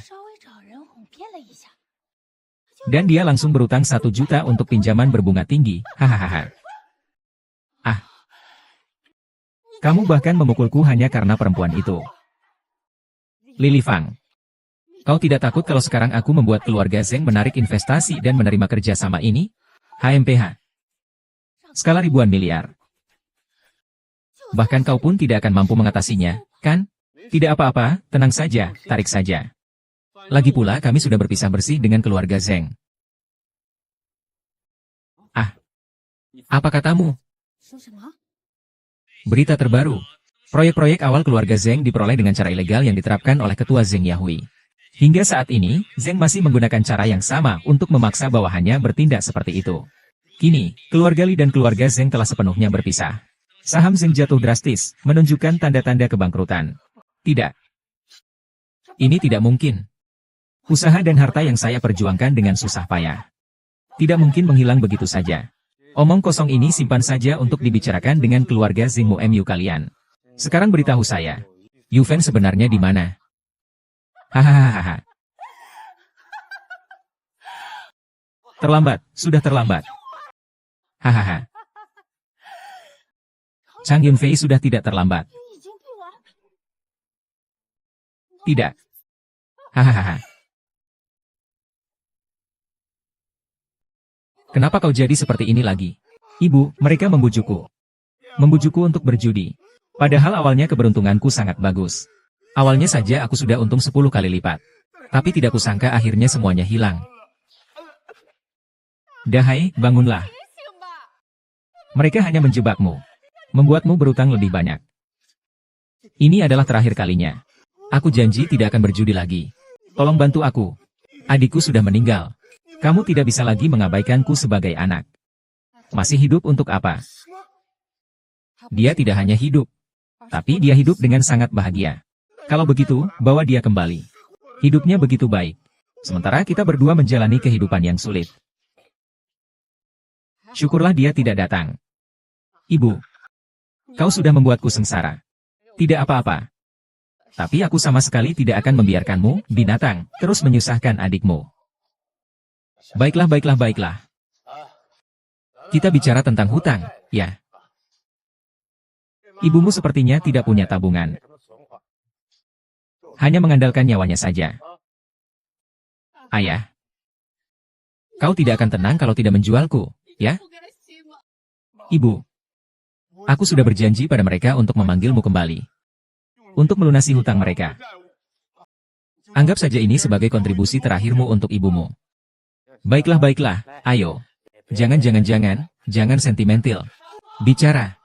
Dan dia langsung berutang 1 juta untuk pinjaman berbunga tinggi. Hahaha. Kamu bahkan memukulku hanya karena perempuan itu. Lili Fang. Kau tidak takut kalau sekarang aku membuat keluarga Zheng menarik investasi dan menerima kerja sama ini? HMPH. Skala ribuan miliar. Bahkan kau pun tidak akan mampu mengatasinya, kan? Tidak apa-apa, tenang saja, tarik saja. Lagi pula kami sudah berpisah bersih dengan keluarga Zheng. Apa katamu? Berita terbaru. Proyek-proyek awal keluarga Zheng diperoleh dengan cara ilegal yang diterapkan oleh ketua Zheng Yahui. Hingga saat ini, Zheng masih menggunakan cara yang sama untuk memaksa bawahannya bertindak seperti itu. Kini, keluarga Li dan keluarga Zheng telah sepenuhnya berpisah. Saham Zheng jatuh drastis, menunjukkan tanda-tanda kebangkrutan. Tidak. Ini tidak mungkin. Usaha dan harta yang saya perjuangkan dengan susah payah. Tidak mungkin menghilang begitu saja. Omong kosong ini simpan saja untuk dibicarakan dengan keluarga Zheng Mu kalian. Sekarang beritahu saya. Yufen sebenarnya di mana? Hahaha. Terlambat, sudah terlambat. Hahaha. Chang Yunfei sudah tidak terlambat. Tidak. Hahaha. Kenapa kau jadi seperti ini lagi? Ibu, mereka membujukku. Membujukku untuk berjudi. Padahal awalnya keberuntunganku sangat bagus. Awalnya saja aku sudah untung 10 kali lipat. Tapi tidak kusangka akhirnya semuanya hilang. Dahai, bangunlah. Mereka hanya menjebakmu. Membuatmu berutang lebih banyak. Ini adalah terakhir kalinya. Aku janji tidak akan berjudi lagi. Tolong bantu aku. Adikku sudah meninggal. Kamu tidak bisa lagi mengabaikanku sebagai anak. Masih hidup untuk apa? Dia tidak hanya hidup, tapi dia hidup dengan sangat bahagia. Kalau begitu, bawa dia kembali. Hidupnya begitu baik. Sementara kita berdua menjalani kehidupan yang sulit. Syukurlah dia tidak datang. Ibu, kau sudah membuatku sengsara. Tidak apa-apa. Tapi aku sama sekali tidak akan membiarkanmu, binatang, terus menyusahkan adikmu. Baiklah, baiklah, baiklah. Kita bicara tentang hutang, ya. Ibumu sepertinya tidak punya tabungan. Hanya mengandalkan nyawanya saja. Ayah. Kau tidak akan tenang kalau tidak menjualku, ya? Ibu, aku sudah berjanji pada mereka untuk memanggilmu kembali. Untuk melunasi hutang mereka. Anggap saja ini sebagai kontribusi terakhirmu untuk ibumu. Baiklah, baiklah, ayo. Jangan sentimental. Bicara.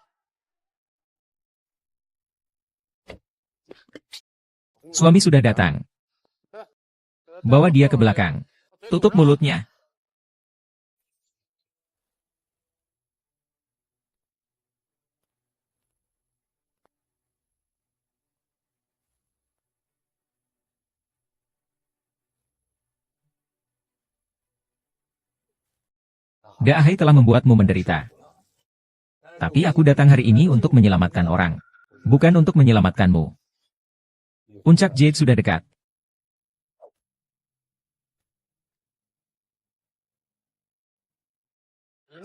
Suami sudah datang. Bawa dia ke belakang. Tutup mulutnya. Daahai telah membuatmu menderita. Tapi aku datang hari ini untuk menyelamatkan orang. Bukan untuk menyelamatkanmu. Puncak Jade sudah dekat.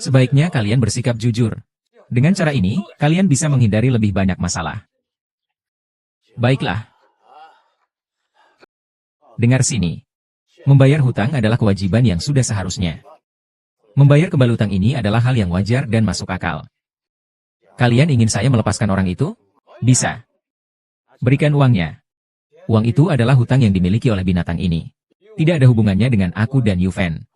Sebaiknya kalian bersikap jujur. Dengan cara ini, kalian bisa menghindari lebih banyak masalah. Baiklah. Dengar sini. Membayar hutang adalah kewajiban yang sudah seharusnya. Membayar kembali hutang ini adalah hal yang wajar dan masuk akal. Kalian ingin saya melepaskan orang itu? Bisa. Berikan uangnya. Uang itu adalah hutang yang dimiliki oleh binatang ini. Tidak ada hubungannya dengan aku dan Yuven.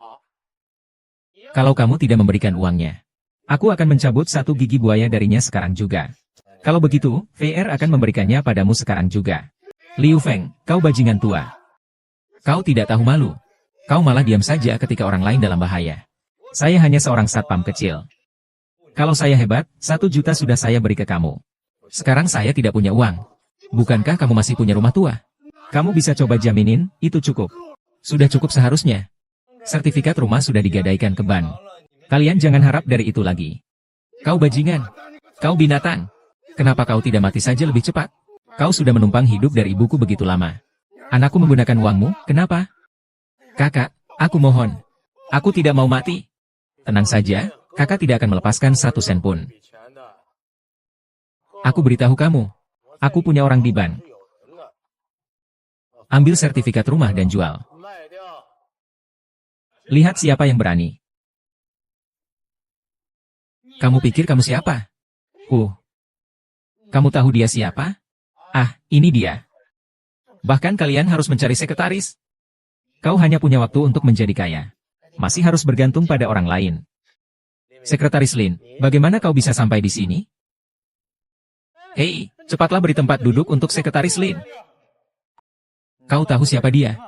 Kalau kamu tidak memberikan uangnya, aku akan mencabut satu gigi buaya darinya sekarang juga. Kalau begitu, VR akan memberikannya padamu sekarang juga. Liu Feng, kau bajingan tua. Kau tidak tahu malu. Kau malah diam saja ketika orang lain dalam bahaya. Saya hanya seorang satpam kecil. Kalau saya hebat, 1 juta sudah saya beri ke kamu. Sekarang saya tidak punya uang. Bukankah kamu masih punya rumah tua? Kamu bisa coba jaminin, itu cukup. Sudah cukup seharusnya. Sertifikat rumah sudah digadaikan ke bank. Kalian jangan harap dari itu lagi. Kau bajingan. Kau binatang. Kenapa kau tidak mati saja lebih cepat? Kau sudah menumpang hidup dari ibuku begitu lama. Anakku menggunakan uangmu, kenapa? Kakak, aku mohon. Aku tidak mau mati. Tenang saja, kakak tidak akan melepaskan 1 sen pun. Aku beritahu kamu. Aku punya orang di bank. Ambil sertifikat rumah dan jual. Lihat siapa yang berani. Kamu pikir kamu siapa? Kamu tahu dia siapa? Ah, ini dia. Bahkan kalian harus mencari sekretaris. Kau hanya punya waktu untuk menjadi kaya. Masih harus bergantung pada orang lain. Sekretaris Lin, bagaimana kau bisa sampai di sini? Hei, cepatlah beri tempat duduk untuk Sekretaris Lin. Kau tahu siapa dia?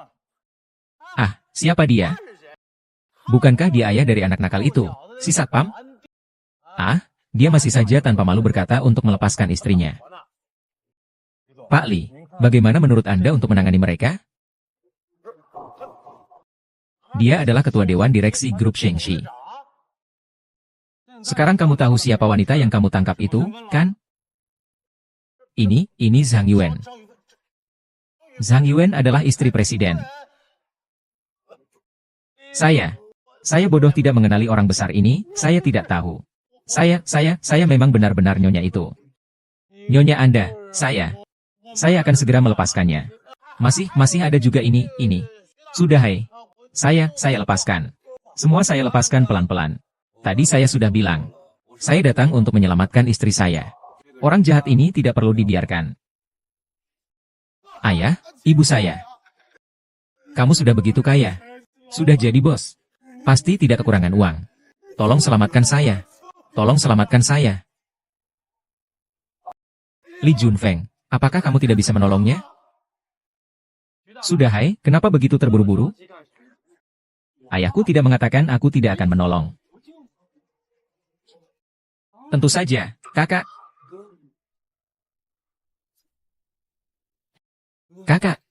Ah, siapa dia? Bukankah dia ayah dari anak nakal itu, si satpam? Ah, dia masih saja tanpa malu berkata untuk melepaskan istrinya. Pak Li, bagaimana menurut Anda untuk menangani mereka? Dia adalah ketua dewan direksi grup Shengxi. Sekarang kamu tahu siapa wanita yang kamu tangkap itu, kan? Ini Zhang Yuan. Zhang Yuan adalah istri presiden. Saya bodoh tidak mengenali orang besar ini, saya tidak tahu. Saya memang benar-benar nyonya itu. Nyonya Anda, saya akan segera melepaskannya. Masih ada juga ini. Sudah hai. Saya lepaskan. Semua saya lepaskan pelan-pelan. Tadi saya sudah bilang. Saya datang untuk menyelamatkan istri saya. Orang jahat ini tidak perlu dibiarkan. Ayah, ibu saya. Kamu sudah begitu kaya. Sudah jadi bos. Pasti tidak kekurangan uang. Tolong selamatkan saya. Tolong selamatkan saya. Li Junfeng, apakah kamu tidak bisa menolongnya? Sudah hai, kenapa begitu terburu-buru? Ayahku tidak mengatakan aku tidak akan menolong. Tentu saja, kakak. Kakak,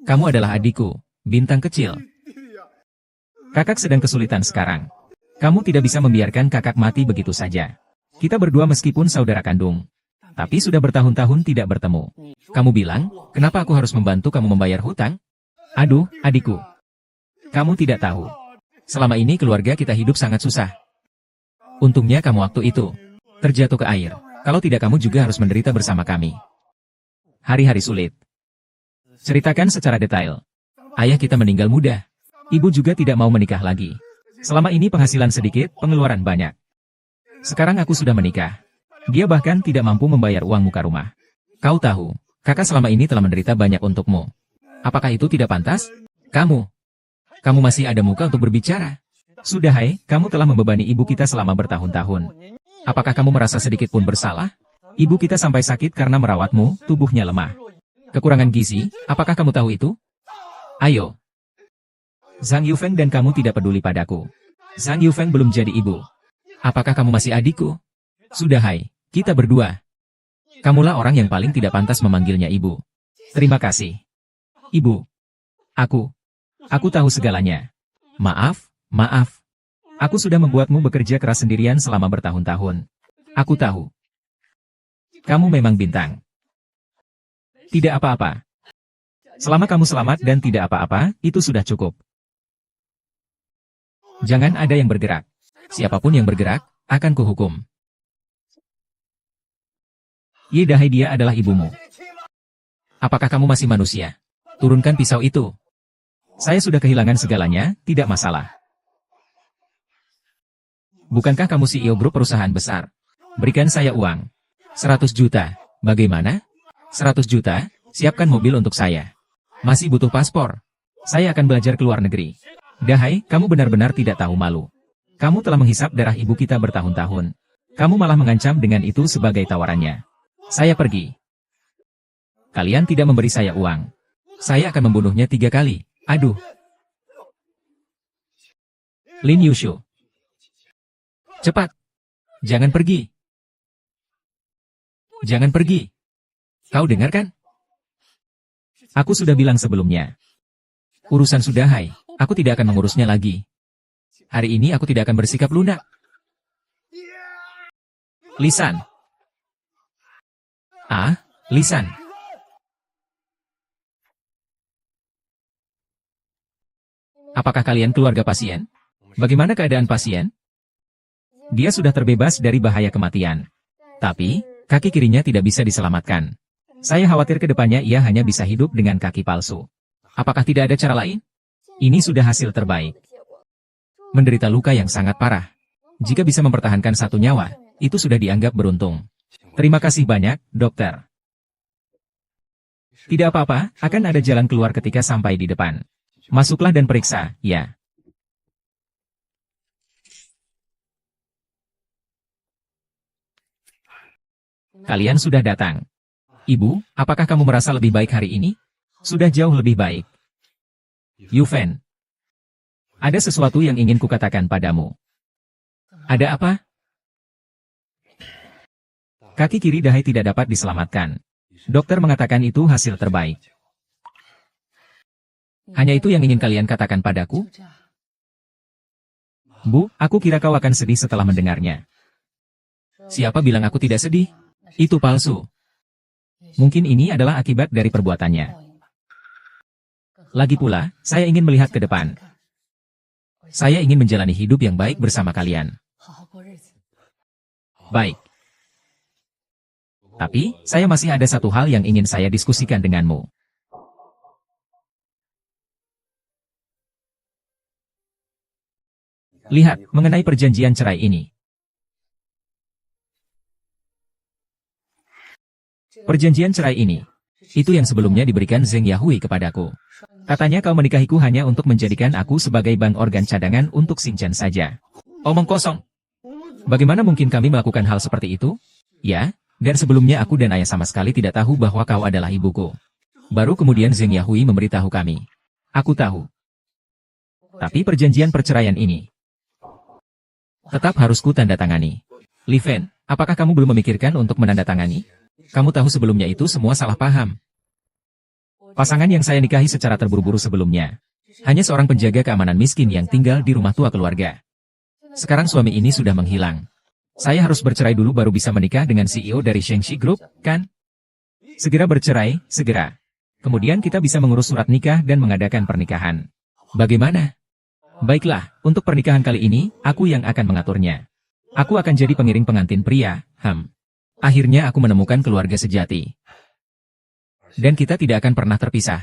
kamu adalah adikku, bintang kecil. Kakak sedang kesulitan sekarang. Kamu tidak bisa membiarkan kakak mati begitu saja. Kita berdua meskipun saudara kandung. Tapi sudah bertahun-tahun tidak bertemu. Kamu bilang, kenapa aku harus membantu kamu membayar hutang? Aduh, adikku. Kamu tidak tahu. Selama ini keluarga kita hidup sangat susah. Untungnya kamu waktu itu terjatuh ke air. Kalau tidak kamu juga harus menderita bersama kami. Hari-hari sulit. Ceritakan secara detail. Ayah kita meninggal muda. Ibu juga tidak mau menikah lagi. Selama ini penghasilan sedikit, pengeluaran banyak. Sekarang aku sudah menikah. Dia bahkan tidak mampu membayar uang muka rumah. Kau tahu, kakak selama ini telah menderita banyak untukmu. Apakah itu tidak pantas? Kamu masih ada muka untuk berbicara. Sudah hai, kamu telah membebani ibu kita selama bertahun-tahun. Apakah kamu merasa sedikit pun bersalah? Ibu kita sampai sakit karena merawatmu, tubuhnya lemah. Kekurangan gizi, apakah kamu tahu itu? Ayo. Zhang Yufeng dan kamu tidak peduli padaku. Zhang Yufeng belum jadi ibu. Apakah kamu masih adikku? Sudah hai, kita berdua. Kamulah orang yang paling tidak pantas memanggilnya ibu. Terima kasih. Ibu. Aku tahu segalanya. Maaf. Aku sudah membuatmu bekerja keras sendirian selama bertahun-tahun. Aku tahu. Kamu memang bintang. Tidak apa-apa. Selama kamu selamat dan tidak apa-apa, itu sudah cukup. Jangan ada yang bergerak. Siapapun yang bergerak, akan kuhukum. Ye Dahai, dia adalah ibumu. Apakah kamu masih manusia? Turunkan pisau itu. Saya sudah kehilangan segalanya, tidak masalah. Bukankah kamu CEO grup perusahaan besar? Berikan saya uang. 100 juta. Bagaimana? 100 juta, siapkan mobil untuk saya. Masih butuh paspor. Saya akan belajar ke luar negeri. Dahai, kamu benar-benar tidak tahu malu. Kamu telah menghisap darah ibu kita bertahun-tahun. Kamu malah mengancam dengan itu sebagai tawarannya. Saya pergi. Kalian tidak memberi saya uang. Saya akan membunuhnya 3 kali. Aduh. Lin Yushu. Cepat. Jangan pergi. Jangan pergi. Kau dengar kan? Aku sudah bilang sebelumnya. Urusan sudah hai, aku tidak akan mengurusnya lagi. Hari ini aku tidak akan bersikap lunak. Lisan. Lisan. Apakah kalian keluarga pasien? Bagaimana keadaan pasien? Dia sudah terbebas dari bahaya kematian. Tapi, kaki kirinya tidak bisa diselamatkan. Saya khawatir ke depannya ia hanya bisa hidup dengan kaki palsu. Apakah tidak ada cara lain? Ini sudah hasil terbaik. Menderita luka yang sangat parah. Jika bisa mempertahankan 1 nyawa, itu sudah dianggap beruntung. Terima kasih banyak, dokter. Tidak apa-apa, akan ada jalan keluar ketika sampai di depan. Masuklah dan periksa, ya. Kalian sudah datang. Ibu, apakah kamu merasa lebih baik hari ini? Sudah jauh lebih baik. Yufen. Ada sesuatu yang ingin kukatakan padamu. Ada apa? Kaki kiri Dahai tidak dapat diselamatkan. Dokter mengatakan itu hasil terbaik. Hanya itu yang ingin kalian katakan padaku? Bu, aku kira kau akan sedih setelah mendengarnya. Siapa bilang aku tidak sedih? Itu palsu. Mungkin ini adalah akibat dari perbuatannya. Lagi pula, saya ingin melihat ke depan. Saya ingin menjalani hidup yang baik bersama kalian. Baik. Tapi, saya masih ada satu hal yang ingin saya diskusikan denganmu. Lihat, mengenai perjanjian cerai ini. Perjanjian cerai ini. Itu yang sebelumnya diberikan Zheng Yahui kepadaku. Katanya kau menikahiku hanya untuk menjadikan aku sebagai bank organ cadangan untuk Xinjiang saja. Omong kosong. Bagaimana mungkin kami melakukan hal seperti itu? Ya, dan sebelumnya aku dan ayah sama sekali tidak tahu bahwa kau adalah ibuku. Baru kemudian Zheng Yahui memberitahu kami. Aku tahu. Tapi perjanjian perceraian ini tetap harus ku tanda tangani. Li Fen, apakah kamu belum memikirkan untuk menandatangani? Kamu tahu sebelumnya itu semua salah paham. Pasangan yang saya nikahi secara terburu-buru sebelumnya. Hanya seorang penjaga keamanan miskin yang tinggal di rumah tua keluarga. Sekarang suami ini sudah menghilang. Saya harus bercerai dulu baru bisa menikah dengan CEO dari Shengxi Group, kan? Segera bercerai, segera. Kemudian kita bisa mengurus surat nikah dan mengadakan pernikahan. Bagaimana? Baiklah, untuk pernikahan kali ini, aku yang akan mengaturnya. Aku akan jadi pengiring pengantin pria, Akhirnya aku menemukan keluarga sejati. Dan kita tidak akan pernah terpisah.